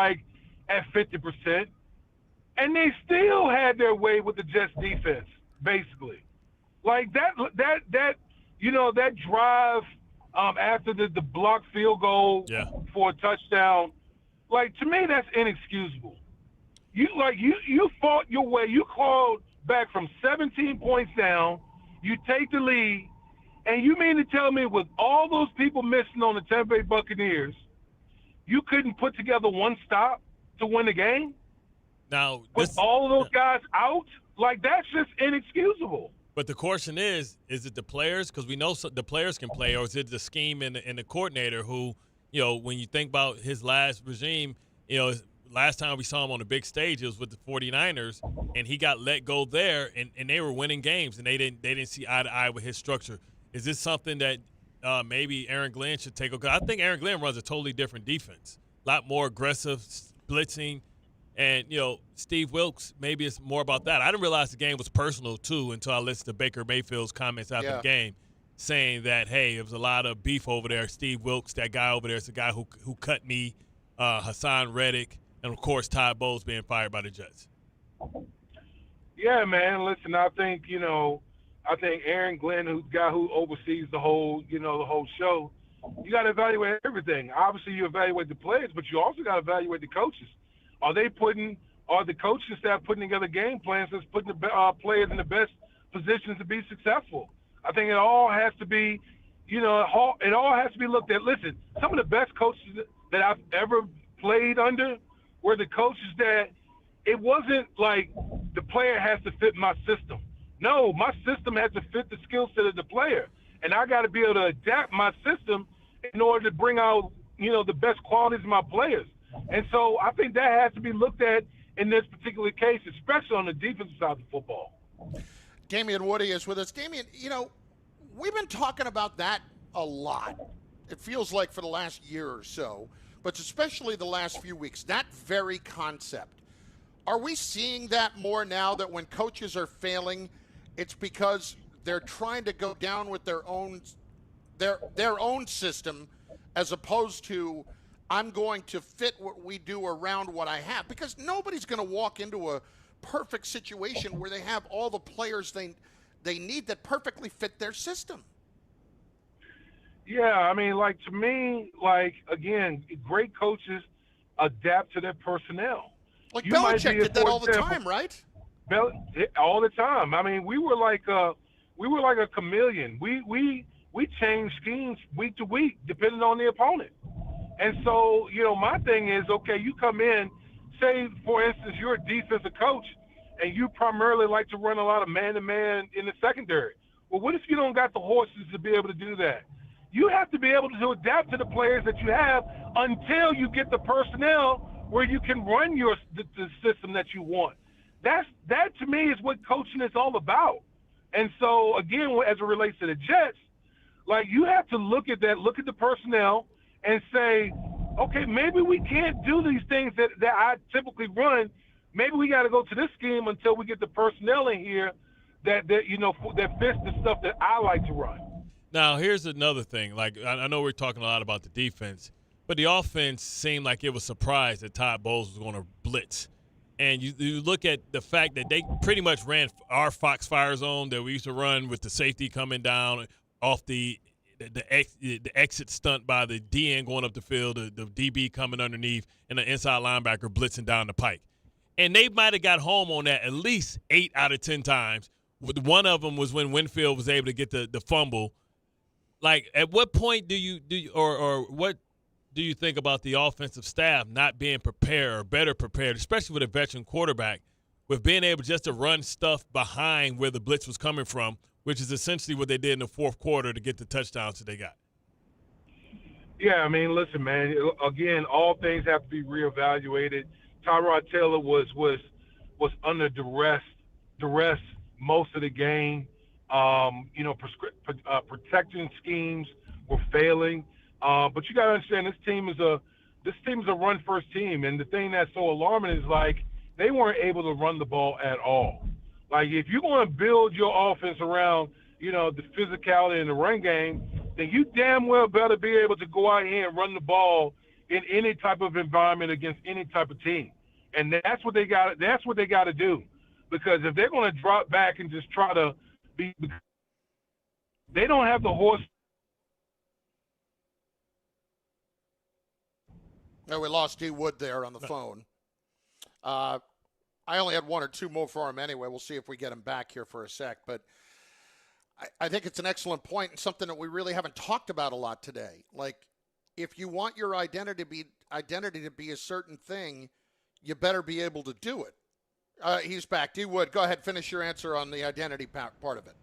at 50%. And they still had their way with the Jets defense, basically. That drive after the blocked field goal for a touchdown, to me, that's inexcusable. You fought your way. You clawed back from 17 points down. You take the lead, and you mean to tell me with all those people missing on the Tampa Bay Buccaneers, you couldn't put together one stop to win the game? Now, with all of those guys out, that's just inexcusable. But the question is it the players? Because we know the players can play, or is it the scheme and the coordinator who, when you think about his last regime, last time we saw him on the big stage, it was with the 49ers, and he got let go there, and they were winning games, and they didn't see eye to eye with his structure. Is this something that maybe Aaron Glenn should take? Because I think Aaron Glenn runs a totally different defense, a lot more aggressive, blitzing. And, Steve Wilks, maybe it's more about that. I didn't realize the game was personal, too, until I listened to Baker Mayfield's comments after the game saying that, hey, there was a lot of beef over there. Steve Wilks, that guy over there, is the guy who cut me, Hassan Reddick, and, of course, Todd Bowles being fired by the Jets. Yeah, man. Listen, I think Aaron Glenn, who's the guy who oversees the whole show. You got to evaluate everything. Obviously, you evaluate the players, but you also got to evaluate the coaches. Are the coaching staff putting together game plans that's putting the players in the best positions to be successful? I think it all has to be, it all has to be looked at. Listen, some of the best coaches that I've ever played under were the coaches that it wasn't like the player has to fit my system. No, my system has to fit the skill set of the player. And I got to be able to adapt my system in order to bring out, the best qualities of my players. And so I think that has to be looked at in this particular case, especially on the defensive side of the football. Damien Woody is with us. Damien, we've been talking about that a lot. It feels like for the last year or so, but especially the last few weeks, that very concept. Are we seeing that more now that when coaches are failing, it's because they're trying to go down with their own system as opposed to I'm going to fit what we do around what I have? Because nobody's going to walk into a perfect situation where they have all the players they need that perfectly fit their system. Yeah, I mean, to me, again, great coaches adapt to their personnel. Like Belichick did that all the time, right? All the time. I mean, we were like a chameleon. We change schemes week to week depending on the opponent. And so, my thing is, okay, you come in, say, for instance, you're a defensive coach, and you primarily like to run a lot of man-to-man in the secondary. Well, what if you don't got the horses to be able to do that? You have to be able to adapt to the players that you have until you get the personnel where you can run the system that you want. That to me is what coaching is all about. And so, again, as it relates to the Jets, you have to look at that, look at the personnel, and say, okay, maybe we can't do these things that I typically run. Maybe we got to go to this scheme until we get the personnel in here that fits the stuff that I like to run. Now, here's another thing. I know we're talking a lot about the defense, but the offense seemed like it was surprised that Todd Bowles was going to blitz. And you look at the fact that they pretty much ran our Foxfire zone that we used to run with the safety coming down off the exit stunt by the DN going up the field, the DB coming underneath, and the inside linebacker blitzing down the pike. And they might have got home on that at least 8 out of 10 times. One of them was when Winfield was able to get the fumble. At what point do you what do you think about the offensive staff not being prepared or better prepared, especially with a veteran quarterback, with being able just to run stuff behind where the blitz was coming from, which is essentially what they did in the fourth quarter to get the touchdowns that they got? Yeah, I mean, listen, man. Again, all things have to be reevaluated. Tyrod Taylor was under duress most of the game. Protection schemes were failing. But you got to understand, this team is a run first team, and the thing that's so alarming is they weren't able to run the ball at all. If you're going to build your offense around, the physicality in the run game, then you damn well better be able to go out here and run the ball in any type of environment against any type of team. And that's what they got. That's what they got to do, because if they're going to drop back and just try to be, they don't have the horse. No, we lost D. Wood there on the phone. I only had one or two more for him anyway. We'll see if we get him back here for a sec. But I think it's an excellent point and something that we really haven't talked about a lot today. If you want your identity to be a certain thing, you better be able to do it. He's back. D. Wood, go ahead, finish your answer on the identity part of it.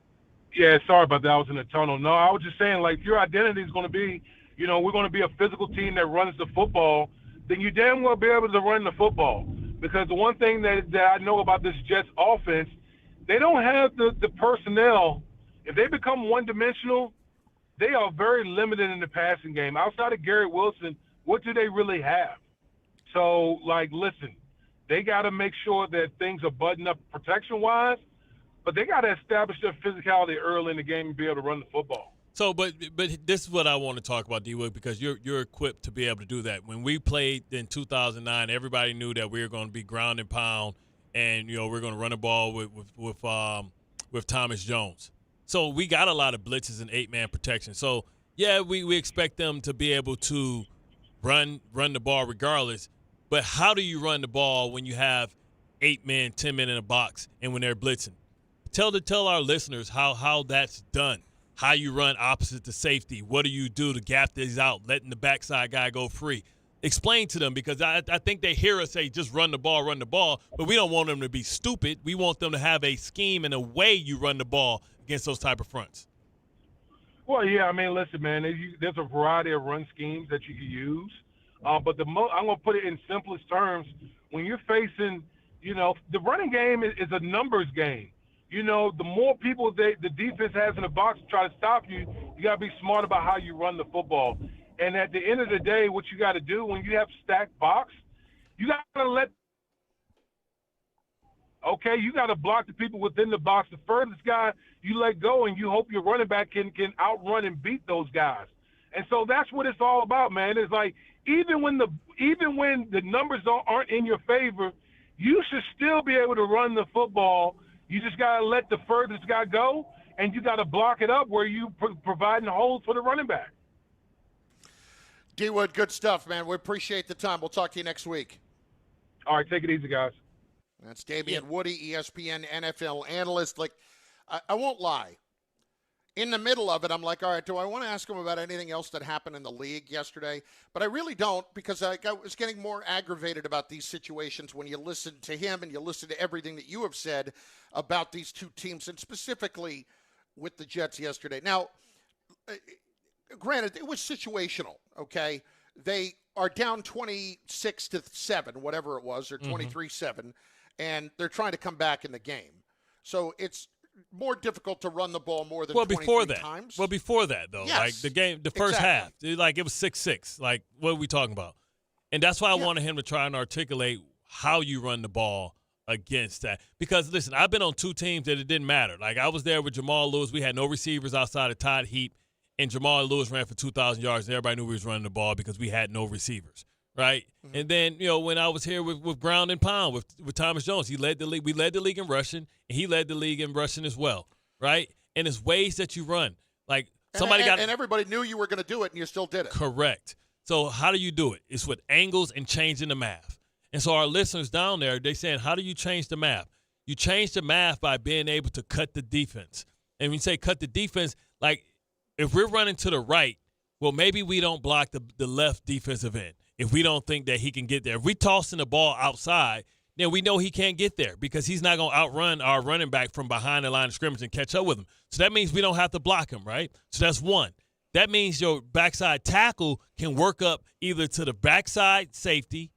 Yeah, sorry about that. I was in a tunnel. No, I was just saying, your identity is going to be, we're going to be a physical team that runs the football, then you damn well be able to run the football. Because the one thing that I know about this Jets offense, they don't have the personnel. If they become one-dimensional, they are very limited in the passing game. Outside of Garrett Wilson, what do they really have? So, listen, they got to make sure that things are buttoned up protection-wise, but they got to establish their physicality early in the game and be able to run the football. So, but this is what I want to talk about, D-Wood, because you're equipped to be able to do that. When we played in 2009, everybody knew that we were going to be ground and pound, and we're going to run the ball with Thomas Jones. So we got a lot of blitzes and 8-man protection. So yeah, we expect them to be able to run the ball regardless. But how do you run the ball when you have 8 men, 10 men in a box, and when they're blitzing? Tell our listeners how that's done. How you run opposite to safety. What do you do to gap these out, letting the backside guy go free? Explain to them, because I think they hear us say just run the ball, but we don't want them to be stupid. We want them to have a scheme and a way you run the ball against those type of fronts. Well, yeah, I mean, listen, man, there's a variety of run schemes that you can use. But I'm going to put it in simplest terms. When you're facing, the running game is a numbers game. The more people the defense has in the box to try to stop you, you got to be smart about how you run the football. And at the end of the day, what you got to do when you have stacked box, you got to you got to block the people within the box. The furthest guy you let go, and you hope your running back can outrun and beat those guys. And so that's what it's all about, man. It's like even when the numbers aren't in your favor, you should still be able to run the football. You just got to let the furthest guy go, and you got to block it up where you providing holes for the running back. D-Wood, good stuff, man. We appreciate the time. We'll talk to you next week. All right, take it easy, guys. That's Damien Woody, ESPN NFL analyst. Like, I won't lie. In the middle of it, I'm like, all right, do I want to ask him about anything else that happened in the league yesterday? But I really don't, because I was getting more aggravated about these situations when you listen to him and you listen to everything that you have said about these two teams, and specifically with the Jets yesterday. Now, granted, it was situational, okay? They are down 26-7, whatever it was, or 23-7, and they're trying to come back in the game. So it's more difficult to run the ball more than 23 times. Well, before that, though, yes, like the first half, like it was 6-6. Like, what are we talking about? And that's why I wanted him to try and articulate how you run the ball against that. Because, listen, I've been on two teams that it didn't matter. Like, I was there with Jamal Lewis. We had no receivers outside of Todd Heap, and Jamal Lewis ran for 2,000 yards, and everybody knew we was running the ball because we had no receivers, right? Mm-hmm. And then, when I was here with ground and pound with Thomas Jones, he led the league. We led the league in rushing, and he led the league in rushing as well, right? And it's ways that you run. Like, and everybody knew you were going to do it, and you still did it. Correct. So how do you do it? It's with angles and changing the math. And so our listeners down there, they saying, how do you change the math? You change the math by being able to cut the defense. And when you say cut the defense, like, if we're running to the right, well, maybe we don't block the left defensive end if we don't think that he can get there. If we tossing the ball outside, then we know he can't get there because he's not going to outrun our running back from behind the line of scrimmage and catch up with him. So that means we don't have to block him, right? So that's one. That means your backside tackle can work up either to the backside safety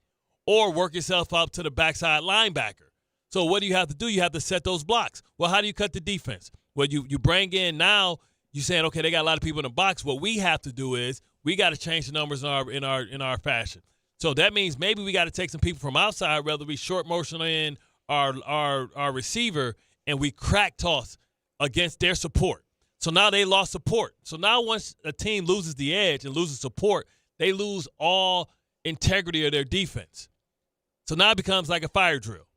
or work yourself up to the backside linebacker. So what do you have to do? You have to set those blocks. Well, how do you cut the defense? Well, you bring in now – you're saying, okay, they got a lot of people in the box. What we have to do is we got to change the numbers in our fashion. So that means maybe we got to take some people from outside, whether we short motion in our receiver, and we crack toss against their support. So now they lost support. So now once a team loses the edge and loses support, they lose all integrity of their defense. So now it becomes like a fire drill.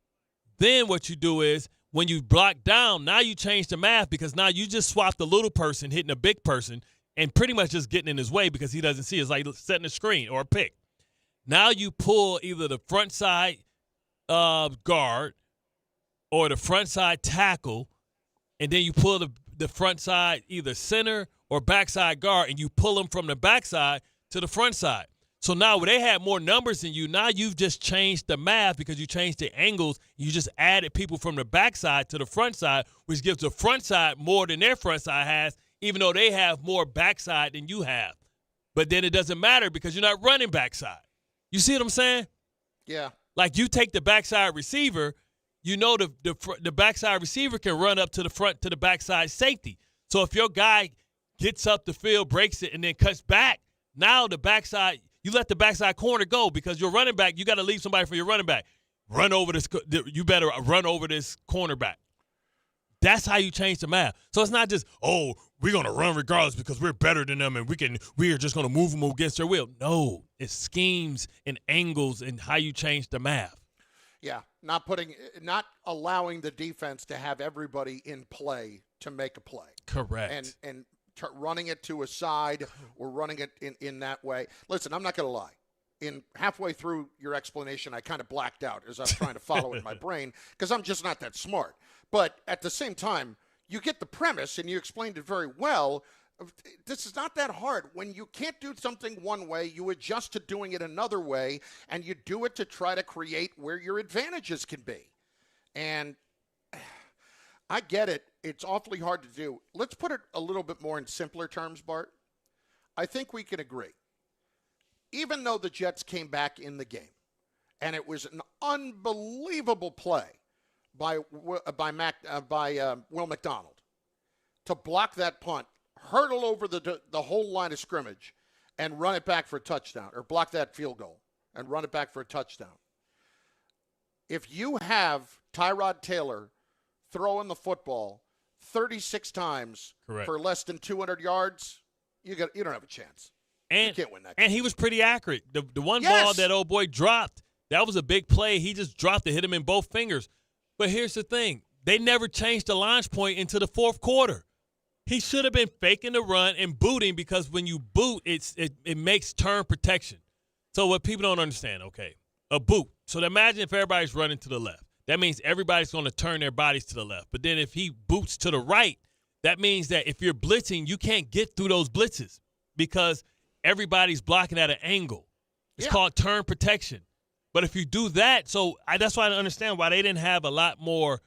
Then what you do is, when you block down, now you change the math because now you just swapped the little person hitting a big person and pretty much just getting in his way because he doesn't see it. It's like setting a screen or a pick. Now you pull either the front side guard or the front side tackle, and then you pull the front side either center or backside guard, and you pull them from the backside to the front side. So now where they had more numbers than you, now you've just changed the math because you changed the angles. You just added people from the backside to the front side, which gives the front side more than their front side has, even though they have more backside than you have. But then it doesn't matter because you're not running backside. You see what I'm saying? Yeah. Like you take the backside receiver, you know the backside receiver can run up to the front to the backside safety. So if your guy gets up the field, breaks it, and then cuts back, now the backside – you let the backside corner go because your running back, you got to leave somebody for your running back. You better run over this cornerback. That's how you change the math. So it's not just, we're going to run regardless because we're better than them and we are just going to move them against their will. No, it's schemes and angles and how you change the math. Yeah, not allowing the defense to have everybody in play to make a play. Correct. And running it to a side or running it in that way. Listen, I'm not going to lie. In halfway through your explanation, I kind of blacked out as I was trying to follow in my brain because I'm just not that smart. But at the same time, you get the premise and you explained it very well. This is not that hard. When you can't do something one way, you adjust to doing it another way, and you do it to try to create where your advantages can be. And I get it. It's awfully hard to do. Let's put it a little bit more in simpler terms, Bart. I think we can agree. Even though the Jets came back in the game, and it was an unbelievable play by Will McDonald to block that punt, hurdle over the whole line of scrimmage, and run it back for a touchdown, or block that field goal and run it back for a touchdown. If you have Tyrod Taylor throwing the football 36 times for less than 200 yards, you don't have a chance. And you can't win that game. And he was pretty accurate. The one ball that old boy dropped, that was a big play. He just dropped it, hit him in both fingers. But here's the thing. They never changed the launch point into the fourth quarter. He should have been faking the run and booting, because when you boot, it makes turn protection. So what people don't understand, okay, a boot. So imagine if everybody's running to the left. That means everybody's going to turn their bodies to the left. But then if he boots to the right, that means that if you're blitzing, you can't get through those blitzes because everybody's blocking at an angle. It's called turn protection. But if you do that, that's why I understand why they didn't have a lot more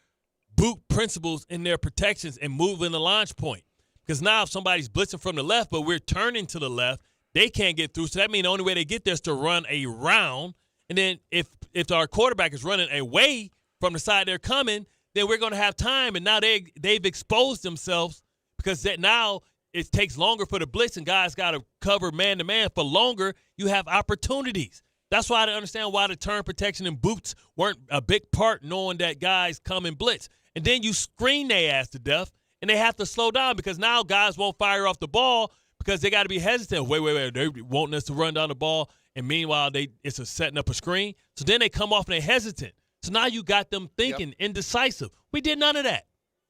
boot principles in their protections and moving the launch point. Because now if somebody's blitzing from the left, but we're turning to the left, they can't get through. So that means the only way they get there is to run a round. And then if our quarterback is running away from the side they're coming, then we're going to have time. And now they've exposed themselves, because now it takes longer for the blitz, and guys got to cover man-to-man for longer. You have opportunities. That's why I don't understand why the turn protection and boots weren't a big part, knowing that guys come and blitz. And then you screen their ass to death, and they have to slow down, because now guys won't fire off the ball because they got to be hesitant. Wait. They wanting us to run down the ball, and meanwhile it's setting up a screen. So then they come off and they're hesitant. So now you got them thinking indecisive. We did none of that.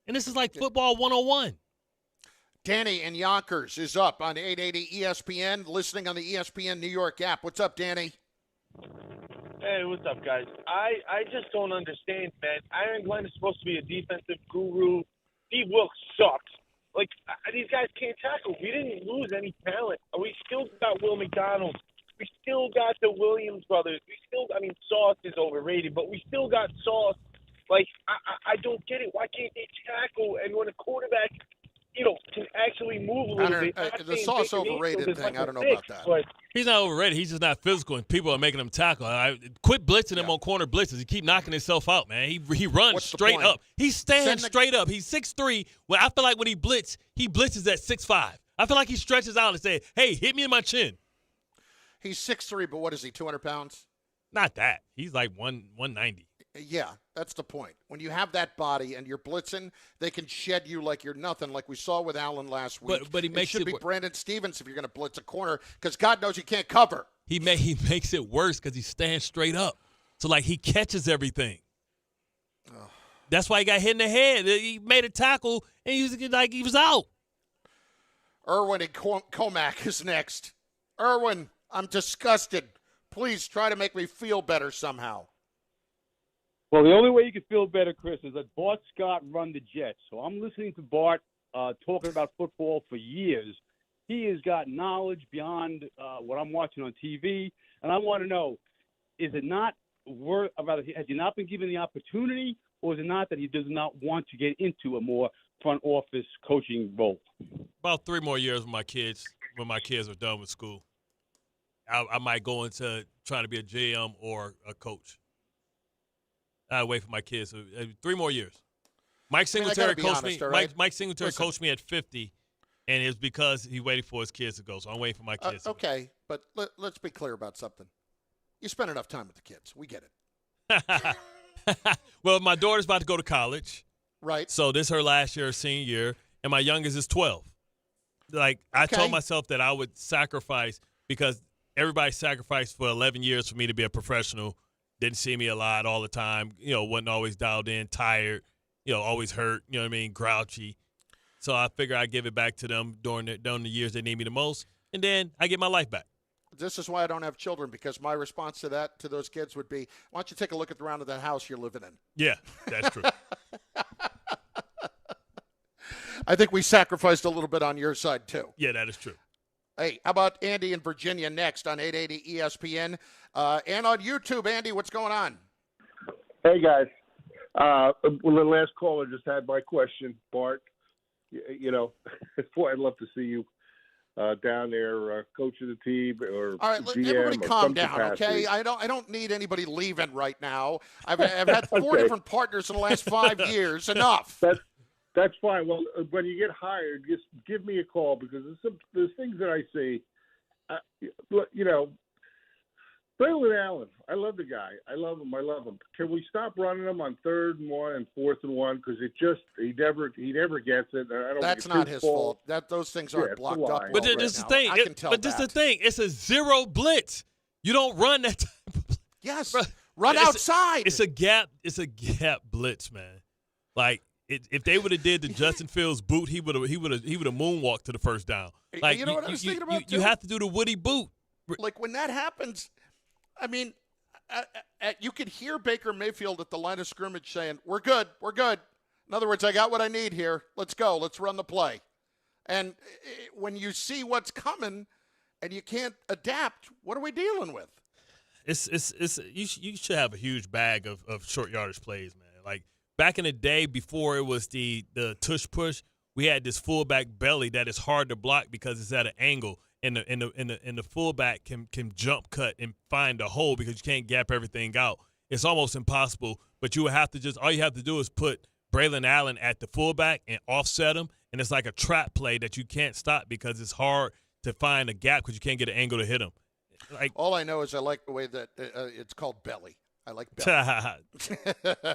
And this is like football 101. Danny in Yonkers is up on 880 ESPN, listening on the ESPN New York app. What's up, Danny? Hey, what's up, guys? I just don't understand, man. Aaron Glenn is supposed to be a defensive guru. Steve Wilks sucks. Like, these guys can't tackle. We didn't lose any talent. We still got Will McDonald. We still got the Williams brothers. Sauce is overrated, but we still got Sauce. Like, I don't get it. Why can't they tackle? And when a quarterback, can actually move a little bit. The Sauce overrated thing, I don't know about that. But he's not overrated. He's just not physical, and people are making him tackle. Quit blitzing him on corner blitzes. He keep knocking himself out, man. He runs straight up. He stands straight up. He's 6'3". Well, I feel like when he blitzes at 6'5". I feel like he stretches out and says, hey, hit me in my chin. He's 6'3", but what is he, 200 pounds? Not that. He's like 190. Yeah, that's the point. When you have that body and you're blitzing, they can shed you like you're nothing, like we saw with Allen last week. But he makes it should be Brandon Stevens if you're going to blitz a corner, because God knows you can't cover. He makes it worse because he stands straight up. So, like, he catches everything. Oh. That's why he got hit in the head. He made a tackle, and he was out. Irwin and Comac is next. Irwin, I'm disgusted. Please try to make me feel better somehow. Well, the only way you can feel better, Chris, is that Bart Scott run the Jets. So I'm listening to Bart talking about football for years. He has got knowledge beyond what I'm watching on TV. And I want to know, has he not been given the opportunity, or is it not that he does not want to get into a more front office coaching role? About 3 more years with my kids, when my kids are done with school. I might go into trying to be a GM or a coach. I wait for my kids. So, 3 more years. Mike Singletary coached me. Right? Mike Singletary coached me at 50, and it was because he waited for his kids to go. So I'm waiting for my kids. Okay, but let's be clear about something. You spend enough time with the kids. We get it. Well, my daughter's about to go to college. Right. So this is her last year, senior year, and my youngest is 12. Like, I told myself that I would sacrifice, because everybody sacrificed for 11 years for me to be a professional. didn't see me a lot all the time. Wasn't always dialed in, tired, always hurt, you know what I mean, grouchy. So I figure I'd give it back to them during the years they need me the most, and then I get my life back. This is why I don't have children, because my response to those kids would be, why don't you take a look around at that house you're living in? Yeah, that's true. I think we sacrificed a little bit on your side, too. Yeah, that is true. Hey, how about Andy in Virginia next on 880 ESPN? And on YouTube, Andy, what's going on? Hey, guys. The last caller just had my question, Bart. Boy, I'd love to see you down there coaching the team or all right, GM everybody or calm some down, capacity. okay? I don't need anybody leaving right now. I've had 4 different partners in the last 5 years. Enough. That's fine. Well, when you get hired, just give me a call, because there's things that I see. Braylon Allen, I love the guy. I love him. Can we stop running him on 3rd and 1 and 4th and 1? Because he never gets it. That's not his fault. Those things aren't blocked up. But this is the thing. This is the thing. It's a zero blitz. You don't run that type of blitz. Yes. Run outside. It's a gap. It's a gap blitz, man. Like, if they would have did the Justin Fields boot, he would have moonwalked to the first down. Like, you know what I was thinking about, too? You have to do the Woody boot. Like, when that happens, I mean, you could hear Baker Mayfield at the line of scrimmage saying, we're good. In other words, I got what I need here. Let's go. Let's run the play. And when you see what's coming and you can't adapt, what are we dealing with? You should have a huge bag of short yardage plays, man. Like, back in the day, before it was the tush push, we had this fullback belly that is hard to block because it's at an angle, and the fullback can jump cut and find a hole because you can't gap everything out. It's almost impossible, but you would have to all you have to do is put Braylon Allen at the fullback and offset him, and it's like a trap play that you can't stop because it's hard to find a gap because you can't get an angle to hit him. Like, all I know is I like the way that it's called belly. I like belly.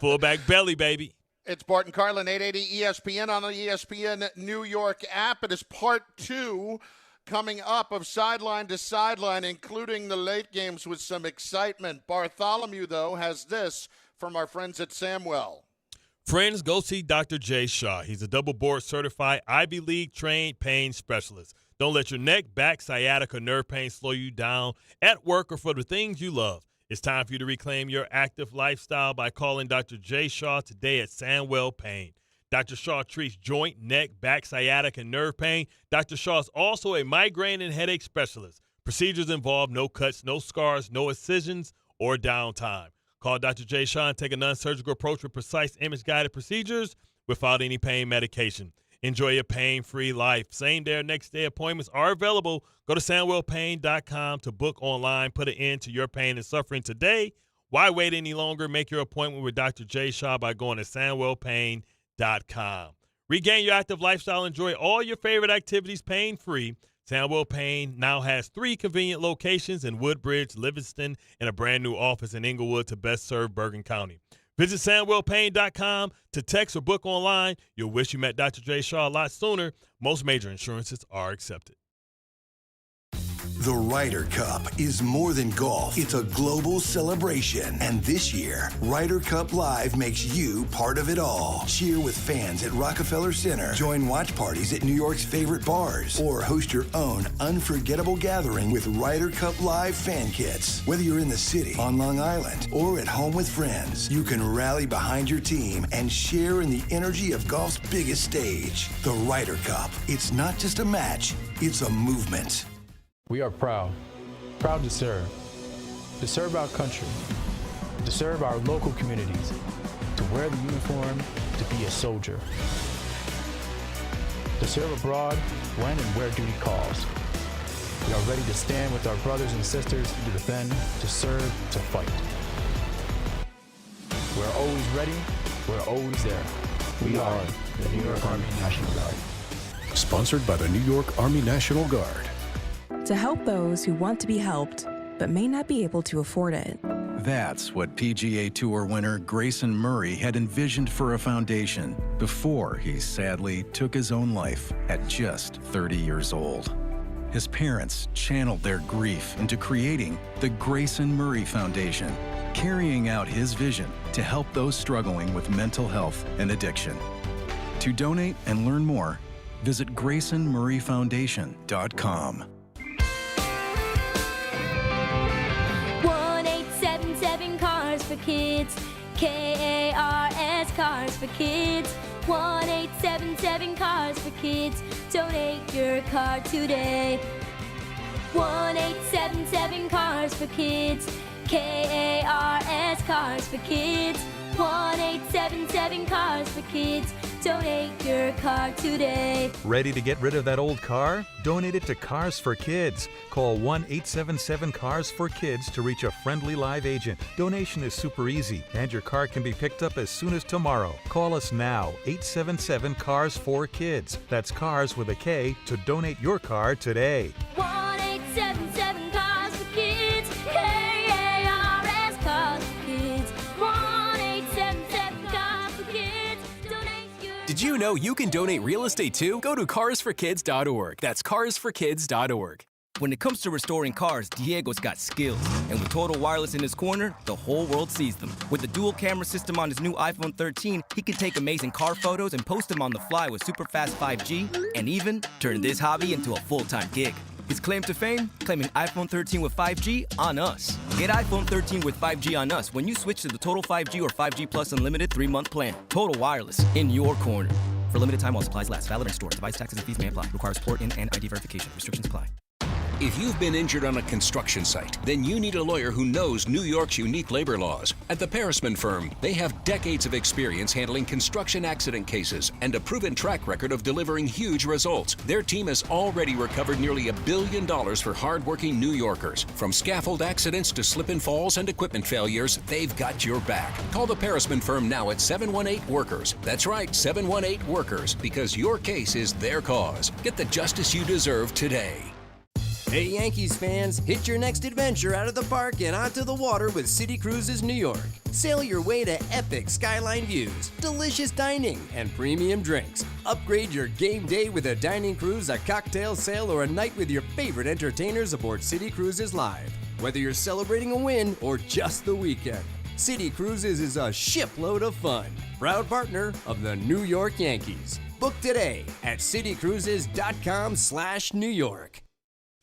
Fullback belly, baby. It's Bart and Carlin, 880 ESPN on the ESPN New York app. It is part 2 coming up of Sideline to Sideline, including the late games with some excitement. Bartholomew, though, has this from our friends at Samwell. Friends, go see Dr. Jay Shaw. He's a double board certified Ivy League trained pain specialist. Don't let your neck, back, sciatica, nerve pain slow you down at work or for the things you love. It's time for you to reclaim your active lifestyle by calling Dr. Jay Shaw today at Samwell Pain. Dr. Shaw treats joint, neck, back, sciatica, and nerve pain. Dr. Shaw is also a migraine and headache specialist. Procedures involve no cuts, no scars, no incisions, or downtime. Call Dr. Jay Shaw and take a non-surgical approach with precise image-guided procedures without any pain medication. Enjoy a pain-free life. Same-day or next-day appointments are available. Go to SamwellPain.com to book online. Put an end to your pain and suffering today. Why wait any longer? Make your appointment with Dr. Jay Shaw by going to SamwellPain.com. Regain your active lifestyle. Enjoy all your favorite activities pain-free. Samwell Pain now has 3 convenient locations in Woodbridge, Livingston, and a brand-new office in Inglewood to best serve Bergen County. Visit SamwellPain.com to text or book online. You'll wish you met Dr. Jay Shaw a lot sooner. Most major insurances are accepted. The Ryder Cup is more than golf. It's a global celebration. And this year, Ryder Cup Live makes you part of it all. Cheer with fans at Rockefeller Center. Join watch parties at New York's favorite bars. Or host your own unforgettable gathering with Ryder Cup Live fan kits. Whether you're in the city, on Long Island, or at home with friends, you can rally behind your team and share in the energy of golf's biggest stage. The Ryder Cup. It's not just a match, it's a movement. We are proud to serve our country, to serve our local communities, to wear the uniform, to be a soldier, to serve abroad when and where duty calls. We are ready to stand with our brothers and sisters to defend, to serve, to fight. We're always ready, we're always there. We are the New York Army National Guard. Sponsored by the New York Army National Guard. To help those who want to be helped, but may not be able to afford it. That's what PGA Tour winner Grayson Murray had envisioned for a foundation before he sadly took his own life at just 30 years old. his parents channeled their grief into creating the Grayson Murray Foundation, carrying out his vision to help those struggling with mental health and addiction. To donate and learn more, visit GraysonMurrayFoundation.com. 1877 Cars for Kids. KARS Cars for Kids. 1877 Cars for Kids. Donate your car today. 1877 Cars for Kids. KARS Cars for Kids. 1877 Cars for Kids. Donate your car today. Ready to get rid of that old car? Donate it to Cars for Kids. Call 1-877-CARS-FOR-KIDS to reach a friendly live agent. Donation is super easy, and your car can be picked up as soon as tomorrow. Call us now, 877-CARS-FOR-KIDS. That's Cars with a K to donate your car today. 1877 Cars for Kids. KARS Cars for Kids. 1877 Cars for Kids. Donate your... Did you know you can donate real estate too? Go to carsforkids.org. That's carsforkids.org. When it comes to restoring cars, Diego's got skills. And with Total Wireless in his corner, the whole world sees them. With the dual camera system on his new iPhone 13, he can take amazing car photos and post them on the fly with super fast 5G, and even turn this hobby into a full-time gig. His claim to fame? Claiming iPhone 13 with 5G on us. Get iPhone 13 with 5G on us when you switch to the Total 5G or 5G Plus Unlimited 3-month plan. Total Wireless, in your corner. For limited time while supplies last. Valid in store. Device taxes and fees may apply. Requires port in and ID verification. Restrictions apply. If you've been injured on a construction site, then you need a lawyer who knows New York's unique labor laws. At the Parisman Firm, they have decades of experience handling construction accident cases and a proven track record of delivering huge results. Their team has already recovered nearly $1 billion for hardworking New Yorkers. From scaffold accidents to slip and falls and equipment failures, they've got your back. Call the Parisman Firm now at 718-WORKERS. That's right, 718-WORKERS, because your case is their cause. Get the justice you deserve today. Hey Yankees fans, hit your next adventure out of the park and onto the water with City Cruises New York. Sail your way to epic skyline views, delicious dining, and premium drinks. Upgrade your game day with a dining cruise, a cocktail sail, or a night with your favorite entertainers aboard City Cruises Live. Whether you're celebrating a win or just the weekend, City Cruises is a shipload of fun. Proud partner of the New York Yankees. Book today at citycruises.com/New York.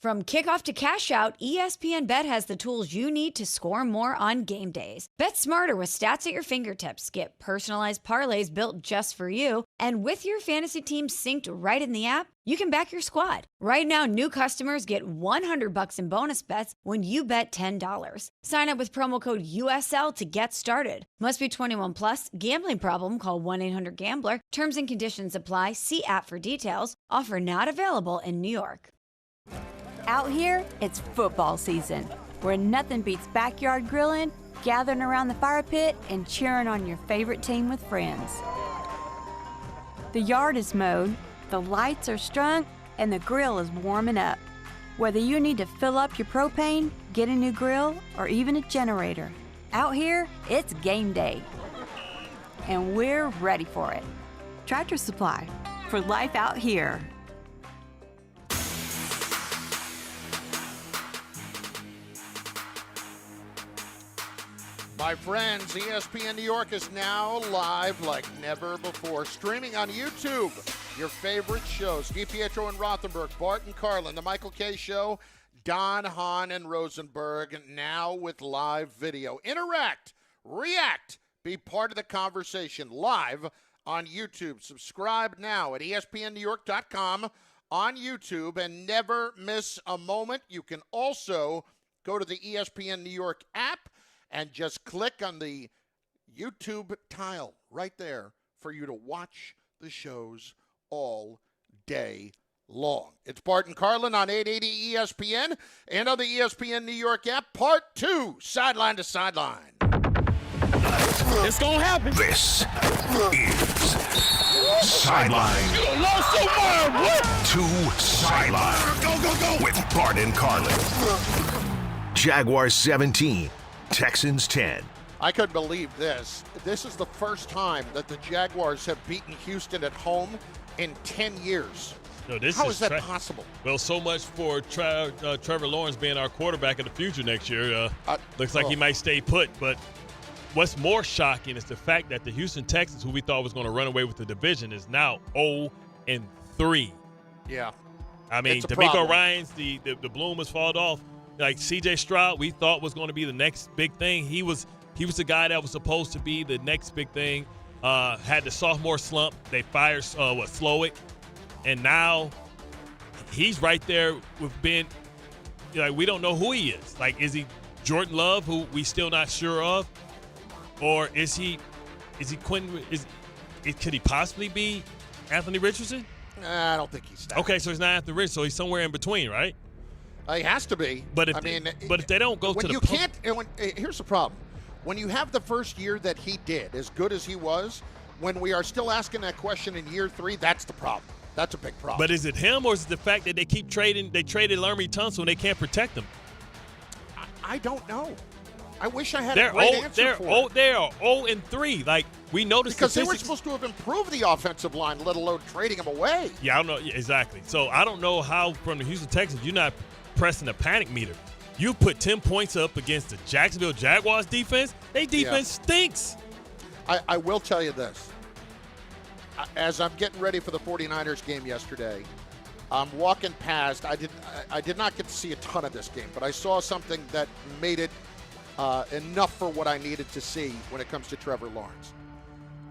From kickoff to cash out, ESPN Bet has the tools you need to score more on game days. Bet smarter with stats at your fingertips. Get personalized parlays built just for you. And with your fantasy team synced right in the app, you can back your squad. Right now, new customers get $100 in bonus bets when you bet $10. Sign up with promo code USL to get started. Must be 21 plus. Gambling problem? Call 1-800-GAMBLER. Terms and conditions apply. See app for details. Offer not available in New York. Out here, it's football season, where nothing beats backyard grilling, gathering around the fire pit, and cheering on your favorite team with friends. The yard is mowed, the lights are strung, and the grill is warming up. Whether you need to fill up your propane, get a new grill, or even a generator, out here, it's game day. And we're ready for it. Tractor Supply, for life out here. My friends, ESPN New York is now live like never before, streaming on YouTube. Your favorite shows, DiPietro and Rothenberg, Bart and Carlin, The Michael K. Show, Don, Hahn, and Rosenberg, now with live video. Interact, react, be part of the conversation live on YouTube. Subscribe now at ESPNNewYork.com on YouTube and never miss a moment. You can also go to the ESPN New York app and just click on the YouTube tile right there for you to watch the shows all day long. It's Bart and Carlin on 880 ESPN and on the ESPN New York app. Part 2, Sideline to Sideline. It's going to happen. This is Sideline to Sideline. Go, go, go. With Bart and Carlin. Jaguars 17. Texans 10. I couldn't believe this. This is the first time that the Jaguars have beaten Houston at home in 10 years. How is that possible? Well, so much for Trevor Lawrence being our quarterback of the future next year. Looks like he might stay put. But what's more shocking is the fact that the Houston Texans, who we thought was going to run away with the division, is now 0-3. Yeah. I mean, D'Amico Ryans, the bloom has fallen off. Like C.J. Stroud, we thought was going to be the next big thing. He was the guy that was supposed to be the next big thing. Had the sophomore slump. They fired Slowick. And now he's right there with Ben. Like, we don't know who he is. Like, is he Jordan Love, who we still not sure of? Or is he Quentin? Could he possibly be Anthony Richardson? I don't think he's that. Okay, so he's not Anthony Richardson, so he's somewhere in between, right? He has to be. But if they don't go to the here's the problem. When you have the first year that he did, as good as he was, when we are still asking that question in year 3, that's the problem. That's a big problem. But is it him, or is it the fact that they keep trading? They traded Laramie Tunsil and they can't protect him. I don't know. I wish I had a great answer for it. They are 0-3. Like, we noticed because they were supposed to have improved the offensive line, let alone trading him away. Yeah, I don't know exactly. So I don't know how from the Houston Texans you're not pressing a panic meter. You put 10 points up against the Jacksonville Jaguars defense. Their defense stinks. I will tell you this. As I'm getting ready for the 49ers game yesterday, I'm walking past. I did not get to see a ton of this game, but I saw something that made it enough for what I needed to see when it comes to Trevor Lawrence.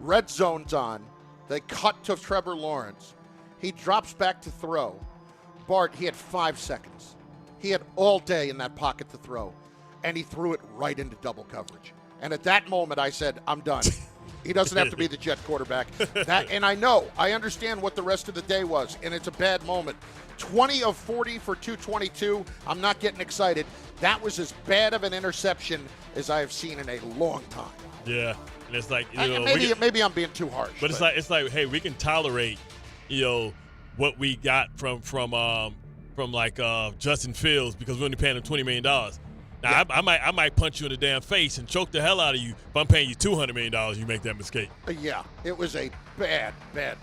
Red zone's on. They cut to Trevor Lawrence. He drops back to throw. Bart, he had 5 seconds. He had all day in that pocket to throw, and he threw it right into double coverage. And at that moment, I said, I'm done. He doesn't have to be the Jet quarterback. And I understand what the rest of the day was, and it's a bad moment. 20 of 40 for 222. I'm not getting excited. That was as bad of an interception as I have seen in a long time. Yeah, and it's like maybe I'm being too harsh. But it's like hey, we can tolerate what we got from Justin Fields because we're only paying him $20 million. Now, I might punch you in the damn face and choke the hell out of you if I'm paying you $200 million. You make that mistake. Yeah, it was a bad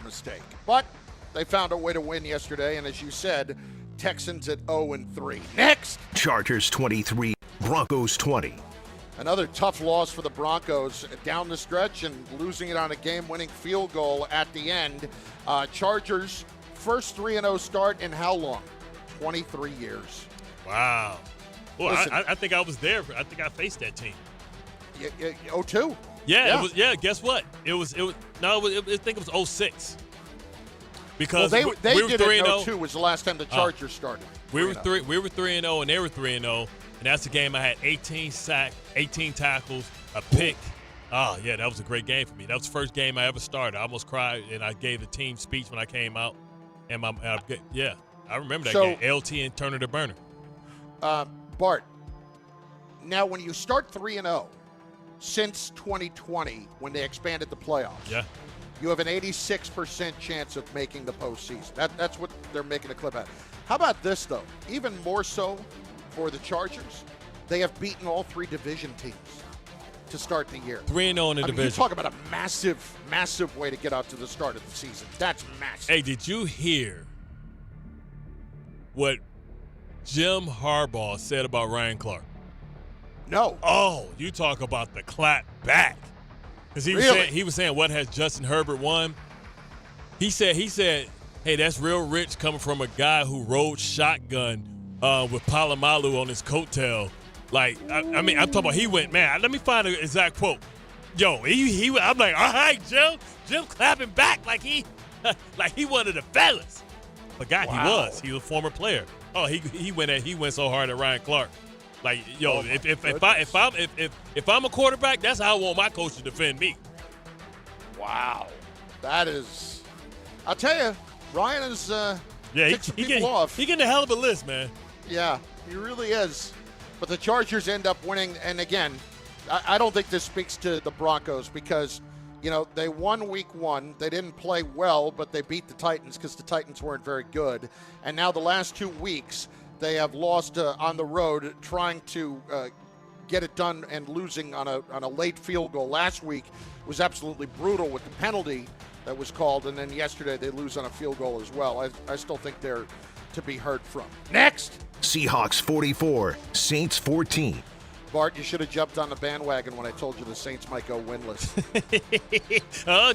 mistake. But they found a way to win yesterday, and as you said, Texans at 0-3. Next, Chargers 23, Broncos 20. Another tough loss for the Broncos down the stretch and losing it on a game-winning field goal at the end. Chargers first 3-0 start in how long? 23 years. Wow. Well, I think I was there. I think I faced that team. 02? Yeah. It was. Yeah. Guess what? I think it was 06. Because they we were did 3-0. it 02 was the last time the Chargers started. We were 3-0 and they were 3-0, and that's the game I had 18 sacks, 18 tackles, a pick. Oh yeah, that was a great game for me. That was the first game I ever started. I almost cried, and I gave the team speech when I came out. And I remember that game. LT and Turner to Burner. Bart, now when you start 3-0 since 2020 when they expanded the playoffs, you have an 86% chance of making the postseason. That's what they're making a clip at. How about this, though? Even more so for the Chargers, they have beaten all 3 division teams to start the year. 3-0 in the division. You talk about a massive way to get out to the start of the season. That's massive. Hey, did you hear what Jim Harbaugh said about Ryan Clark? No. Oh, you talk about the clap back. Because he was saying, what has Justin Herbert won? He said, hey, that's real rich coming from a guy who rode shotgun with Palomalu on his coattail. Like, I mean, I'm talking about he went, man, let me find an exact quote. Yo, I'm like, all right, Jim. Jim clapping back like he one of the fellas. But God, wow. He was a former player. Oh, he went so hard at Ryan Clark. Like, yo, if I'm a quarterback, that's how I want my coach to defend me. Wow, that is. I'll tell you, Ryan is. He getting a hell of a list, man. Yeah, he really is. But the Chargers end up winning, and again, I don't think this speaks to the Broncos because, they won week 1. They didn't play well, but they beat the Titans because the Titans weren't very good. And now the last 2 weeks, they have lost on the road trying to get it done and losing on a late field goal. Last week was absolutely brutal with the penalty that was called, and then yesterday they lose on a field goal as well. I still think they're to be heard from. Next! Seahawks 44, Saints 14. Bart, you should have jumped on the bandwagon when I told you the Saints might go winless.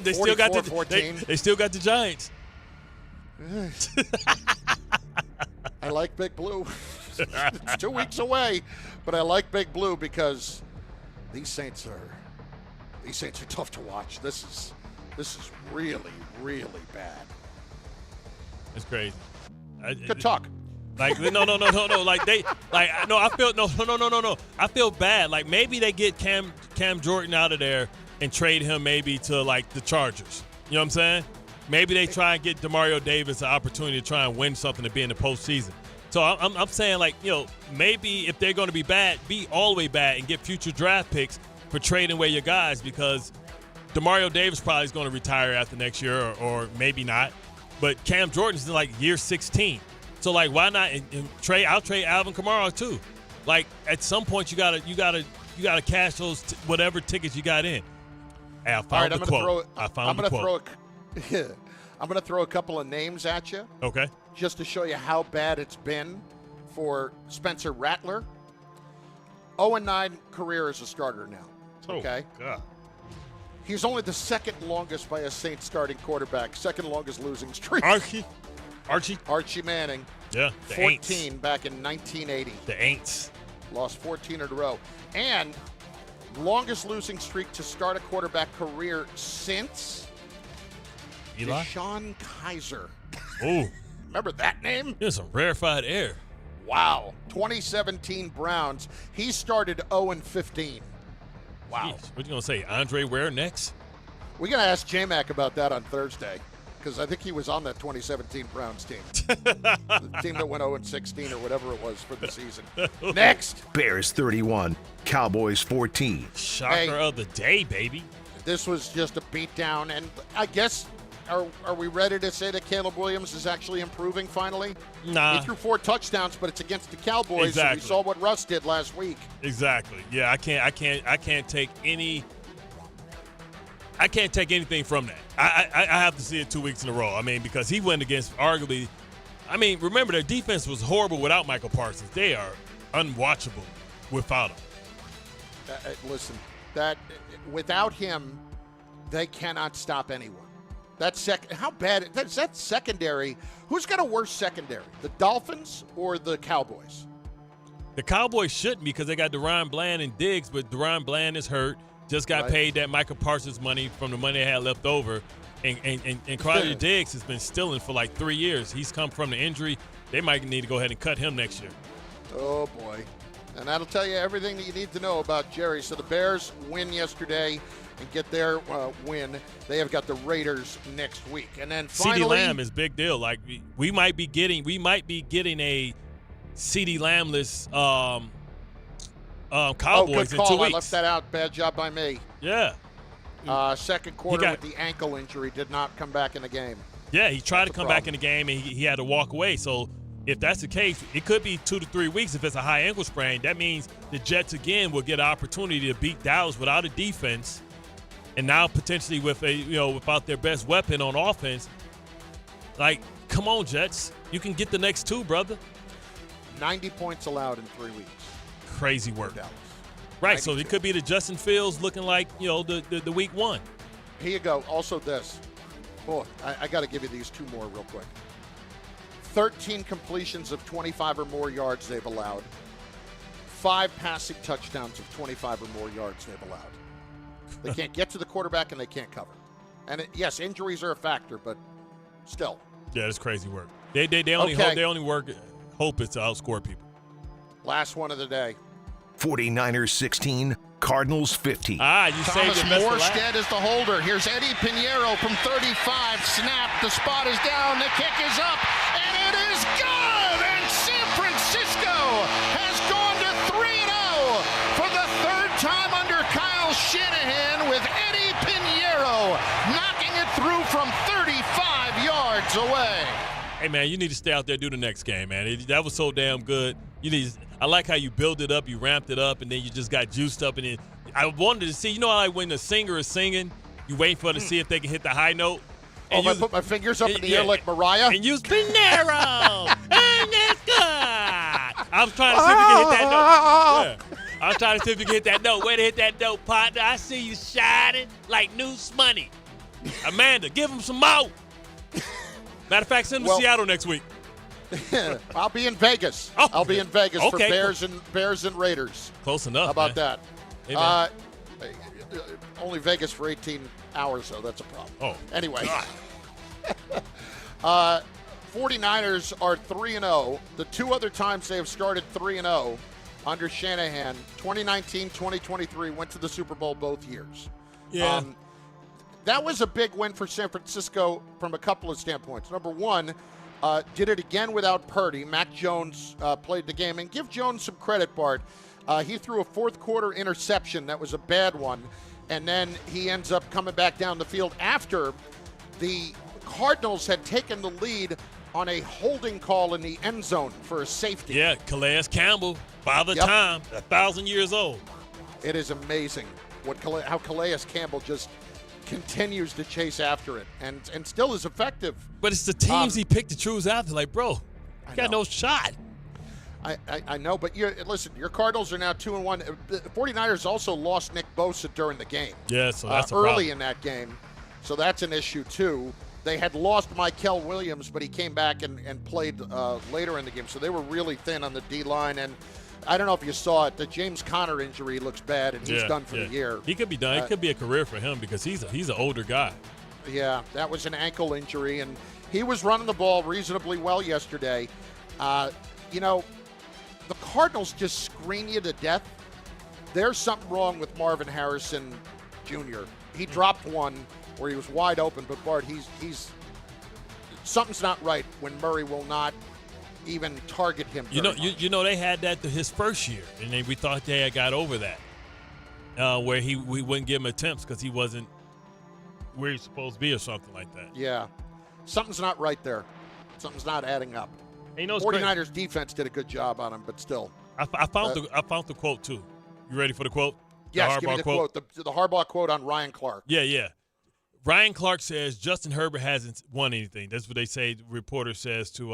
They still got the 14. They still got the Giants. I like Big Blue. It's 2 weeks away, but I like Big Blue because these Saints are tough to watch. This is really, really bad. It's crazy. Good talk. Like no. I feel bad. Like maybe they get Cam Jordan out of there and trade him maybe to like the Chargers. You know what I'm saying? Maybe they try and get Demario Davis an opportunity to try and win something to be in the postseason. So I'm saying, like, you know, maybe if they're going to be bad, be all the way bad and get future draft picks for trading away your guys, because Demario Davis probably is going to retire after next year or maybe not. But Cam Jordan's in like year 16. So like, why not and trade? I'll trade Alvin Kamara too. Like at some point you gotta cash those whatever tickets you got in. Hey, I found the quote. I'm going to throw a couple of names at you. Okay. Just to show you how bad it's been for Spencer Rattler. 0-9 career as a starter now. Okay. Oh, God. He's only the second longest by a Saints starting quarterback. Second longest losing streak. Archie Manning. Yeah. 14 Aints. back in 1980. The Aints. Lost 14 in a row. And longest losing streak to start a quarterback career since Eli? Deshaun Kaiser. Ooh. Remember that name? It's a rarefied air. Wow. 2017 Browns. He started 0-15. Wow. Jeez, what you going to say? Andre Ware next? We're going to ask J-Mac about that on Thursday, because I think he was on that 2017 Browns team. The team that went 0-16 or whatever it was for the season. Next. Bears 31, Cowboys 14. Shocker of the day, baby. This was just a beatdown, and I guess, are we ready to say that Caleb Williams is actually improving finally? Nah. He threw 4 touchdowns, but it's agast the Cowboys. Exactly. So we saw what Russ did last week. Exactly. Yeah, I can't take anything from that. I have to see it 2 weeks in a row. I mean, because he went against arguably, I mean, remember their defense was horrible without Michael Parsons. They are unwatchable without him. Listen, that without him, they cannot stop anyone. How bad is that secondary? Who's got a worse secondary, the Dolphins or the Cowboys? The Cowboys shouldn't, because they got Deron Bland and Diggs, but Deron Bland is hurt. Just got paid that Michael Parsons money from the money they had left over. And Crowder Diggs has been stealing for like 3 years. He's come from the injury. They might need to go ahead and cut him next year. Oh, boy. And that'll tell you everything that you need to know about Jerry. So the Bears win yesterday and get their win. They have got the Raiders next week. And then finally, CeeDee Lamb is big deal. Like we might be getting a CeeDee Lamb-less Cowboys good in 2 call. weeks. I left that out. Bad job by me. Yeah. Second quarter with the ankle injury, did not come back in the game. Yeah, he tried to come back in the game, and he had to walk away. So if that's the case, it could be 2 to 3 weeks. If it's a high ankle sprain, that means the Jets again will get an opportunity to beat Dallas without a defense, and now potentially with without their best weapon on offense. Like, come on, Jets, you can get the next 2, brother. 90 points allowed in 3 weeks. Crazy work. Dallas. Right, 92. so it could be the Justin Fields looking like the week 1. Here you go. Also this. Boy, I got to give you these 2 more real quick. 13 completions of 25 or more yards they've allowed. 5 passing touchdowns of 25 or more yards they've allowed. They can't get to the quarterback and they can't cover. And yes, injuries are a factor, but still. Yeah, it's crazy work. They only hope is to outscore people. Last one of the day. 49ers 16, Cardinals 50. You Thomas saved it best for last. Morstead is the holder. Here's Eddie Pinheiro from 35. Snap. The spot is down. The kick is up. And it is good. And San Francisco has gone to 3-0 for the 3rd time under Kyle Shanahan, with Eddie Pinheiro knocking it through from 35 yards away. Hey, man, you need to stay out there and do the next game, man. That was so damn good. I like how you build it up, you ramped it up, and then you just got juiced up. And then I wanted to see, like when the singer is singing, you wait for her to see if they can hit the high note. Oh, if I put my fingers up in the air like Mariah? And use Pinero. And it's good. I was trying to see if you could hit that note. Yeah. I was trying to see if you could hit that note. Way to hit that note, partner. I see you shining like new money. Amanda, give him some more. Matter of fact, send him to Seattle next week. I'll be in Vegas. Oh, I'll be in Vegas for okay. Bears and Raiders. Close enough. How about that? Hey, only Vegas for 18 hours, though. That's a problem. Oh. Anyway. 49ers are 3-0. The two other times they have started 3-0 under Shanahan, 2019, 2023, went to the Super Bowl both years. Yeah. That was a big win for San Francisco from a couple of standpoints. Number one, did it again without Purdy. Mac Jones played the game. And give Jones some credit, Bart. He threw a fourth-quarter interception. That was a bad one. And then he ends up coming back down the field after the Cardinals had taken the lead on a holding call in the end zone for a safety. Yeah, Calais Campbell, Father Time, 1,000 years old. It is amazing how Calais Campbell just continues to chase after it and still is effective. But it's the teams he picked to choose out. They're like, bro, you got no shot. I know, but listen, your Cardinals are now 2-1. The 49ers also lost Nick Bosa during the game. Yeah, so that's early in that game. So that's an issue, too. They had lost Mykel Williams, but he came back and played later in the game. So they were really thin on the D-line. And I don't know if you saw it, the James Conner injury looks bad, and he's done for the year. He could be done. It could be a career for him because he's an older guy. Yeah, that was an ankle injury, and he was running the ball reasonably well yesterday. The Cardinals just screen you to death. There's something wrong with Marvin Harrison Jr. He dropped one where he was wide open, but Bart, he's something's not right when Murray will not even target him. You know they had that his first year, and we thought they had got over that, where we wouldn't give him attempts because he wasn't where he's supposed to be or something like that. Yeah, something's not right there. Something's not adding up. 49ers defense did a good job on him, but still. I found the quote too. You ready for the quote? Yes, give me the quote. The Harbaugh quote on Ryan Clark. Yeah. Ryan Clark says Justin Herbert hasn't won anything. That's what they say. The reporter says to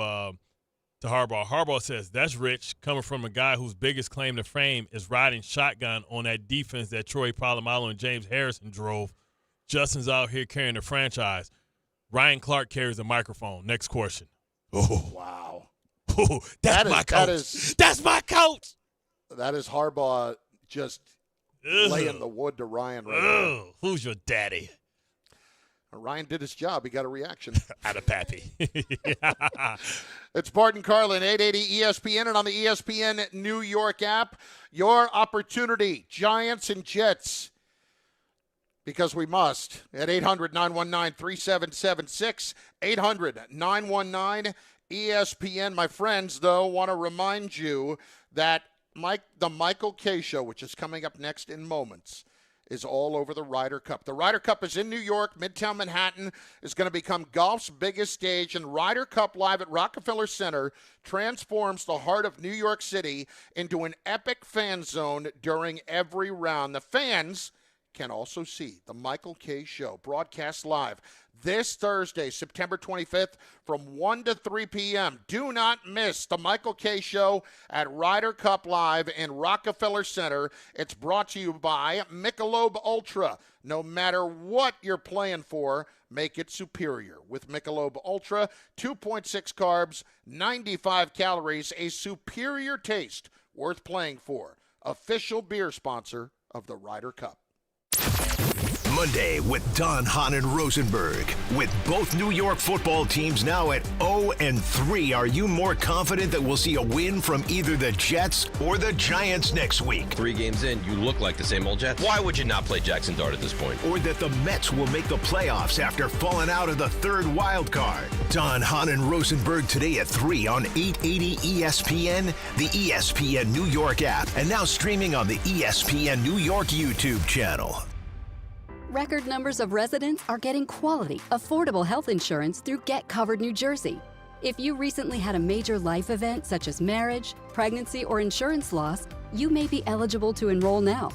Harbaugh. Harbaugh says that's rich coming from a guy whose biggest claim to fame is riding shotgun on that defense that Troy Polamalu and James Harrison drove. Justin's out here carrying the franchise. Ryan Clark carries a microphone. Next question. Oh, wow. Oh, that's my coach. That's my coach. That is Harbaugh just laying the wood to Ryan right now. Who's your daddy? Ryan did his job. He got a reaction. Out of Pappy. It's Bart and Carlin, 880 ESPN, and on the ESPN New York app, your opportunity, Giants and Jets, because we must, at 800-919-3776, 800-919-ESPN. My friends, though, want to remind you that the Michael K. Show, which is coming up next in moments, is all over the Ryder Cup. The Ryder Cup is in New York. Midtown Manhattan is going to become golf's biggest stage, and Ryder Cup Live at Rockefeller Center transforms the heart of New York City into an epic fan zone during every round. The fans can also see the Michael K. Show broadcast live this Thursday, September 25th from 1 to 3 p.m. Do not miss the Michael K. Show at Ryder Cup Live in Rockefeller Center. It's brought to you by Michelob Ultra. No matter what you're playing for, make it superior. With Michelob Ultra, 2.6 carbs, 95 calories, a superior taste worth playing for. Official beer sponsor of the Ryder Cup. Monday with Don, Hahn, and Rosenberg. With both New York football teams now at 0-3, are you more confident that we'll see a win from either the Jets or the Giants next week? 3 games in, you look like the same old Jets. Why would you not play Jaxson Dart at this point? Or that the Mets will make the playoffs after falling out of the third wild card? Don, Hahn, and Rosenberg today at 3 on 880 ESPN, the ESPN New York app, and now streaming on the ESPN New York YouTube channel. Record numbers of residents are getting quality, affordable health insurance through Get Covered New Jersey. If you recently had a major life event such as marriage, pregnancy, or insurance loss, you may be eligible to enroll now.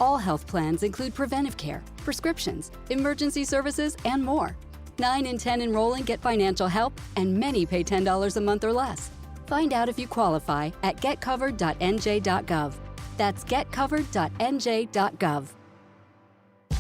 All health plans include preventive care, prescriptions, emergency services, and more. 9 in 10 enrolling get financial help, and many pay $10 a month or less. Find out if you qualify at getcovered.nj.gov. That's getcovered.nj.gov.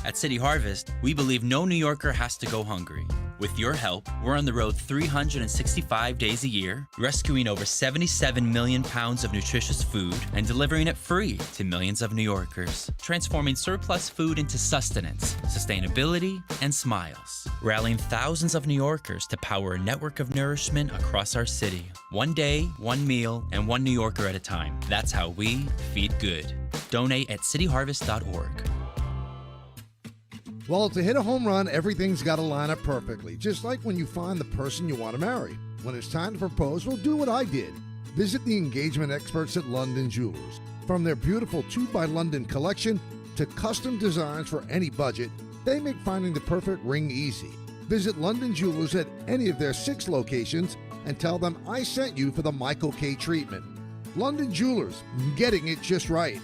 At City Harvest, we believe no New Yorker has to go hungry. With your help, we're on the road 365 days a year, rescuing over 77 million pounds of nutritious food and delivering it free to millions of New Yorkers, transforming surplus food into sustenance, sustainability, and smiles, rallying thousands of New Yorkers to power a network of nourishment across our city. One day, one meal, and one New Yorker at a time. That's how we feed good. Donate at cityharvest.org. Well, to hit a home run, everything's got to line up perfectly, just like when you find the person you want to marry. When it's time to propose, well, do what I did. Visit the engagement experts at London Jewelers. From their beautiful 2 by London collection to custom designs for any budget, they make finding the perfect ring easy. Visit London Jewelers at any of their 6 locations and tell them I sent you for the Michael K treatment. London Jewelers, getting it just right.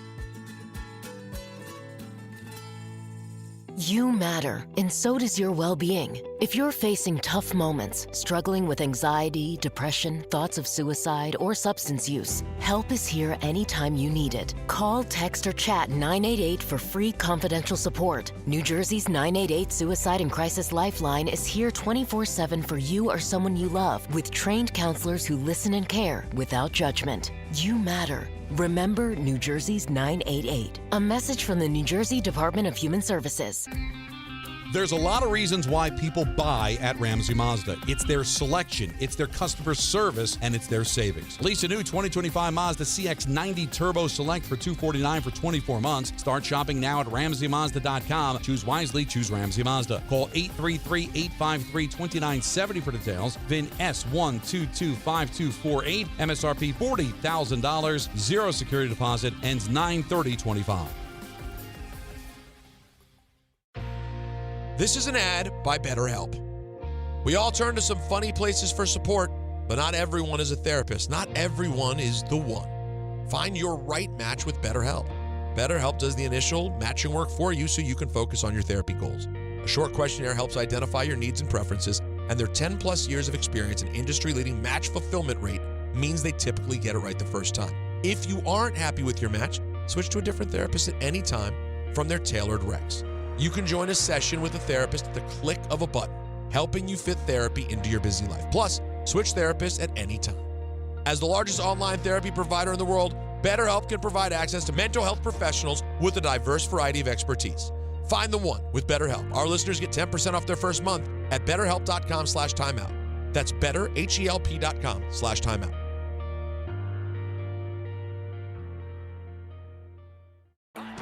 You matter, and so does your well-being. If you're facing tough moments, struggling with anxiety, depression, thoughts of suicide, or substance use, help is here anytime you need it. Call, text, or chat 988 for free confidential support. New Jersey's 988 Suicide and Crisis Lifeline is here 24/7 for you or someone you love, with trained counselors who listen and care without judgment. You matter. Remember New Jersey's 988. A message from the New Jersey Department of Human Services. There's a lot of reasons why people buy at Ramsey Mazda. It's their selection, it's their customer service, and it's their savings. Lease a new 2025 Mazda CX-90 Turbo Select for $249 for 24 months. Start shopping now at RamseyMazda.com. Choose wisely, choose Ramsey Mazda. Call 833-853-2970 for details. VIN S1225248. MSRP $40,000. Zero security deposit. Ends 9/30/25. This is an ad by BetterHelp. We all turn to some funny places for support, but not everyone is a therapist. Not everyone is the one. Find your right match with BetterHelp. BetterHelp does the initial matching work for you so you can focus on your therapy goals. A short questionnaire helps identify your needs and preferences, and their 10-plus years of experience and industry-leading match fulfillment rate means they typically get it right the first time. If you aren't happy with your match, switch to a different therapist at any time from their tailored recs. You can join a session with a therapist at the click of a button, helping you fit therapy into your busy life. Plus, switch therapists at any time. As the largest online therapy provider in the world, BetterHelp can provide access to mental health professionals with a diverse variety of expertise. Find the one with BetterHelp. Our listeners get 10% off their first month at betterhelp.com/timeout. That's betterhelp.com/timeout.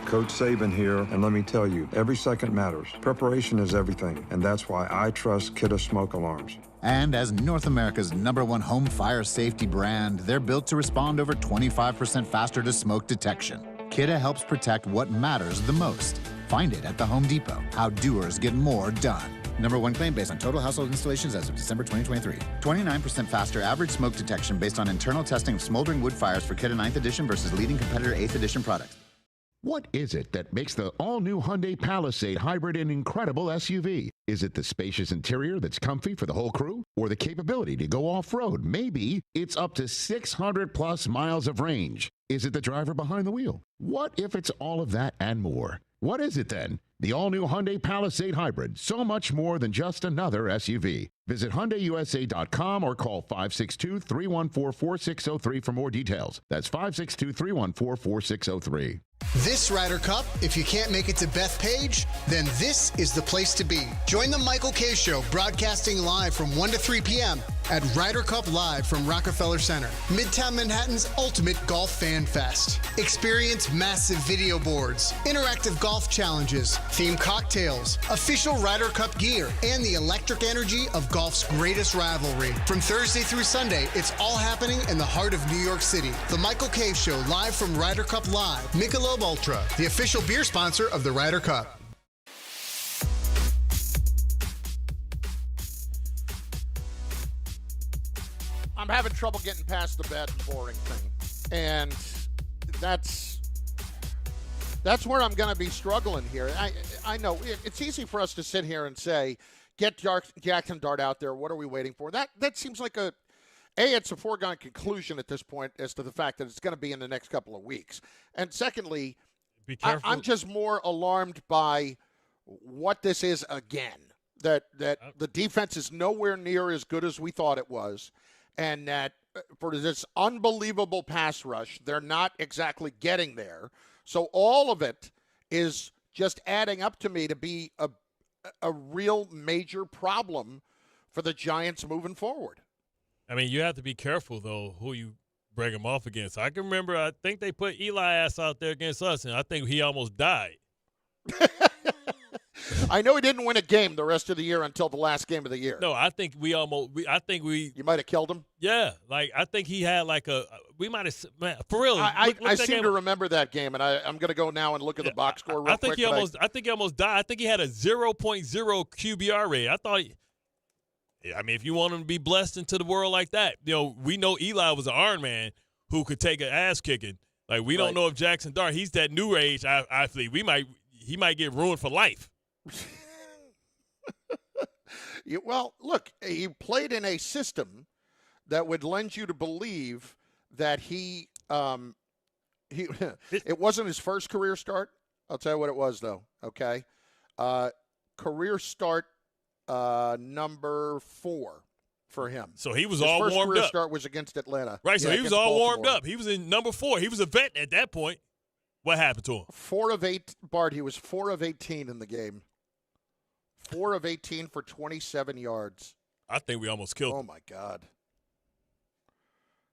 Coach Saban here, and let me tell you, every second matters. Preparation is everything, and that's why I trust Kidde Smoke Alarms. And as North America's #1 home fire safety brand, they're built to respond over 25% faster to smoke detection. Kidde helps protect what matters the most. Find it at the Home Depot. How doers get more done. #1 claim based on total household installations as of December 2023. 29% faster average smoke detection based on internal testing of smoldering wood fires for Kidde 9th edition versus leading competitor 8th edition products. What is it that makes the all-new Hyundai Palisade hybrid an incredible SUV? Is it the spacious interior that's comfy for the whole crew? Or the capability to go off-road? Maybe it's up to 600-plus miles of range. Is it the driver behind the wheel? What if it's all of that and more? What is it then? The all-new Hyundai Palisade Hybrid. So much more than just another SUV. Visit HyundaiUSA.com or call 562-314-4603 for more details. That's 562-314-4603. This Ryder Cup, if you can't make it to Bethpage, then this is the place to be. Join the Michael K. Show, broadcasting live from 1 to 3 p.m. at Ryder Cup Live from Rockefeller Center, Midtown Manhattan's ultimate golf fan fest. Experience massive video boards, interactive golf challenges, themed cocktails, official Ryder Cup gear, and the electric energy of golf's greatest rivalry. From Thursday through Sunday, it's all happening in the heart of New York City. The Michael K. Show, live from Ryder Cup Live. Michelob Ultra, the official beer sponsor of the Ryder Cup. I'm having trouble getting past the bad and boring thing. And that's where I'm going to be struggling here. I know it's easy for us to sit here and say, get Jaxson Dart out there. What are we waiting for? That seems like it's a foregone conclusion at this point as to the fact that it's going to be in the next couple of weeks. And secondly, be careful. I'm just more alarmed by what this is again. That the defense is nowhere near as good as we thought it was, and that for this unbelievable pass rush, they're not exactly getting there. So all of it is just adding up to me to be a real major problem for the Giants moving forward. I mean, you have to be careful, though, who you bring them off against. I can remember, I think they put Eli ass out there against us, and I think he almost died. I know he didn't win a game the rest of the year until the last game of the year. No, I think we. You might have killed him? Yeah. Like, I think he had we might have, man, for real. I seem to remember that game, and I'm going to go now and look at the box score real quick. I think he almost died. I think he had a 0.0 QBR rate. I thought, I mean, if you want him to be blessed into the world like that, we know Eli was an Iron Man who could take an ass kicking. Like, we don't know if Jaxson Dart, he's that new age athlete. He might get ruined for life. Well, look, he played in a system that would lend you to believe that it wasn't his first career start. I'll tell you what it was, though, okay? Career start number 4 for him. So he was his all first warmed career up. Start was against Atlanta. Right, so he was all Baltimore. warmed up. He was in number 4. He was a vet at that point. What happened to him? 4 of 8, Bart, he was 4 of 18 in the game. 4 of 18 for 27 yards. I think we almost killed him. Oh, my God.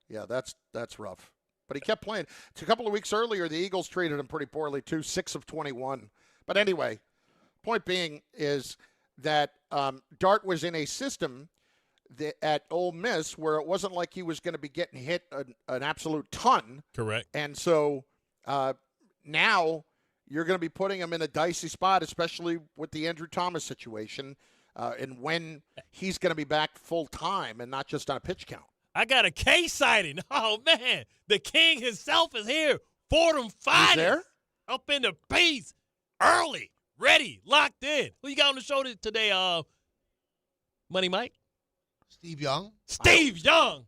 Yeah, that's rough. But he kept playing. A couple of weeks earlier, the Eagles treated him pretty poorly, too, 6 of 21. But anyway, point being is that Dart was in a system at Ole Miss where it wasn't like he was going to be getting hit an absolute ton. Correct. And so now you're going to be putting him in a dicey spot, especially with the Andrew Thomas situation and when he's going to be back full time and not just on a pitch count. I got a K sighting. Oh, man. The king himself is here. Fordham Finest. He's there? Up in the piece. Early. Ready. Locked in. Who you got on the show today, Money Mike? Steve Young. Steve Young.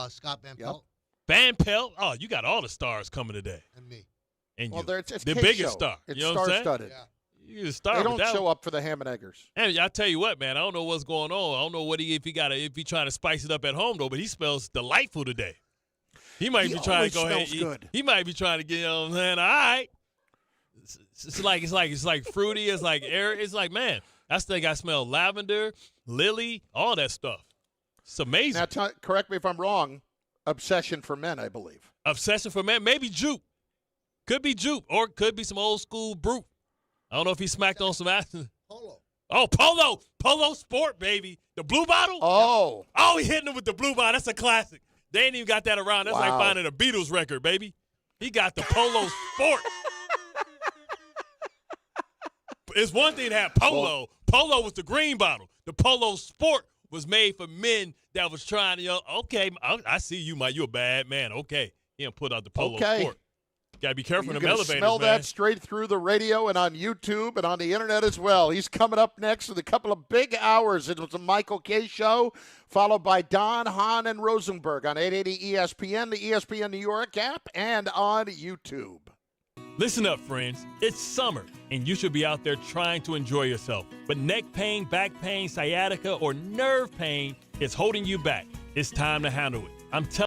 Scott Van Pelt. Van Pelt. Oh, you got all the stars coming today. And me. And well, it's the biggest show. star. It's you know what I'm saying? star-studded. Yeah. You're a star. They don't show up for the ham and eggers. And I tell you what, man, I don't know what's going on. I don't know if he trying to spice it up at home though, but he smells delightful today. He might be trying to go ahead. He might be trying to get on. Man, all right. It's like fruity. It's like air. It's like, man, I think I smell lavender, lily, all that stuff. It's amazing. Now, correct me if I'm wrong. Obsession for men, I believe. Obsession for men, maybe juke. Could be juke, or it could be some old school brute. I don't know if he smacked on some ass. Polo. Oh, Polo Sport, baby. The blue bottle? Oh, he hitting him with the blue bottle. That's a classic. They ain't even got that around. That's like finding a Beatles record, baby. He got the Polo Sport. It's one thing to have Polo. Polo was the green bottle. The Polo Sport was made for men that was trying to, okay, I see you, you're a bad man. Okay. He done put out the Polo Sport. Got to be careful in them elevators, smell man. that straight through the radio and on YouTube and on the internet as well. He's coming up next with a couple of big hours. It was a Michael K. Show, followed by Don, Hahn, and Rosenberg on 880 ESPN, the ESPN New York app, and on YouTube. Listen up, friends. It's summer, and you should be out there trying to enjoy yourself. But neck pain, back pain, sciatica, or nerve pain is holding you back. It's time to handle it. I'm telling